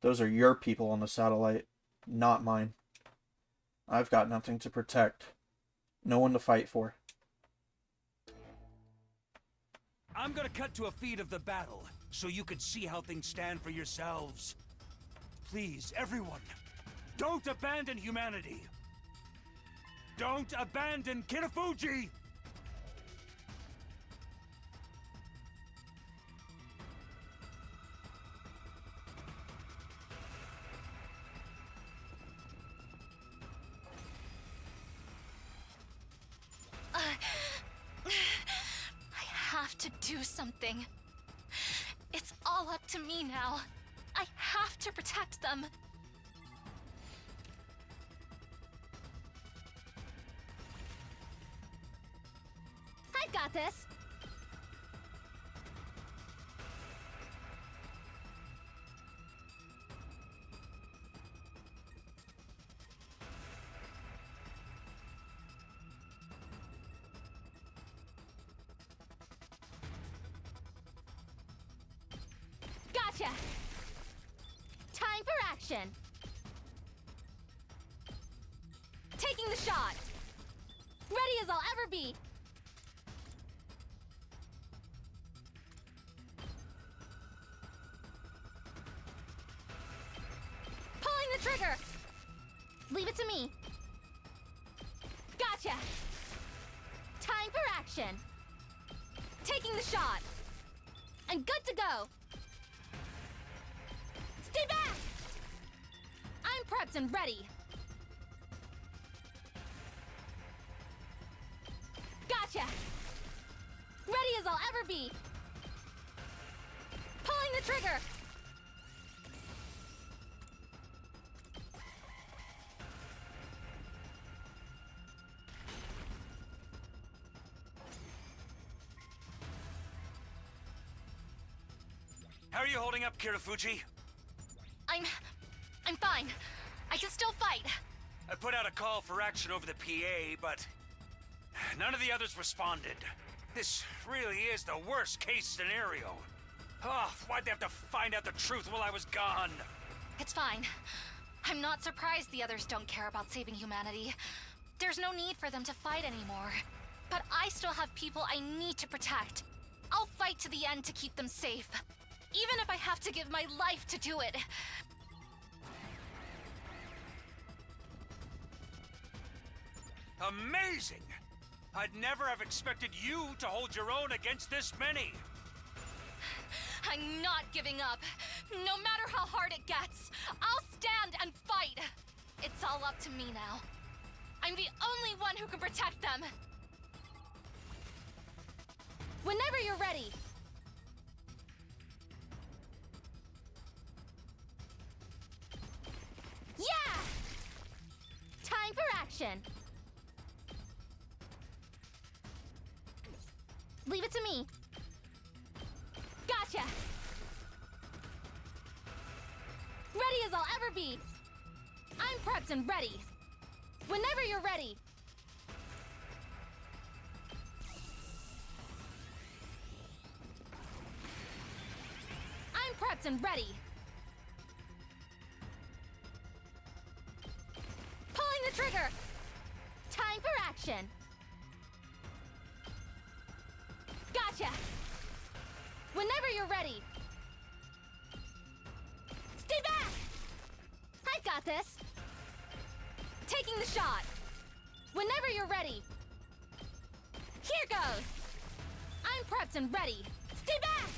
S1: Those are your people on the satellite, not mine. I've got nothing to protect. No one to fight for.
S2: I'm gonna cut to a feed of the battle, so you can see how things stand for yourselves. Please, everyone, don't abandon humanity. Don't abandon Kitafuji!
S6: to do something. It's all up to me now. I have to protect them.
S11: I've got this. Gotcha! Time for action! Taking the shot! Ready as I'll ever be! Pulling the trigger! Leave it to me. Gotcha! Time for action! Taking the shot! And good to go! Stay back! I'm prepped and ready. Gotcha! Ready as I'll ever be. Pulling the trigger!
S2: How are you holding up, Kirafuji?
S6: I'm fine. I can still fight.
S2: I put out a call for action over the PA, but none of the others responded. This really is the worst case scenario. Oh, why'd they have to find out the truth while I was gone?
S6: It's fine. I'm not surprised the others don't care about saving humanity. There's no need for them to fight anymore. But I still have people I need to protect. I'll fight to the end to keep them safe. Even if I have to give my life to do it.
S2: Amazing! I'd never have expected you to hold your own against this many.
S6: I'm not giving up. No matter how hard it gets, I'll stand and fight. It's all up to me now. I'm the only one who can protect them.
S11: Whenever you're ready. Yeah! Time for action. Leave it to me. Gotcha! Ready as I'll ever be. I'm prepped and ready. Whenever you're ready. I'm prepped and ready. Pulling the trigger. Time for action. Gotcha! Whenever you're ready. Stay back! I've got this. Taking the shot. Whenever you're ready. Here goes. I'm prepped and ready. Stay back!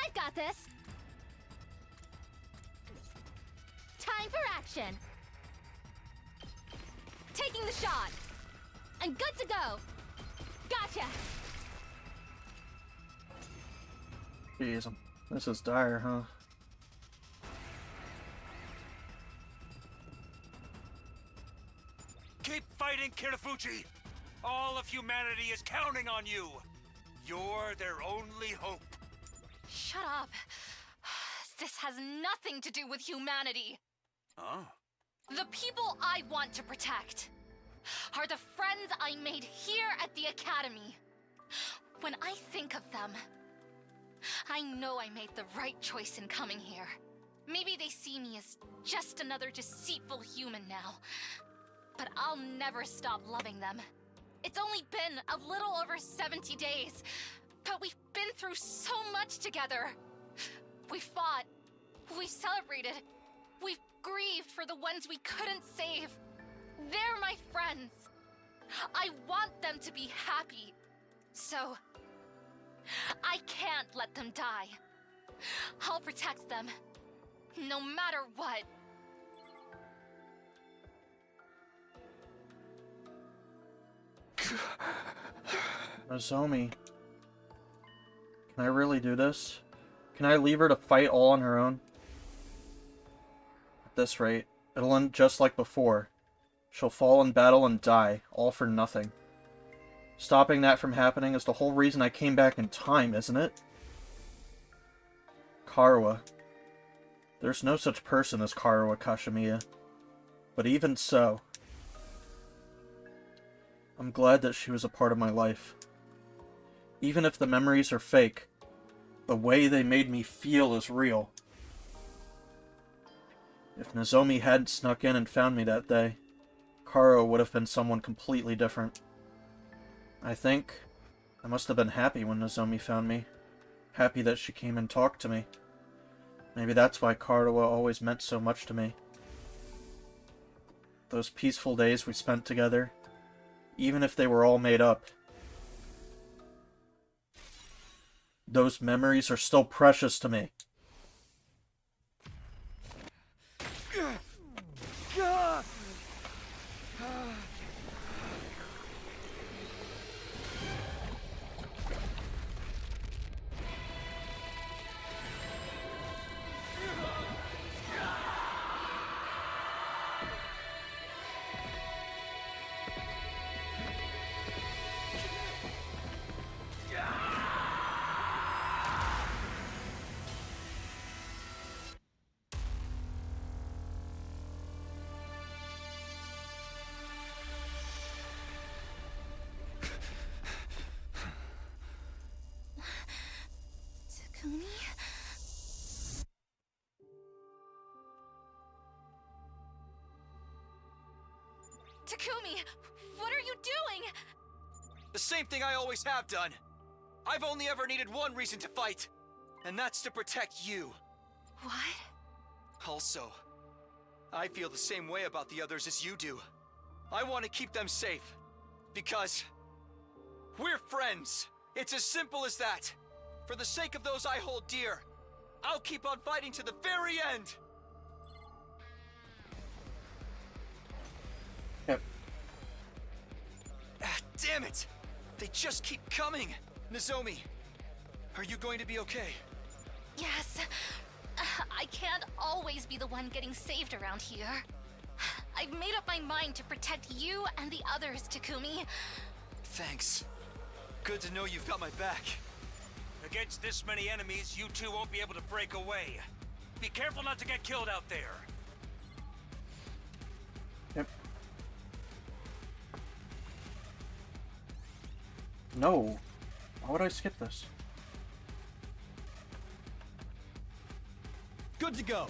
S11: I've got this. Time for action. Taking the shot. And good to go. Gotcha.
S1: Jeez, this is dire, huh?
S2: Keep fighting, Kirafuji! All of humanity is counting on you! You're their only hope.
S6: Shut up. This has nothing to do with humanity.
S2: Huh?
S6: The people I want to protect are the friends I made here at the Academy. When I think of them, I know I made the right choice in coming here. Maybe they see me as just another deceitful human now, but I'll never stop loving them. It's only been a little over 70 days, but we've been through so much together. We fought, we celebrated, we've grieved for the ones we couldn't save. They're my friends. I want them to be happy. So, I can't let them die. I'll protect them, no matter what.
S1: Nozomi. Can I really do this? Can I leave her to fight all on her own? At this rate, it'll end just like before. She'll fall in battle and die, all for nothing. Stopping that from happening is the whole reason I came back in time, isn't it? Karawa. There's no such person as Karawa Kashimiya. But even so, I'm glad that she was a part of my life. Even if the memories are fake, the way they made me feel is real. If Nozomi hadn't snuck in and found me that day, Karawa would have been someone completely different. I think I must have been happy when Nozomi found me. Happy that she came and talked to me. Maybe that's why Karawa always meant so much to me. Those peaceful days we spent together, even if they were all made up, those memories are still precious to me.
S6: Takumi? Takumi, what are you doing?
S7: The same thing I always have done. I've only ever needed one reason to fight, and that's to protect you.
S6: What?
S7: Also, I feel the same way about the others as you do. I want to keep them safe, because we're friends. It's as simple as that. For the sake of those I hold dear, I'll keep on fighting to the very end.
S1: Yep.
S7: Damn it! They just keep coming! Nozomi, are you going to be okay?
S6: Yes. I can't always be the one getting saved around here. I've made up my mind to protect you and the others, Takumi.
S7: Thanks. Good to know you've got my back.
S2: Against this many enemies, you two won't be able to break away. Be careful not to get killed out there.
S1: Yep. No. Why would I skip this?
S12: Good to go.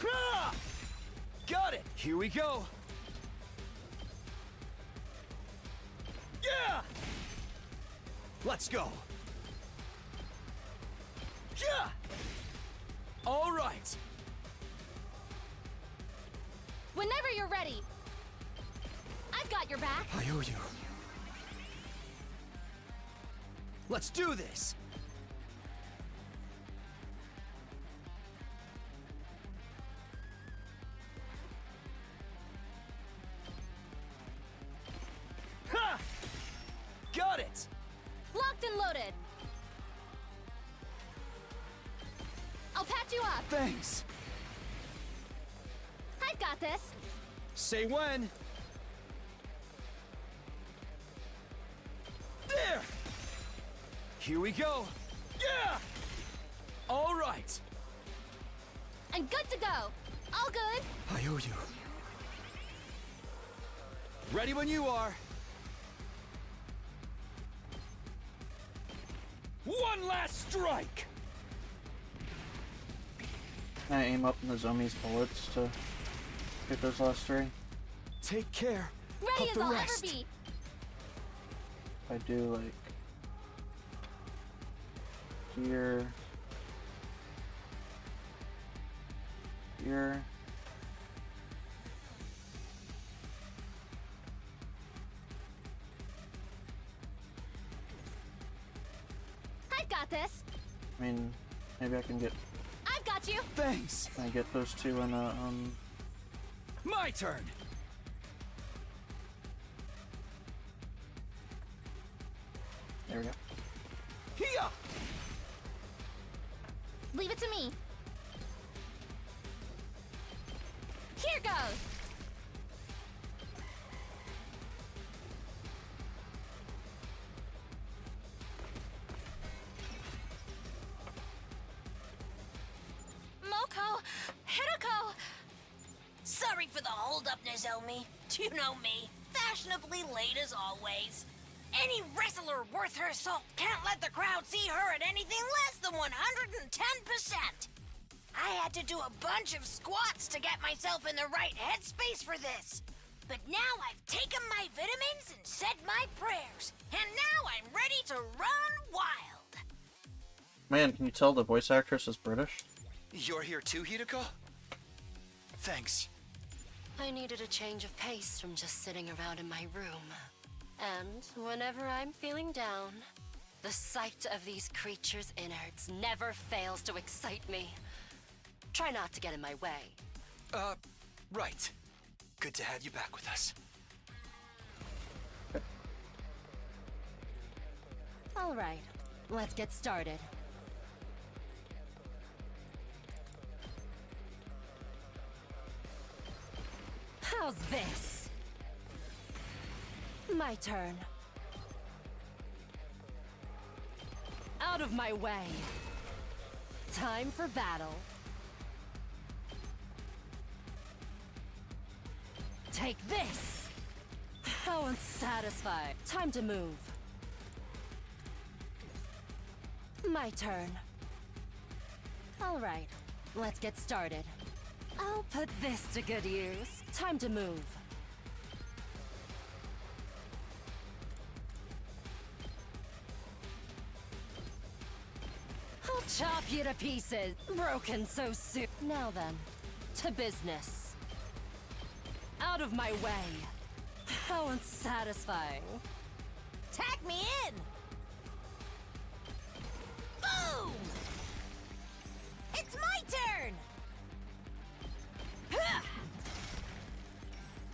S12: Ah! Got it. Here we go. Yeah! Let's go. Yeah! All right.
S6: Whenever you're ready. I've got your back.
S12: I owe you. Let's do this. Ha! Got it.
S6: Locked and loaded. I'll patch you up.
S12: Thanks.
S6: I've got this.
S12: Say when. There. Here we go. Yeah. All right.
S6: I'm good to go. All good.
S12: I owe you. Ready when you are. One last strike.
S1: Can I aim up Nozomi's bullets to get those last three?
S12: Take care.
S6: Ready
S12: of
S6: as
S12: the
S6: I'll
S12: rest.
S6: ever be.
S1: If I do like here, here.
S6: I've got this.
S1: I mean, maybe I can get.
S6: I've got you.
S12: Thanks.
S1: Can I get those two in a
S12: My turn.
S1: There we go.
S13: Here!
S6: Leave it to me. Here goes. Moko, Hideko.
S10: Sorry for the hold-up, Nozomi. You know me. Fashionably late as always. Any wrestler worth her salt can't let the crowd see her at anything less than 110%. I had to do a bunch of squats to get myself in the right headspace for this. But now I've taken my vitamins and said my prayers. And now I'm ready to run wild.
S1: Man, can you tell the voice actress is British?
S7: You're here too, Hideko? Thanks.
S14: I needed a change of pace from just sitting around in my room. And whenever I'm feeling down, the sight of these creatures' innards never fails to excite me. Try not to get in my way.
S7: Right. Good to have you back with us.
S14: All right, let's get started. How's this? My turn. Out of my way. Time for battle. Take this! How unsatisfied. Time to move. My turn. All right, let's get started. I'll put this to good use. Time to move. I'll chop you to pieces. Broken so soon. Now then, to business. Out of my way. How unsatisfying.
S10: Tag me in! Boom! It's my turn! Huh!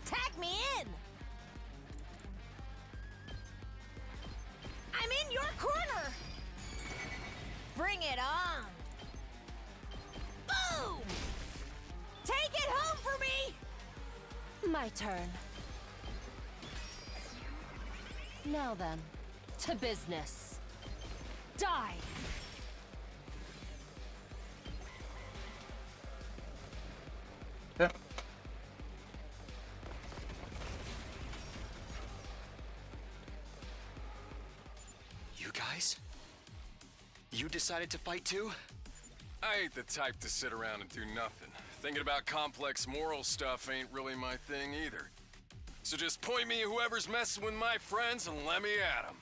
S10: Tag me in! I'm in your corner! Bring it on! Boom! Take it home for me!
S14: My turn. Now then, to business. Die!
S1: Yeah.
S7: You guys? You decided to fight too?
S15: I ain't the type to sit around and do nothing. Thinking about complex moral stuff ain't really my thing either. So just point me at whoever's messing with my friends and let me at them.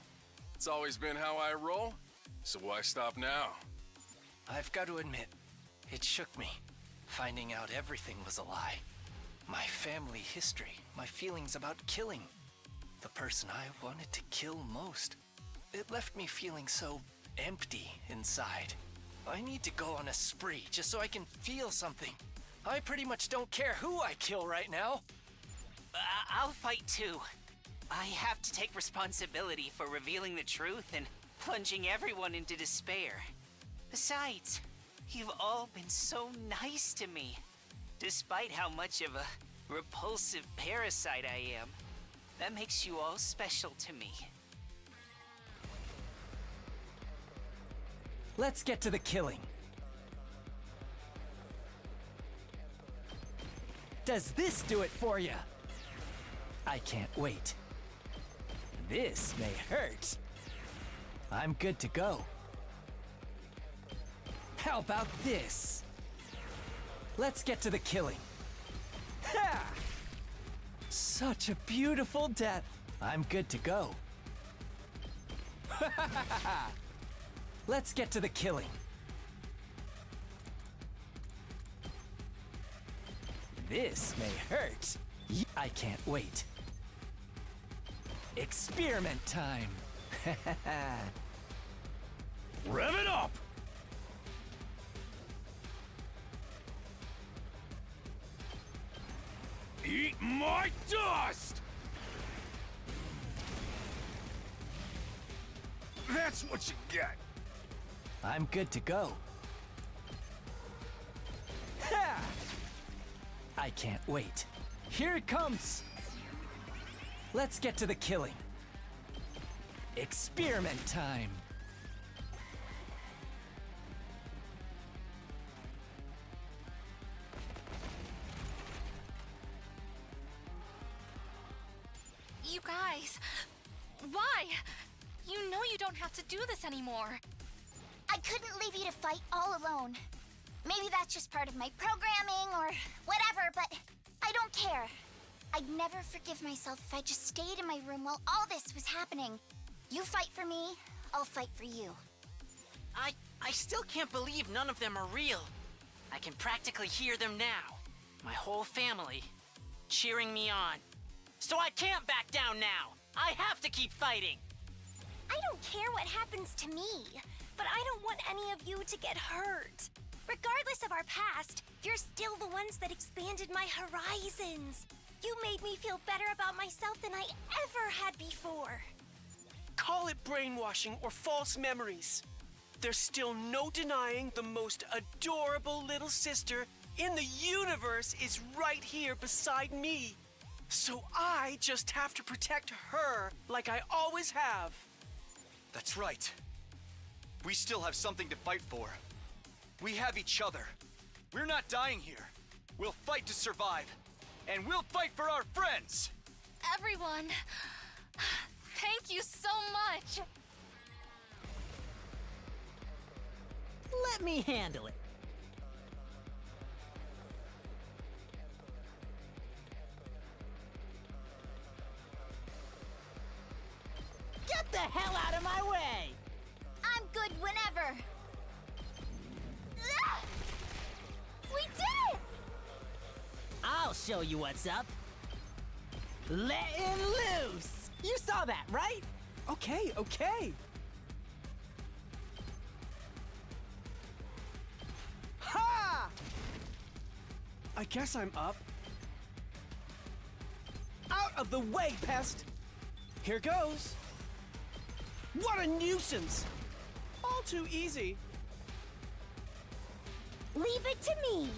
S15: It's always been how I roll, so why stop now?
S3: I've got to admit, it shook me, finding out everything was a lie. My family history, my feelings about killing. The person I wanted to kill most. It left me feeling so empty inside. I need to go on a spree just so I can feel something. I pretty much don't care who I kill right now.
S16: I'll fight too. I have to take responsibility for revealing the truth and plunging everyone into despair. Besides, you've all been so nice to me. Despite how much of a repulsive parasite I am, that makes you all special to me.
S12: Let's get to the killing. Does this do it for you? I can't wait. This may hurt. I'm good to go. How about this? Let's get to the killing. Ha! Such a beautiful death. I'm good to go. Let's get to the killing. This may hurt. I can't wait. Experiment time.
S2: Rev it up! Eat my dust! That's what you get.
S5: I'm good to go. Ha! I can't wait. Here it comes! Let's get to the killing. Experiment time.
S6: You guys, why? You know you don't have to do this anymore.
S8: I couldn't leave you to fight all alone. Maybe that's just part of my programming or whatever, but I don't care. I'd never forgive myself if I just stayed in my room while all this was happening. You fight for me, I'll fight for you.
S16: I still can't believe none of them are real. I can practically hear them now. My whole family cheering me on. So I can't back down now. I have to keep fighting.
S11: I don't care what happens to me, but I don't want any of you to get hurt. Regardless of our past, you're still the ones that expanded my horizons. You made me feel better about myself than I ever had before.
S13: Call it brainwashing or false memories. There's still no denying the most adorable little sister in the universe is right here beside me. So I just have to protect her like I always have.
S7: That's right. We still have something to fight for. We have each other. We're not dying here. We'll fight to survive. And we'll fight for our friends!
S6: Everyone, thank you so much.
S17: Let me handle it. Get the hell out of my way!
S8: I'm good whenever. Ah! We did it!
S17: I'll show you what's up. Letting loose! You saw that, right?
S13: Okay, okay. Ha! I guess I'm up. Out of the way, pest! Here goes. What a nuisance! All too easy.
S11: Leave it to me.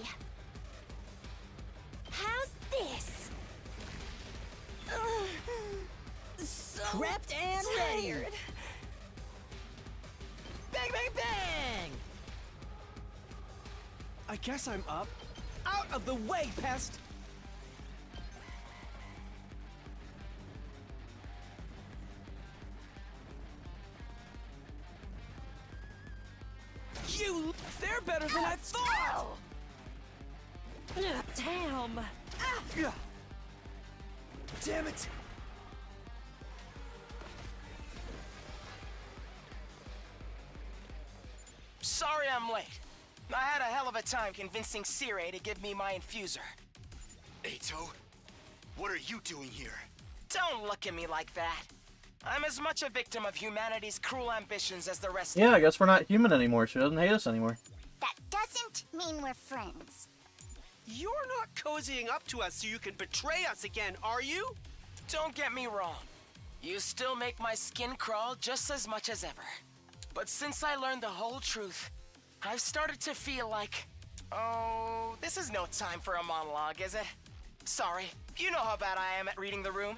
S11: How's this? So
S17: Prepped and ready.
S11: tired.
S17: Bang, bang, bang!
S13: I guess I'm up. Out of the way, pest! You! They're better than I thought!
S11: Damn.
S13: Damn it!
S18: Sorry I'm late. I had a hell of a time convincing Sire to give me my infuser.
S7: Ato, what are you doing here?
S18: Don't look at me like that. I'm as much a victim of humanity's cruel ambitions as the rest
S1: Yeah,
S18: of
S1: I guess we're not human anymore. She doesn't hate us anymore.
S8: That doesn't mean we're friends.
S13: You're not cozying up to us so you can betray us again, are you?
S18: Don't get me wrong. You still make my skin crawl just as much as ever. But since I learned the whole truth, I've started to feel like... Oh, this is no time for a monologue, is it? Sorry, you know how bad I am at reading the room.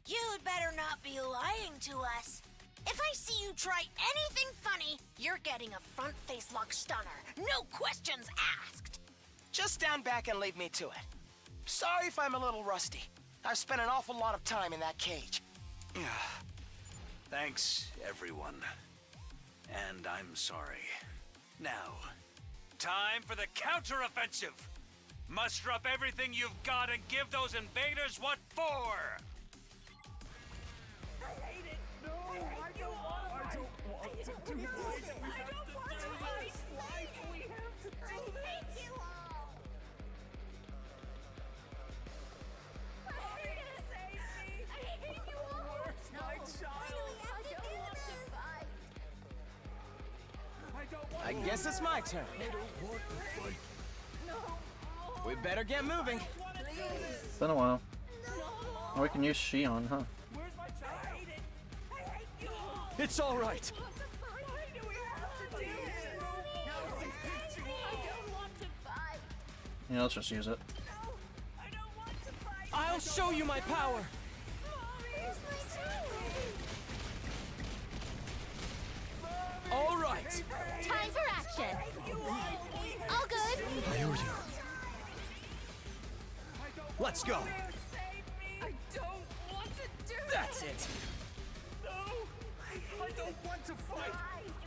S10: You'd better not be lying to us. If I see you try anything funny, you're getting a front face lock stunner. No questions asked.
S18: Just stand back and leave me to it. Sorry if I'm a little rusty. I've spent an awful lot of time in that cage.
S2: Thanks, everyone. And I'm sorry. Now, time for the counteroffensive. Muster up everything you've got and give those invaders what for!
S11: I hate it. No, I don't want to do this. I don't want to fight. Why do we have to do this? I hate you all. I hate it. I hate you all.
S2: My child!
S18: I guess it's my turn. We better get moving.
S1: It's been a while. Oh, we can use Shion, huh?
S11: Where's my child? I hate it. I hate you all.
S13: It's all right.
S1: Yeah, let's just use it.
S13: I'll show you my power. All right.
S6: Time for action. All good.
S13: I hear you. Let's go.
S2: I don't want to do
S13: That's it.
S2: No, I don't want to fight.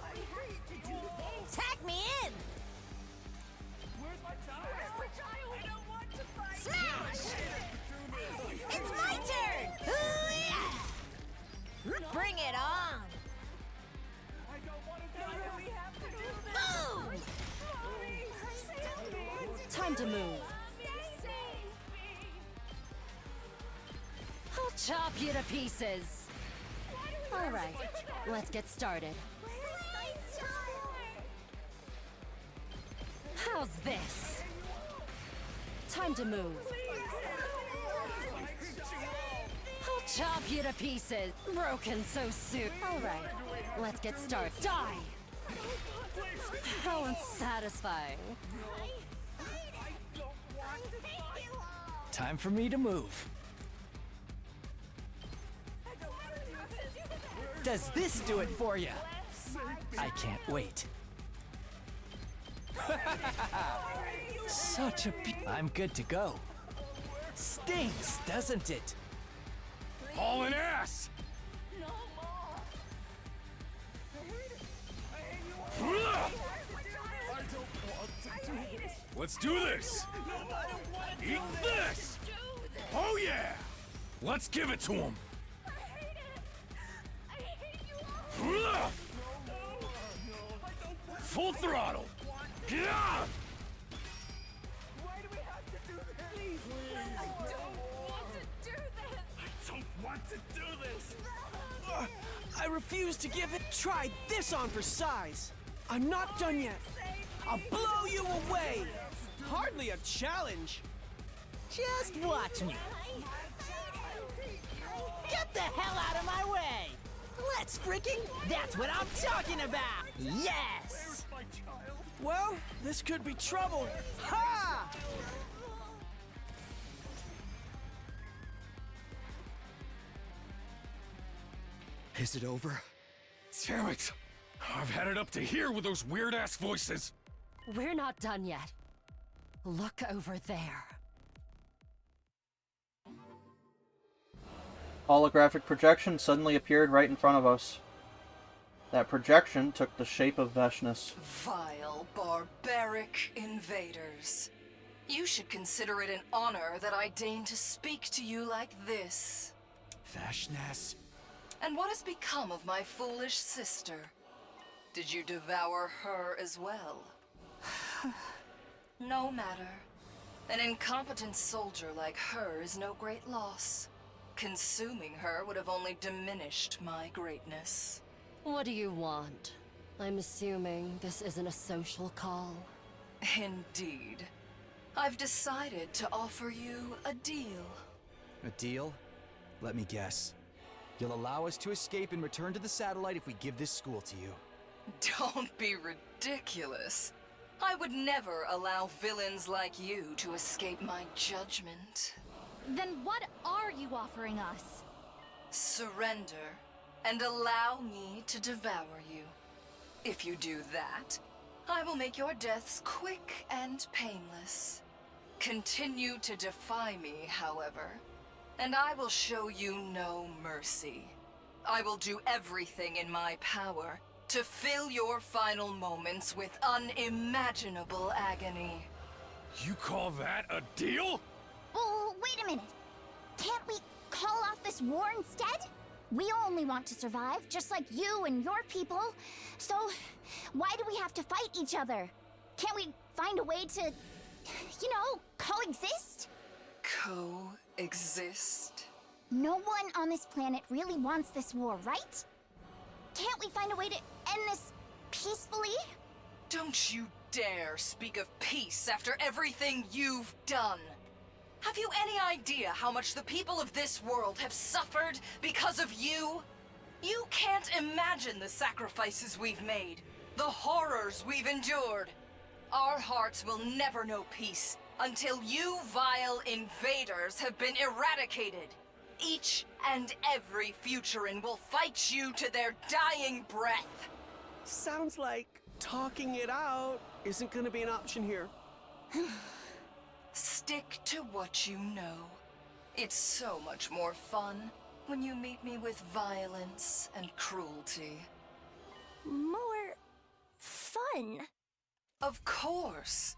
S2: I hate to do this.
S10: Tag me in!
S2: Where's my child? Where's my child? I don't want to fight.
S10: Smash! It's my turn! Ooh, yeah! Bring it on!
S2: I don't want to die. We have to do this.
S10: Boom!
S2: Mommy, save me.
S9: Time to move.
S4: I'll chop you to pieces. All right, let's get started. How's this?
S9: Time to move.
S4: I'll chop you to pieces. Broken so soon. All right, let's get started. Die! How unsatisfying.
S12: Time for me to move. Does this do it for you? I can't wait. Such a I'm good to go. Stings, doesn't it?
S2: Hauling ass. Let's do this. Eat this. Oh yeah. Let's give it to him. Full throttle! Yeah! Why do we have to do this? Please, I don't want to do this!
S13: I refuse to give it. Try this on for size. I'm not done yet. I'll blow you away. Hardly a challenge.
S17: Just watch me. Get the hell out of my way! Let's freaking... That's what I'm talking about! Yes!
S13: Well, this could be trouble. Ha!
S12: Is it over?
S2: Damn it! I've had it up to here with those weird-ass voices!
S4: We're not done yet. Look over there.
S1: Holographic projection suddenly appeared right in front of us. That projection took the shape of Veshness.
S4: Vile, barbaric invaders. You should consider it an honor that I deign to speak to you like this.
S12: Veshness.
S4: And what has become of my foolish sister? Did you devour her as well? No matter. An incompetent soldier like her is no great loss. Consuming her would have only diminished my greatness. What do you want? I'm assuming this isn't a social call. Indeed. I've decided to offer you a deal.
S12: A deal? Let me guess. You'll allow us to escape and return to the satellite if we give this school to you.
S4: Don't be ridiculous. I would never allow villains like you to escape my judgment.
S6: Then what are you offering us?
S4: Surrender, and allow me to devour you. If you do that, I will make your deaths quick and painless. Continue to defy me, however, and I will show you no mercy. I will do everything in my power to fill your final moments with unimaginable agony.
S2: You call that a deal?
S8: Oh, wait a minute. Can't we call off this war instead? We only want to survive, just like you and your people. So, why do we have to fight each other? Can't we find a way to, coexist?
S4: Coexist?
S8: No one on this planet really wants this war, right? Can't we find a way to end this peacefully?
S4: Don't you dare speak of peace after everything you've done. Have you any idea how much the people of this world have suffered because of you? You can't imagine the sacrifices we've made, the horrors we've endured. Our hearts will never know peace until you vile invaders have been eradicated. Each and every Futuran will fight you to their dying breath.
S13: Sounds like talking it out isn't gonna be an option here.
S4: Stick to what you know. It's so much more fun when you meet me with violence and cruelty.
S11: More fun?
S4: Of course.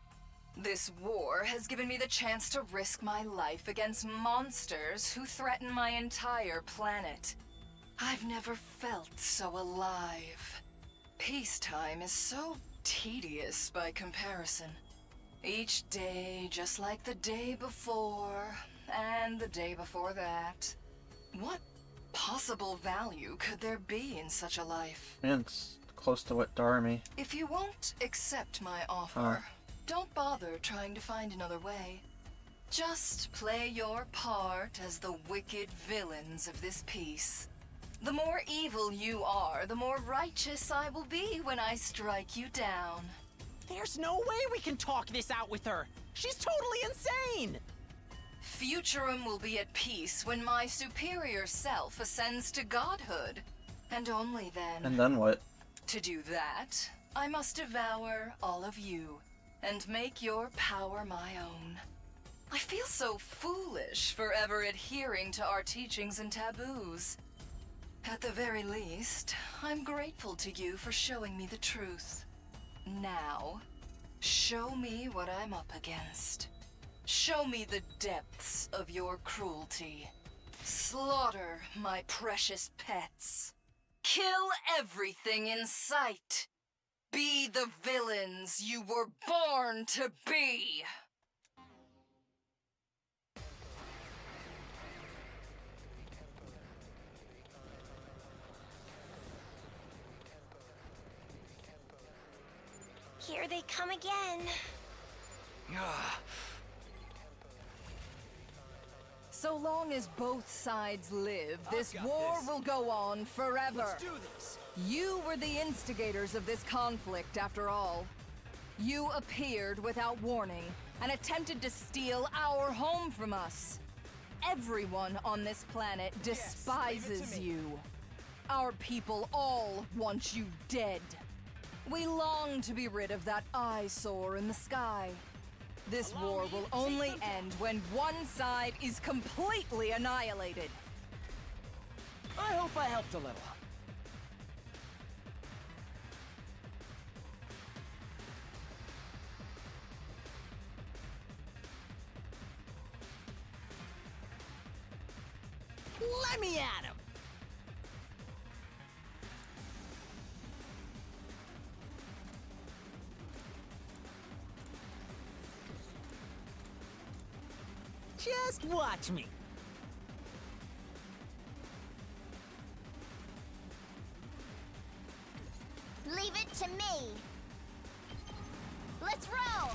S4: This war has given me the chance to risk my life against monsters who threaten my entire planet. I've never felt so alive. Peacetime is so tedious by comparison. Each day just like the day before, and the day before that. What possible value could there be in such a life?
S1: And it's close to what Darmy.
S4: If you won't accept my offer, don't bother trying to find another way. Just play your part as the wicked villains of this piece. The more evil you are, the more righteous I will be when I strike you down.
S17: There's no way we can talk this out with her. She's totally insane.
S4: Futurum will be at peace when my superior self ascends to godhood. And only then.
S1: And then what?
S4: To do that, I must devour all of you and make your power my own. I feel so foolish for ever adhering to our teachings and taboos. At the very least, I'm grateful to you for showing me the truth. Now, show me what I'm up against. Show me the depths of your cruelty. Slaughter my precious pets. Kill everything in sight. Be the villains you were born to be.
S11: Here they come again.
S4: So long as both sides live, this war will go on forever.
S13: Let's do this.
S4: You were the instigators of this conflict, after all. You appeared without warning and attempted to steal our home from us. Everyone on this planet despises you. Our people all want you dead. We long to be rid of that eyesore in the sky. This war will only end when one side is completely annihilated.
S17: I hope I helped a little. Let me at him! Just watch me.
S8: Leave it to me. Let's roll.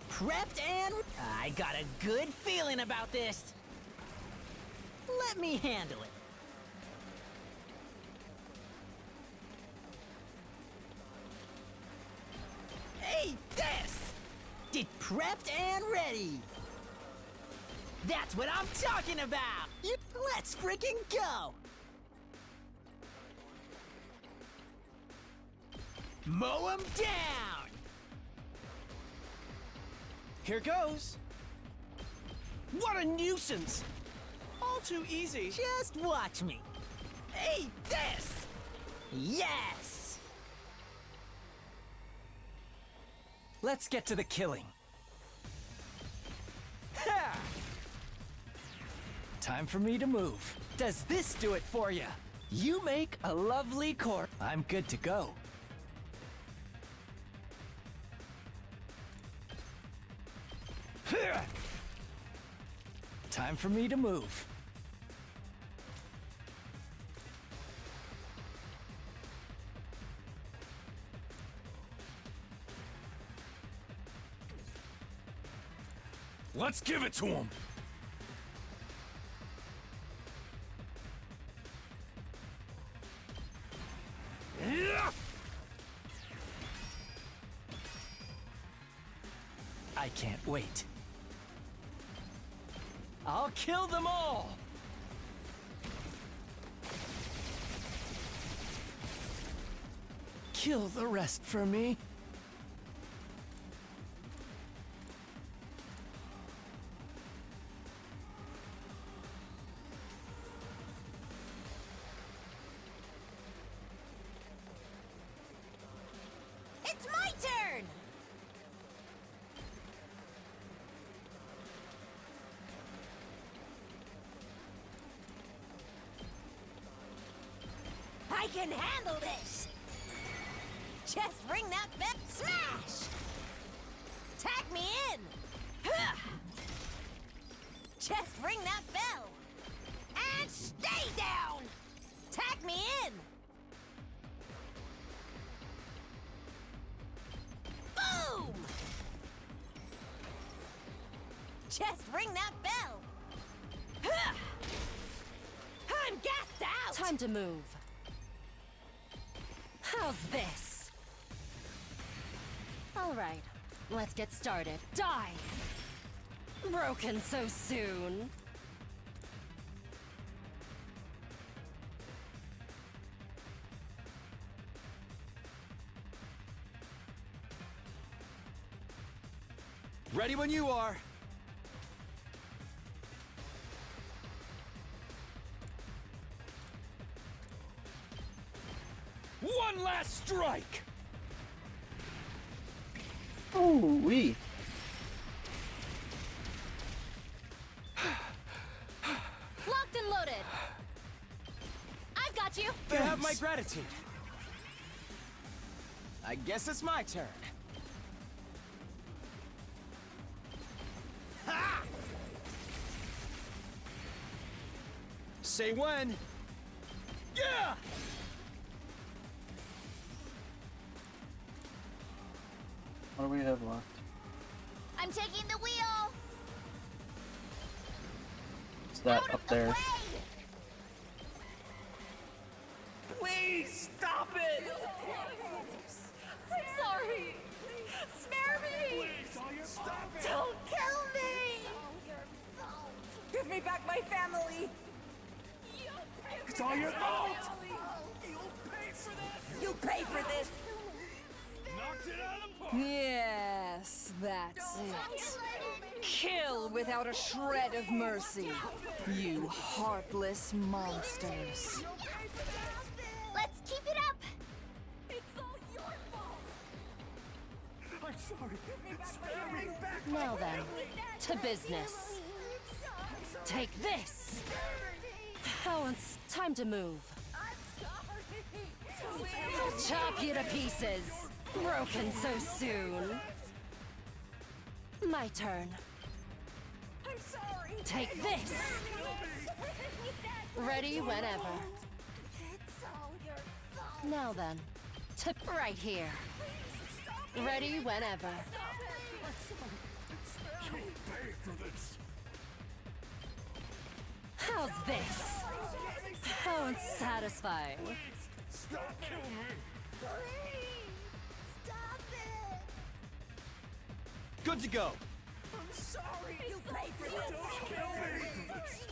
S17: Prepped and... I got a good feeling about this. Let me handle it. Hey, this! Get prepped and ready. That's what I'm talking about. Let's freaking go. Mow 'em down.
S13: Here goes. What a nuisance. All too easy.
S17: Just watch me. Hey, this! Yes!
S5: Let's get to the killing.
S17: Ha!
S5: Time for me to move. Does this do it for you? You make a lovely corpse. I'm good to go. Time for me to move.
S2: Let's give it to him.
S12: I can't wait. I'll kill them all! Kill the rest for me.
S10: It's my turn! I can handle this! Just ring that bell. Smash! Tag me in! Huh. Just ring that bell! And stay down! Tag me in! Boom! Just ring that bell! Huh. I'm gassed out!
S4: Time to move. How's this? All right, let's get started. Die! Broken so soon.
S12: Ready when you are.
S2: One last strike!
S1: Ooh-wee.
S6: Locked and loaded. I've got you.
S12: You have my gratitude. I guess it's my turn. Ha! Say when. Yeah!
S1: What do we have left?
S8: I'm taking the wheel.
S1: It's that up there.
S9: Please stop it! I'm sorry. Spare me! Don't kill me! Give me back my family.
S2: It's all your fault!
S9: You pay for this.
S2: Knocked it out of the park!
S9: Yes, that's it. Kill without a shred of mercy, you heartless monsters.
S8: Let's keep it up.
S9: It's all your fault.
S2: I'm sorry. Spare me back!
S4: Now then, to business. Take this! Oh, it's time to move. I'll chop you to pieces. Broken so soon. My turn.
S9: I'm sorry.
S4: Take this! Ready whenever. Now then, to right here. Ready whenever.
S2: You'll pay for this!
S4: How's this? Oh, it's satisfying.
S2: Stop killing me!
S12: Good to go.
S9: I'm sorry. You pay for this.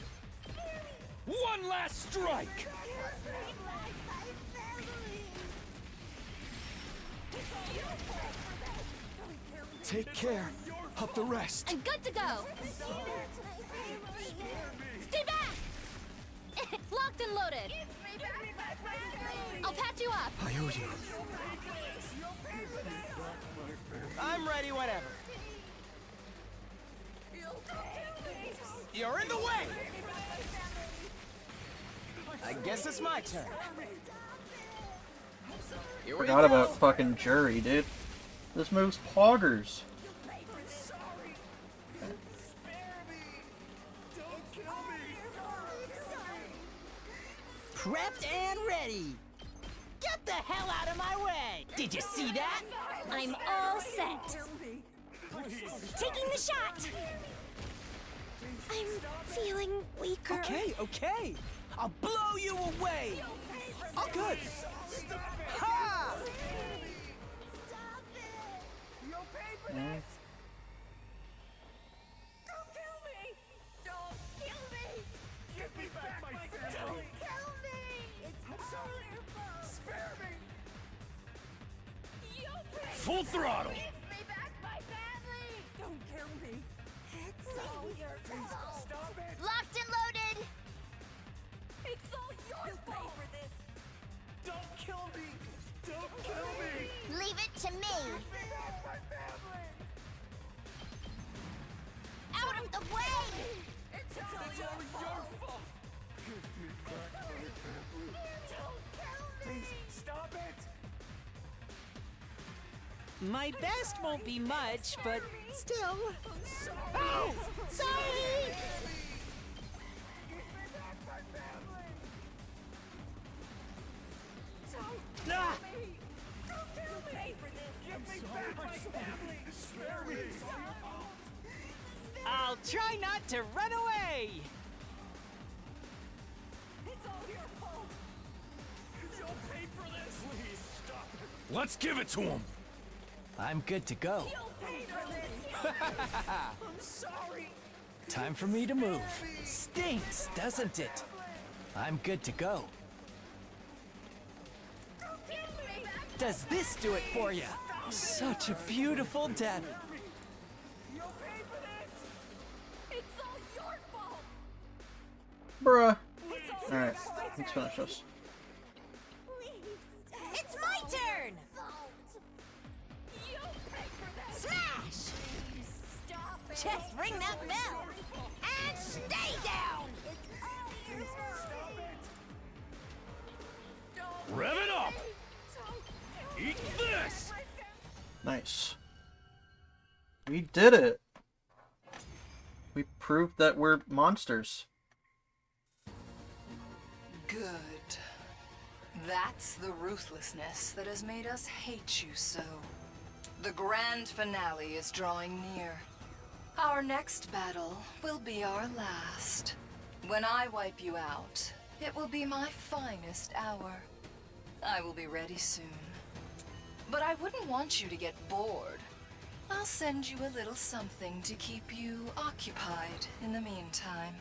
S2: One last strike!
S12: Take care of the rest.
S6: I'm good to go. Stay back. Locked and loaded. I'll patch you up.
S12: I owe you. I'm ready whenever. You're in the way! I guess it's my turn. Here we
S1: Forgot
S12: go.
S1: about fucking Jury, dude. This move's poggers.
S17: Prepped and ready. Get the hell out of my way! Did you see that?
S11: I'm all set. Taking the shot. I'm feeling weaker.
S13: Okay, okay. I'll blow you away. All good. Ha!
S2: throttle!
S9: Don't kill me. It's all your fault.
S2: Stop it!
S8: Locked and loaded!
S9: It's all your fault. For this.
S2: Don't kill me! Don't kill me!
S8: Leave it to me! Out of the way!
S9: It's all your fault.
S2: Please, stop it!
S17: My best won't be much, but still. Oh! Sorry! Ah! I'll try not to run away!
S9: It's all your fault.
S2: You'll pay for this! Please, stop it! Let's give it to him!
S12: I'm good to go.
S9: You'll pay for this.
S2: I'm sorry!
S12: Time for me to move. Stinks, doesn't it? I'm good to go. Does this do it for you? Such a beautiful death.
S2: You'll pay for this!
S9: It's all your fault.
S1: Bruh.
S9: It's all
S1: Alright,
S9: your fault.
S1: let's finish this.
S10: It's my turn!
S9: You'll pay for that.
S10: Smash!
S9: Stop it.
S10: Just ring that bell and stay down!
S2: Rev it up! Eat this!
S1: Nice. We did it! We proved that we're monsters.
S4: Good. That's the ruthlessness that has made us hate you so. The grand finale is drawing near. Our next battle will be our last. When I wipe you out, it will be my finest hour. I will be ready soon. But I wouldn't want you to get bored. I'll send you a little something to keep you occupied in the meantime.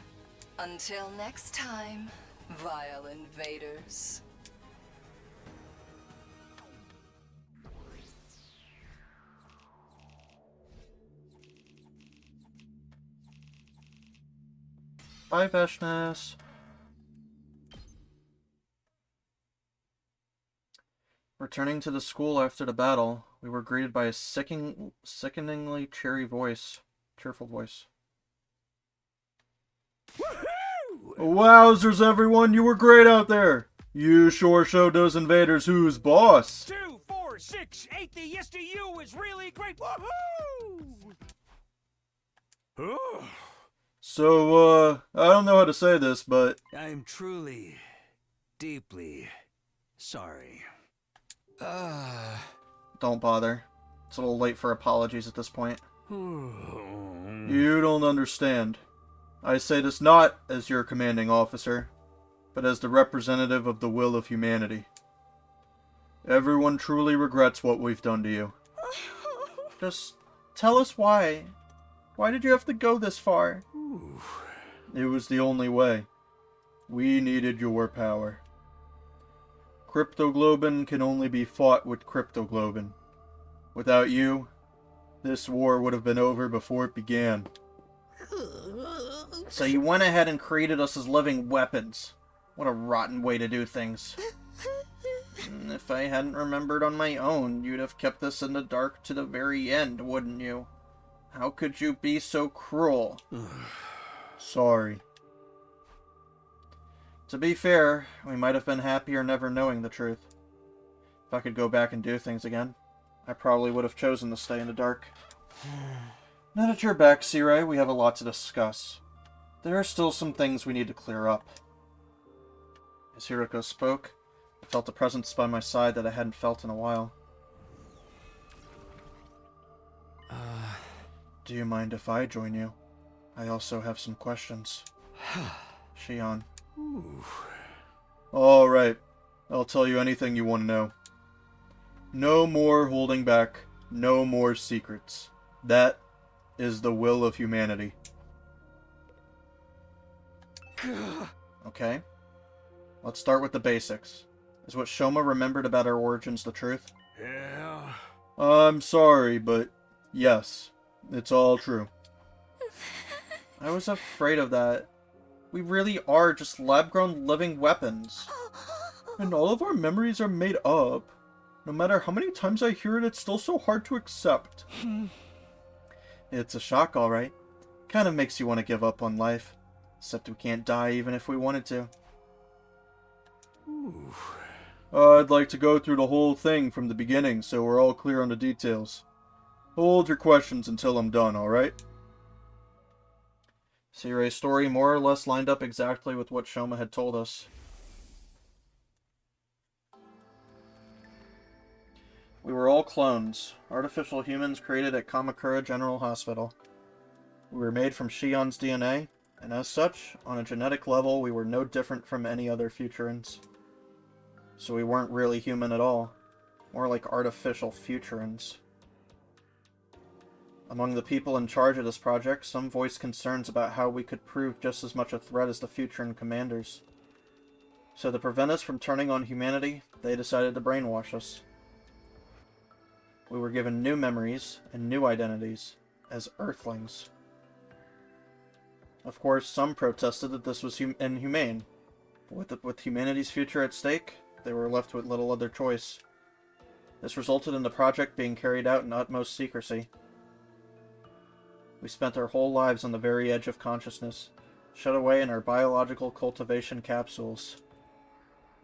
S4: Until next time, vile invaders.
S1: Bye, Veshness. Returning to the school after the battle, we were greeted by a sickeningly cheerful voice. Wowzers, everyone! You were great out there! You sure showed those invaders who's boss!
S2: 2, 4, 6, 8, the yes to you is really great! Woohoo! Oh,
S1: So, I don't know how to say this, but
S2: I'm truly, deeply sorry.
S1: don't bother. It's a little late for apologies at this point. You don't understand. I say this not as your commanding officer, but as the representative of the will of humanity. Everyone truly regrets what we've done to you. Just tell us why. Why did you have to go this far? It was the only way. We needed your power. Cryptoglobin can only be fought with Cryptoglobin. Without you, this war would have been over before it began. So you went ahead and created us as living weapons. What a rotten way to do things. If I hadn't remembered on my own, you'd have kept us in the dark to the very end, wouldn't you? How could you be so cruel? Sorry. To be fair, we might have been happier never knowing the truth. If I could go back and do things again, I probably would have chosen to stay in the dark. Now that you're back, Sirai, we have a lot to discuss. There are still some things we need to clear up. As Hiroko spoke, I felt a presence by my side that I hadn't felt in a while. Do you mind if I join you? I also have some questions. Shion. Alright. I'll tell you anything you want to know. No more holding back. No more secrets. That is the will of humanity. Okay. Let's start with the basics. Is what Shoma remembered about our origins the truth?
S2: Yeah,
S1: I'm sorry, but yes, it's all true. I was afraid of that. We really are just lab-grown living weapons. And all of our memories are made up. No matter how many times I hear it, it's still so hard to accept. It's a shock, alright. Kind of makes you want to give up on life. Except we can't die even if we wanted to. I'd like to go through the whole thing from the beginning so we're all clear on the details. Hold your questions until I'm done, alright? Siray's story more or less lined up exactly with what Shoma had told us. We were all clones, artificial humans created at Kamakura General Hospital. We were made from Shion's DNA, and as such, on a genetic level, we were no different from any other Futurans. So we weren't really human at all, more like artificial Futurans. Among the people in charge of this project, some voiced concerns about how we could prove just as much a threat as the Futuran commanders. So to prevent us from turning on humanity, they decided to brainwash us. We were given new memories and new identities as Earthlings. Of course, some protested that this was inhumane. With humanity's future at stake, they were left with little other choice. This resulted in the project being carried out in utmost secrecy. We spent our whole lives on the very edge of consciousness, shut away in our biological cultivation capsules.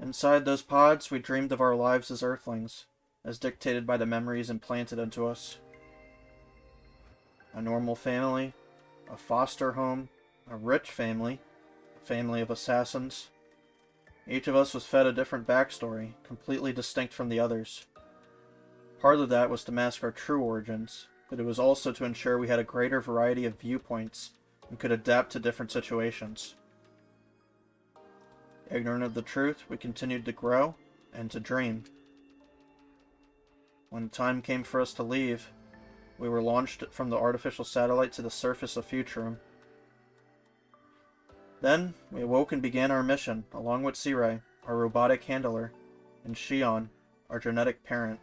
S1: Inside those pods, we dreamed of our lives as Earthlings, as dictated by the memories implanted into us. A normal family, a foster home, a rich family, a family of assassins. Each of us was fed a different backstory, completely distinct from the others. Part of that was to mask our true origins, but it was also to ensure we had a greater variety of viewpoints and could adapt to different situations. Ignorant of the truth, we continued to grow and to dream. When the time came for us to leave, we were launched from the artificial satellite to the surface of Futurum. Then, we awoke and began our mission, along with Siray, our robotic handler, and Shion, our genetic parent.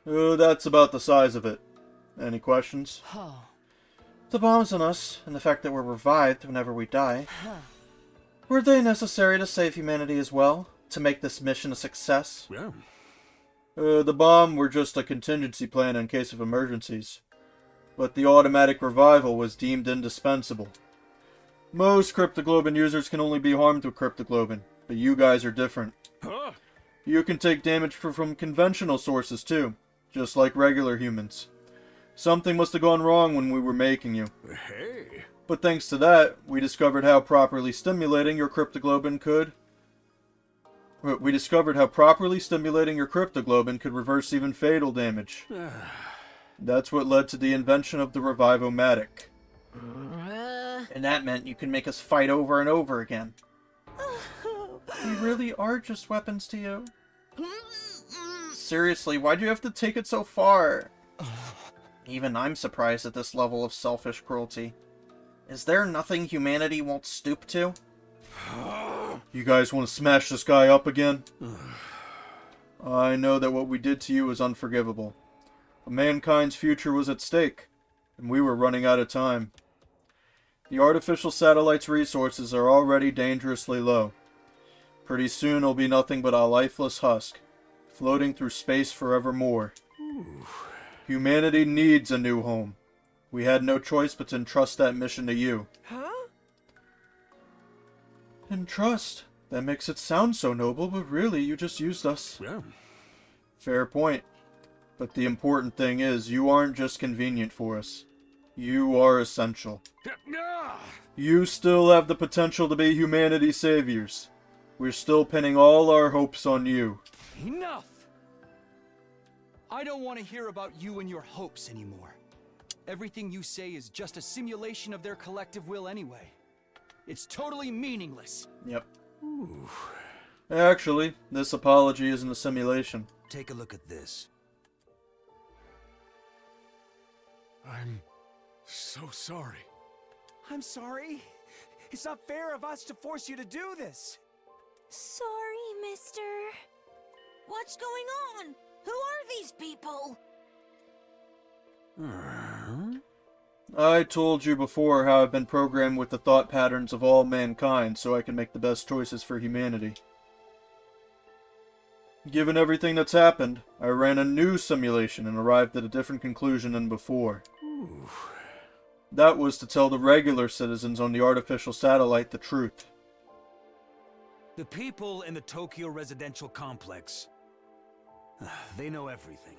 S1: That's about the size of it. Any questions? The bombs on us, and the fact that we're revived whenever we die, were they necessary to save humanity as well? To make this mission a success?
S2: Yeah.
S1: The bomb were just a contingency plan in case of emergencies. But the automatic revival was deemed indispensable. Most cryptoglobin users can only be harmed with cryptoglobin, but you guys are different.
S2: Huh?
S1: You can take damage from conventional sources too, just like regular humans. Something must have gone wrong when we were making you.
S2: Hey.
S1: But thanks to that, we discovered how properly stimulating your cryptoglobin could reverse even fatal damage. That's what led to the invention of the Revivomatic. And that meant you can make us fight over and over again. We really are just weapons to you. Seriously, why'd you have to take it so far? Even I'm surprised at this level of selfish cruelty. Is there nothing humanity won't stoop to? You guys want to smash this guy up again? I know that what we did to you is unforgivable. But mankind's future was at stake, and we were running out of time. The artificial satellite's resources are already dangerously low. Pretty soon it'll be nothing but a lifeless husk, floating through space forevermore. Humanity needs a new home. We had no choice but to entrust that mission to you.
S17: Huh?
S1: Entrust? That makes it sound so noble, but really you just used us.
S2: Yeah.
S1: Fair point. But the important thing is, you aren't just convenient for us. You are essential. You still have the potential to be humanity's saviors. We're still pinning all our hopes on you.
S12: Enough! I don't want to hear about you and your hopes anymore. Everything you say is just a simulation of their collective will anyway. It's totally meaningless.
S1: Yep. Actually, this apology isn't a simulation.
S2: Take a look at this. I'm so sorry.
S13: I'm sorry. It's not fair of us to force you to do this.
S11: Sorry, mister.
S10: What's going on? Who are these people?
S1: I told you before how I've been programmed with the thought patterns of all mankind so I can make the best choices for humanity. Given everything that's happened, I ran a new simulation and arrived at a different conclusion than before.
S2: Ooh.
S1: That was to tell the regular citizens on the artificial satellite the truth.
S2: The people in the Tokyo residential complex, they know everything.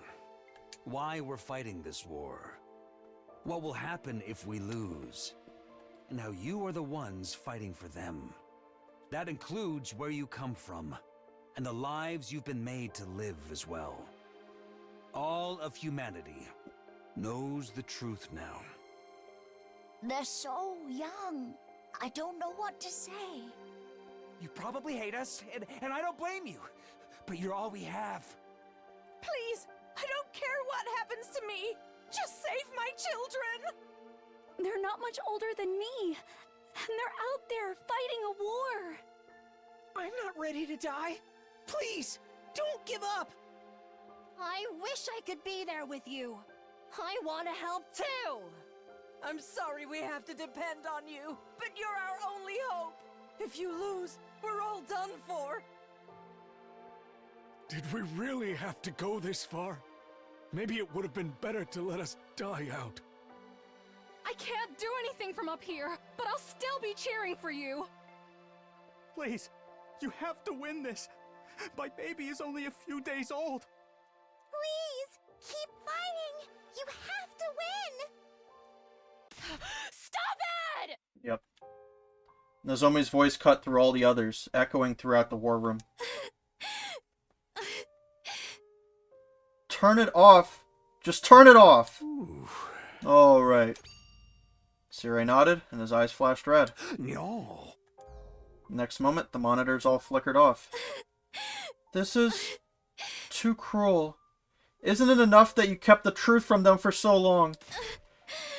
S2: Why we're fighting this war. What will happen if we lose. And how you are the ones fighting for them. That includes where you come from. And the lives you've been made to live as well. All of humanity knows the truth now.
S11: They're so young. I don't know what to say.
S2: You probably hate us, and I don't blame you. But you're all we have.
S9: Please, I don't care what happens to me. Just save my children. They're not much older than me, and they're out there fighting a war.
S13: I'm not ready to die. Please, don't give up.
S10: I wish I could be there with you. I want to help too.
S9: I'm sorry we have to depend on you, but you're our only hope. If you lose, we're all done for.
S2: Did we really have to go this far? Maybe it would have been better to let us die out.
S6: I can't do anything from up here, but I'll still be cheering for you.
S13: Please, you have to win this. My baby is only a few days old.
S11: Please, keep fighting. You have to win.
S6: Stop it!
S1: Yep. Nozomi's voice cut through all the others, echoing throughout the war room. Turn it off. Just turn it off. Alright. Sirei nodded, and his eyes flashed red.
S2: No.
S1: Next moment, the monitors all flickered off. This is too cruel. Isn't it enough that you kept the truth from them for so long?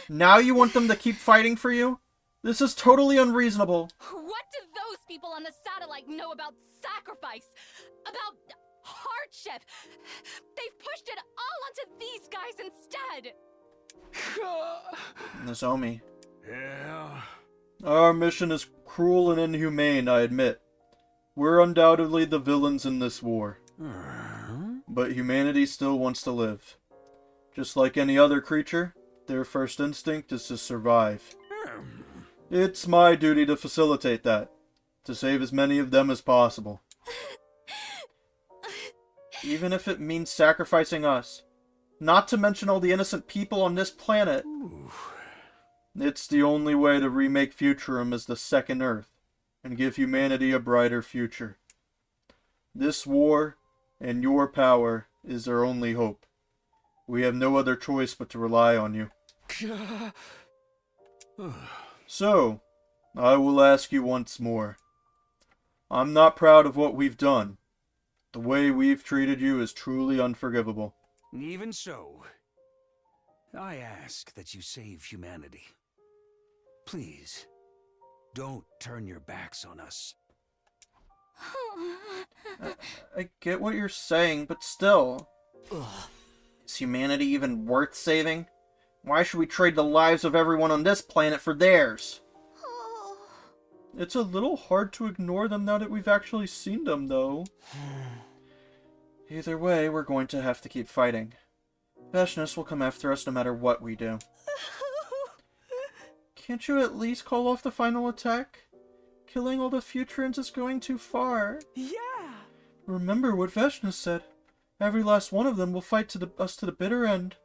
S1: Now you want them to keep fighting for you? This is totally unreasonable.
S6: What do those people on the satellite know about sacrifice? About hardship? They've pushed it all onto these guys instead.
S1: Nozomi.
S2: Yeah.
S1: Our mission is cruel and inhumane, I admit. We're undoubtedly the villains in this war. But humanity still wants to live. Just like any other creature, their first instinct is to survive. It's my duty to facilitate that, to save as many of them as possible. Even if it means sacrificing us. Not to mention all the innocent people on this planet. It's the only way to remake Futurum as the Second Earth, and give humanity a brighter future. This war, and your power, is our only hope. We have no other choice but to rely on you. So, I will ask you once more. I'm not proud of what we've done. The way we've treated you is truly unforgivable.
S2: Even so, I ask that you save humanity. Please, don't turn your backs on us.
S1: I get what you're saying, but still. Is humanity even worth saving? Why should we trade the lives of everyone on this planet for theirs? It's a little hard to ignore them now that we've actually seen them, though. Either way, we're going to have to keep fighting. Veshness will come after us no matter what we do. Can't you at least call off the final attack? Killing all the Futurans is going too far.
S13: Yeah!
S1: Remember what Veshness said. Every last one of them will fight us to the bitter end.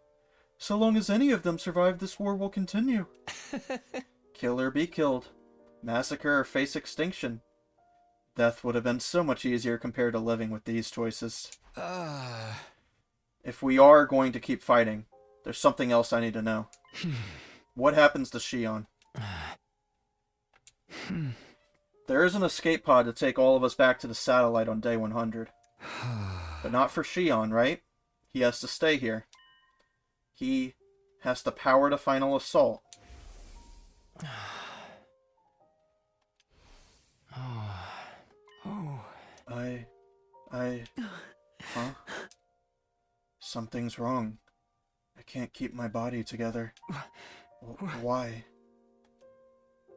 S1: So long as any of them survive, this war will continue. Kill or be killed. Massacre or face extinction. Death would have been so much easier compared to living with these choices. If we are going to keep fighting, there's something else I need to know. What happens to Shion? There is an escape pod to take all of us back to the satellite on day 100. But not for Shion, right? He has to stay here. He has to power the final assault. Huh? Something's wrong. I can't keep my body together. Why?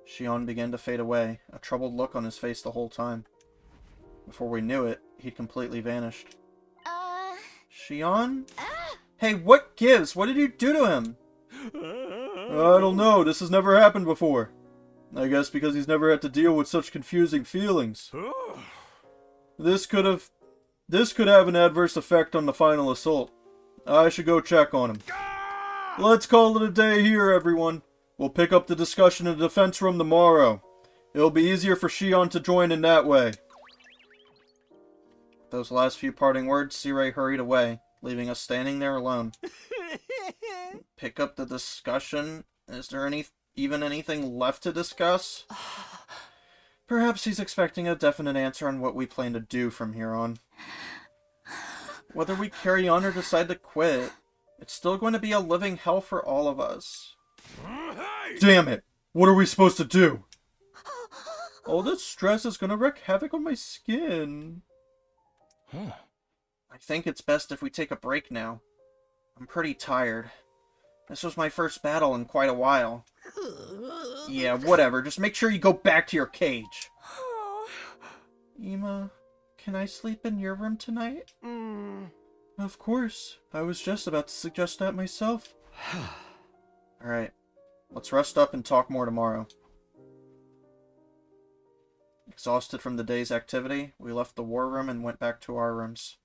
S1: Shion began to fade away, a troubled look on his face the whole time. Before we knew it, he'd completely vanished. Shion? Hey, what gives? What did you do to him? I don't know. This has never happened before. I guess because he's never had to deal with such confusing feelings. This could have an adverse effect on the final assault. I should go check on him. Let's call it a day here, everyone. We'll pick up the discussion in the defense room tomorrow. It'll be easier for Shion to join in that way. Those last few parting words, Sirei hurried away, leaving us standing there alone. Pick up the discussion? Is there even anything left to discuss? Perhaps he's expecting a definite answer on what we plan to do from here on. Whether we carry on or decide to quit, it's still going to be a living hell for all of us. Damn it! What are we supposed to do? All this stress is going to wreak havoc on my skin. I think it's best if we take a break now. I'm pretty tired. This was my first battle in quite a while. Yeah, whatever. Just make sure you go back to your cage. Ima, can I sleep in your room tonight? Of course. I was just about to suggest that myself. Alright. Let's rest up and talk more tomorrow. Exhausted from the day's activity, we left the war room and went back to our rooms.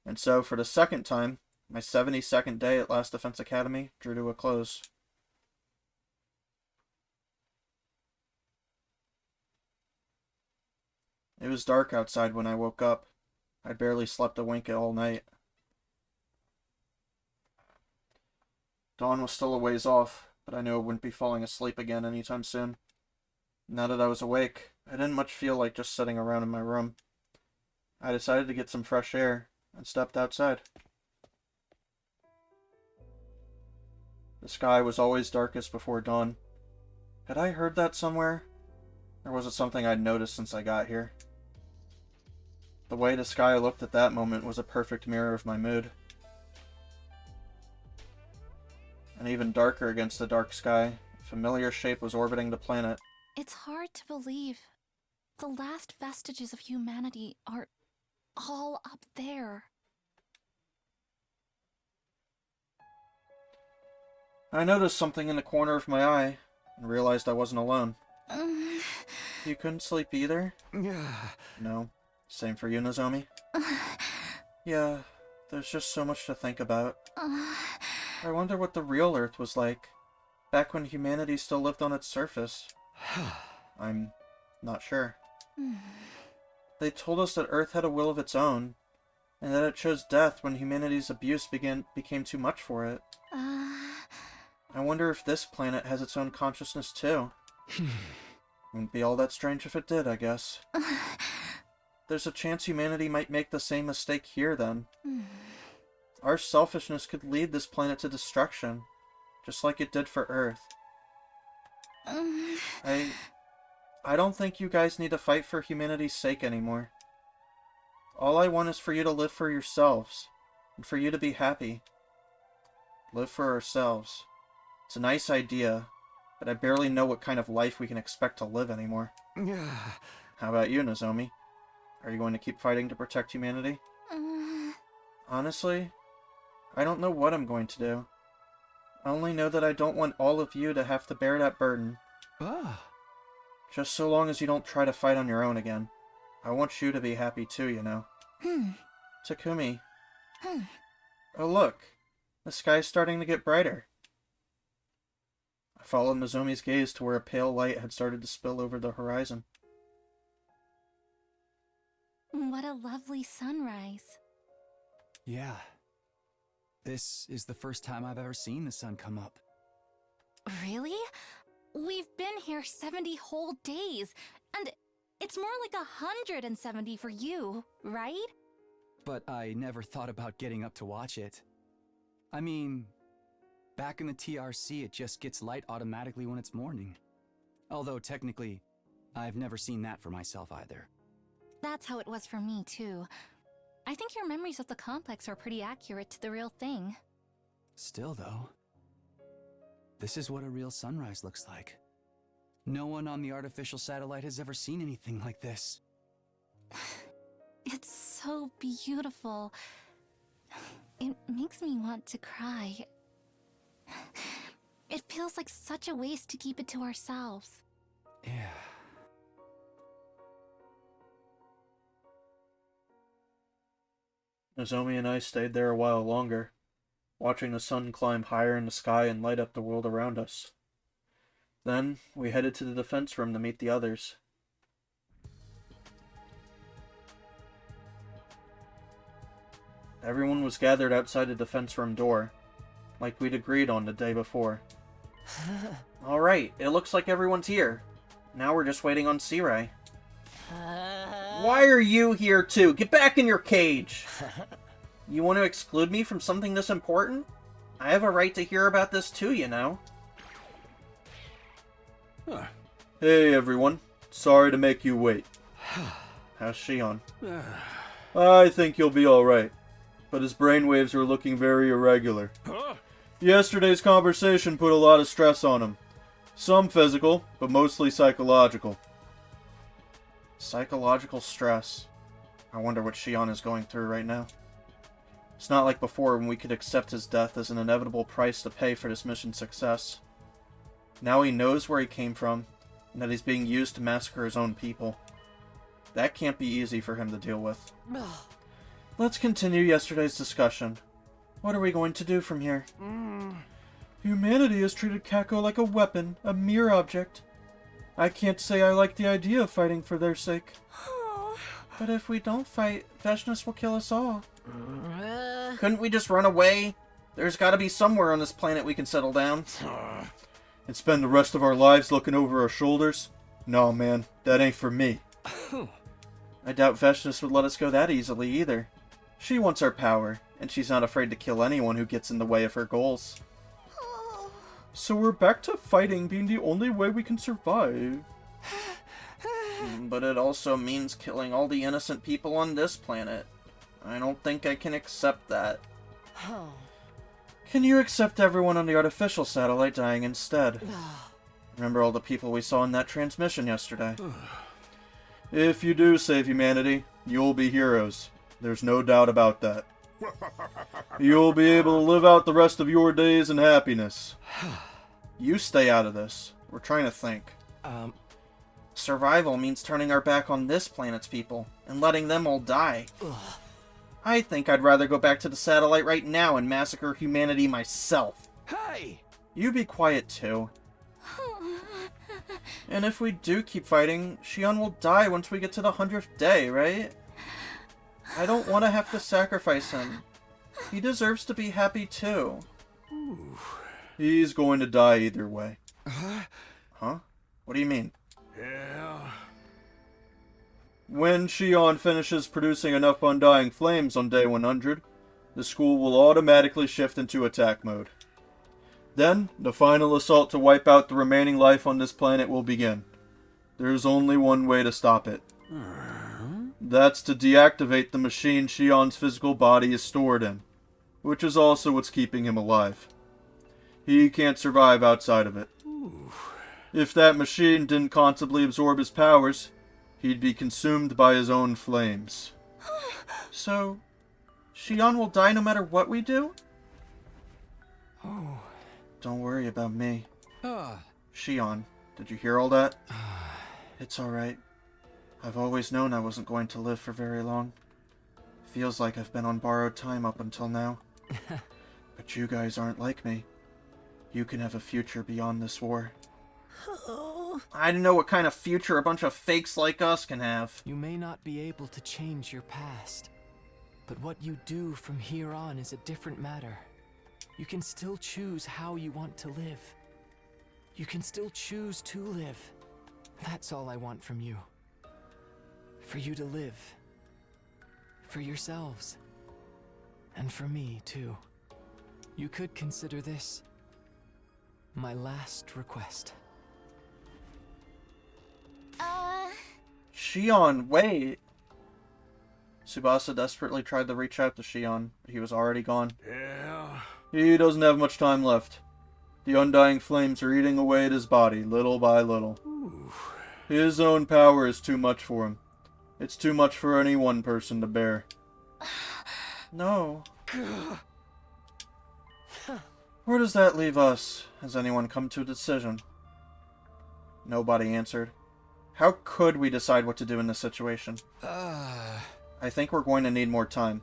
S1: And so, for the second time, my 72nd day at Last Defense Academy drew to a close. It was dark outside when I woke up. I barely slept a wink all night. Dawn was still a ways off, but I knew I wouldn't be falling asleep again anytime soon. Now that I was awake, I didn't much feel like just sitting around in my room. I decided to get some fresh air and stepped outside. The sky was always darkest before dawn. Had I heard that somewhere? Or was it something I'd noticed since I got here? The way the sky looked at that moment was a perfect mirror of my mood. And even darker against the dark sky, a familiar shape was orbiting the planet.
S6: It's hard to believe. The last vestiges of humanity are all up there.
S1: I noticed something in the corner of my eye and realized I wasn't alone. You couldn't sleep either? No. Same for you, Nozomi? Yeah, there's just so much to think about. I wonder what the real Earth was like, back when humanity still lived on its surface. I'm not sure. They told us that Earth had a will of its own, and that it chose death when humanity's abuse became too much for it. I wonder if this planet has its own consciousness too. Wouldn't be all that strange if it did, I guess. There's a chance humanity might make the same mistake here, then. Our selfishness could lead this planet to destruction, just like it did for Earth. I don't think you guys need to fight for humanity's sake anymore. All I want is for you to live for yourselves, and for you to be happy. Live for ourselves. It's a nice idea, but I barely know what kind of life we can expect to live anymore. How about you, Nozomi? Are you going to keep fighting to protect humanity? Honestly, I don't know what I'm going to do. I only know that I don't want all of you to have to bear that burden. Just so long as you don't try to fight on your own again. I want you to be happy too, you know. Takumi. Oh look, the sky's starting to get brighter. I followed Nozomi's gaze to where a pale light had started to spill over the horizon.
S6: What a lovely sunrise.
S12: Yeah. This is the first time I've ever seen the sun come up.
S6: Really? We've been here 70 whole days, and it's more like 170 for you, right?
S12: But I never thought about getting up to watch it. I mean, back in the TRC, it just gets light automatically when it's morning. Although, technically, I've never seen that for myself either.
S6: That's how it was for me, too. I think your memories of the complex are pretty accurate to the real thing.
S5: Still, though, this is what a real sunrise looks like. No one on the artificial satellite has ever seen anything like this.
S6: It's so beautiful. It makes me want to cry. It feels like such a waste to keep it to ourselves.
S5: Yeah.
S1: Nozomi and I stayed there a while longer, watching the sun climb higher in the sky and light up the world around us. Then, we headed to the defense room to meet the others. Everyone was gathered outside the defense room door, like we'd agreed on the day before. Alright, it looks like everyone's here. Now we're just waiting on Sea-Ray. Why are you here too? Get back in your cage! You want to exclude me from something this important? I have a right to hear about this too, you know. Hey everyone. Sorry to make you wait. How's Shion? I think you'll be alright. But his brainwaves are looking very irregular. Yesterday's conversation put a lot of stress on him. Some physical, but mostly psychological. Psychological stress. I wonder what Shion is going through right now. It's not like before when we could accept his death as an inevitable price to pay for this mission's success. Now he knows where he came from, and that he's being used to massacre his own people. That can't be easy for him to deal with. Let's continue yesterday's discussion. What are we going to do from here? Humanity has treated Kako like a weapon, a mere object. I can't say I like the idea of fighting for their sake. But if we don't fight, Veshness will kill us all. Couldn't we just run away? There's gotta be somewhere on this planet we can settle down. And spend the rest of our lives looking over our shoulders? No, man, that ain't for me. I doubt Veshness would let us go that easily either. She wants our power, and she's not afraid to kill anyone who gets in the way of her goals. So we're back to fighting being the only way we can survive. But it also means killing all the innocent people on this planet. I don't think I can accept that. Can you accept everyone on the artificial satellite dying instead? Remember all the people we saw in that transmission yesterday? If you do save humanity, you'll be heroes. There's no doubt about that. You'll be able to live out the rest of your days in happiness. You stay out of this. We're trying to think. Survival means turning our back on this planet's people and letting them all die. I think I'd rather go back to the satellite right now and massacre humanity myself.
S5: Hey!
S1: You be quiet too. And if we do keep fighting, Shion will die once we get to the 100th day, right? I don't want to have to sacrifice him. He deserves to be happy too. He's going to die either way. Huh? What do you mean?
S2: Yeah.
S1: When Shion finishes producing enough undying flames on day 100, the school will automatically shift into attack mode. Then, the final assault to wipe out the remaining life on this planet will begin. There's only one way to stop it. That's to deactivate the machine Shion's physical body is stored in, which is also what's keeping him alive. He can't survive outside of it. If that machine didn't constantly absorb his powers, he'd be consumed by his own flames. So, Shion will die no matter what we do? Don't worry about me. Shion, did you hear all that? It's alright. I've always known I wasn't going to live for very long. Feels like I've been on borrowed time up until now. But you guys aren't like me. You can have a future beyond this war. I don't know what kind of future a bunch of fakes like us can have.
S5: You may not be able to change your past, but what you do from here on is a different matter. You can still choose how you want to live. You can still choose to live. That's all I want from you. For you to live. For yourselves. And for me, too. You could consider this my last request.
S1: Shion, wait. Tsubasa desperately tried to reach out to Shion, but he was already gone.
S2: Yeah?
S1: He doesn't have much time left. The undying flames are eating away at his body, little by little. His own power is too much for him. It's too much for any one person to bear. No. Where does that leave us? Has anyone come to a decision? Nobody answered. How could we decide what to do in this situation? I think we're going to need more time.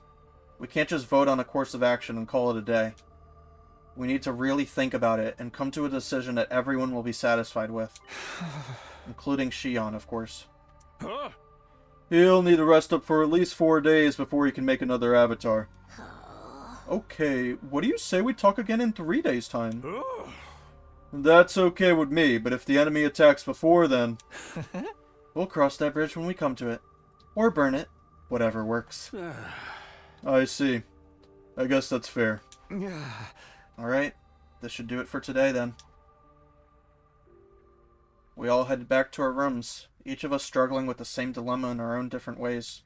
S1: We can't just vote on a course of action and call it a day. We need to really think about it and come to a decision that everyone will be satisfied with. Including Shion, of course.
S2: Huh?
S1: He'll need to rest up for at least 4 days before he can make another avatar. Okay, what do you say we talk again in 3 days' time? That's okay with me, but if the enemy attacks before then, we'll cross that bridge when we come to it. Or burn it. Whatever works. I see. I guess that's fair. Alright, this should do it for today then. We all headed back to our rooms, each of us struggling with the same dilemma in our own different ways.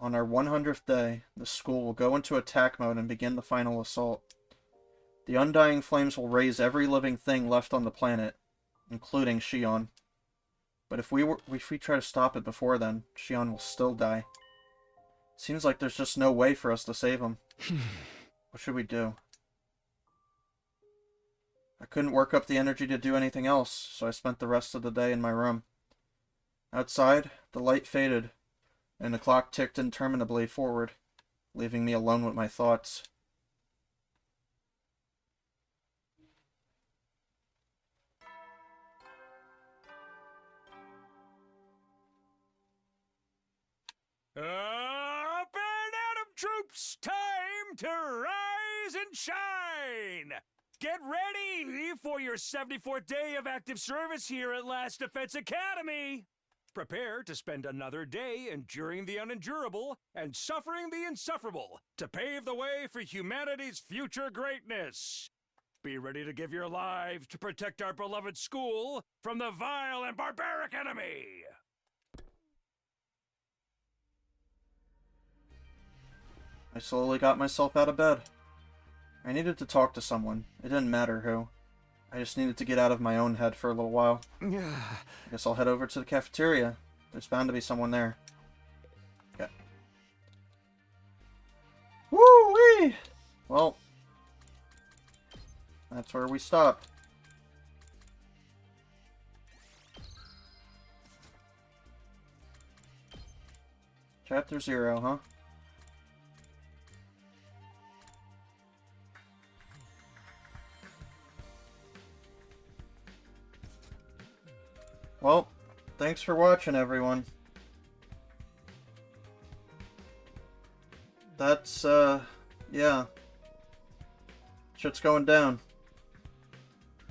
S1: On our 100th day, the school will go into attack mode and begin the final assault. The undying flames will raise every living thing left on the planet, including Shion. But if we try to stop it before then, Shion will still die. Seems like there's just no way for us to save him. What should we do? I couldn't work up the energy to do anything else, so I spent the rest of the day in my room. Outside, the light faded, and the clock ticked interminably forward, leaving me alone with my thoughts.
S2: Up and at 'em, troops! Time to rise and shine! Get ready for your 74th day of active service here at Last Defense Academy! Prepare to spend another day enduring the unendurable and suffering the insufferable to pave the way for humanity's future greatness. Be ready to give your lives to protect our beloved school from the vile and barbaric enemy!
S1: I slowly got myself out of bed. I needed to talk to someone. It didn't matter who. I just needed to get out of my own head for a little while. I guess I'll head over to the cafeteria. There's bound to be someone there. Okay. Woo-wee! Well, that's where we stopped. Chapter 0, huh? Well, thanks for watching, everyone. That's, yeah. Shit's going down.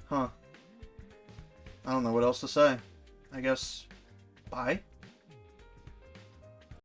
S1: Huh. I don't know what else to say. I guess, bye?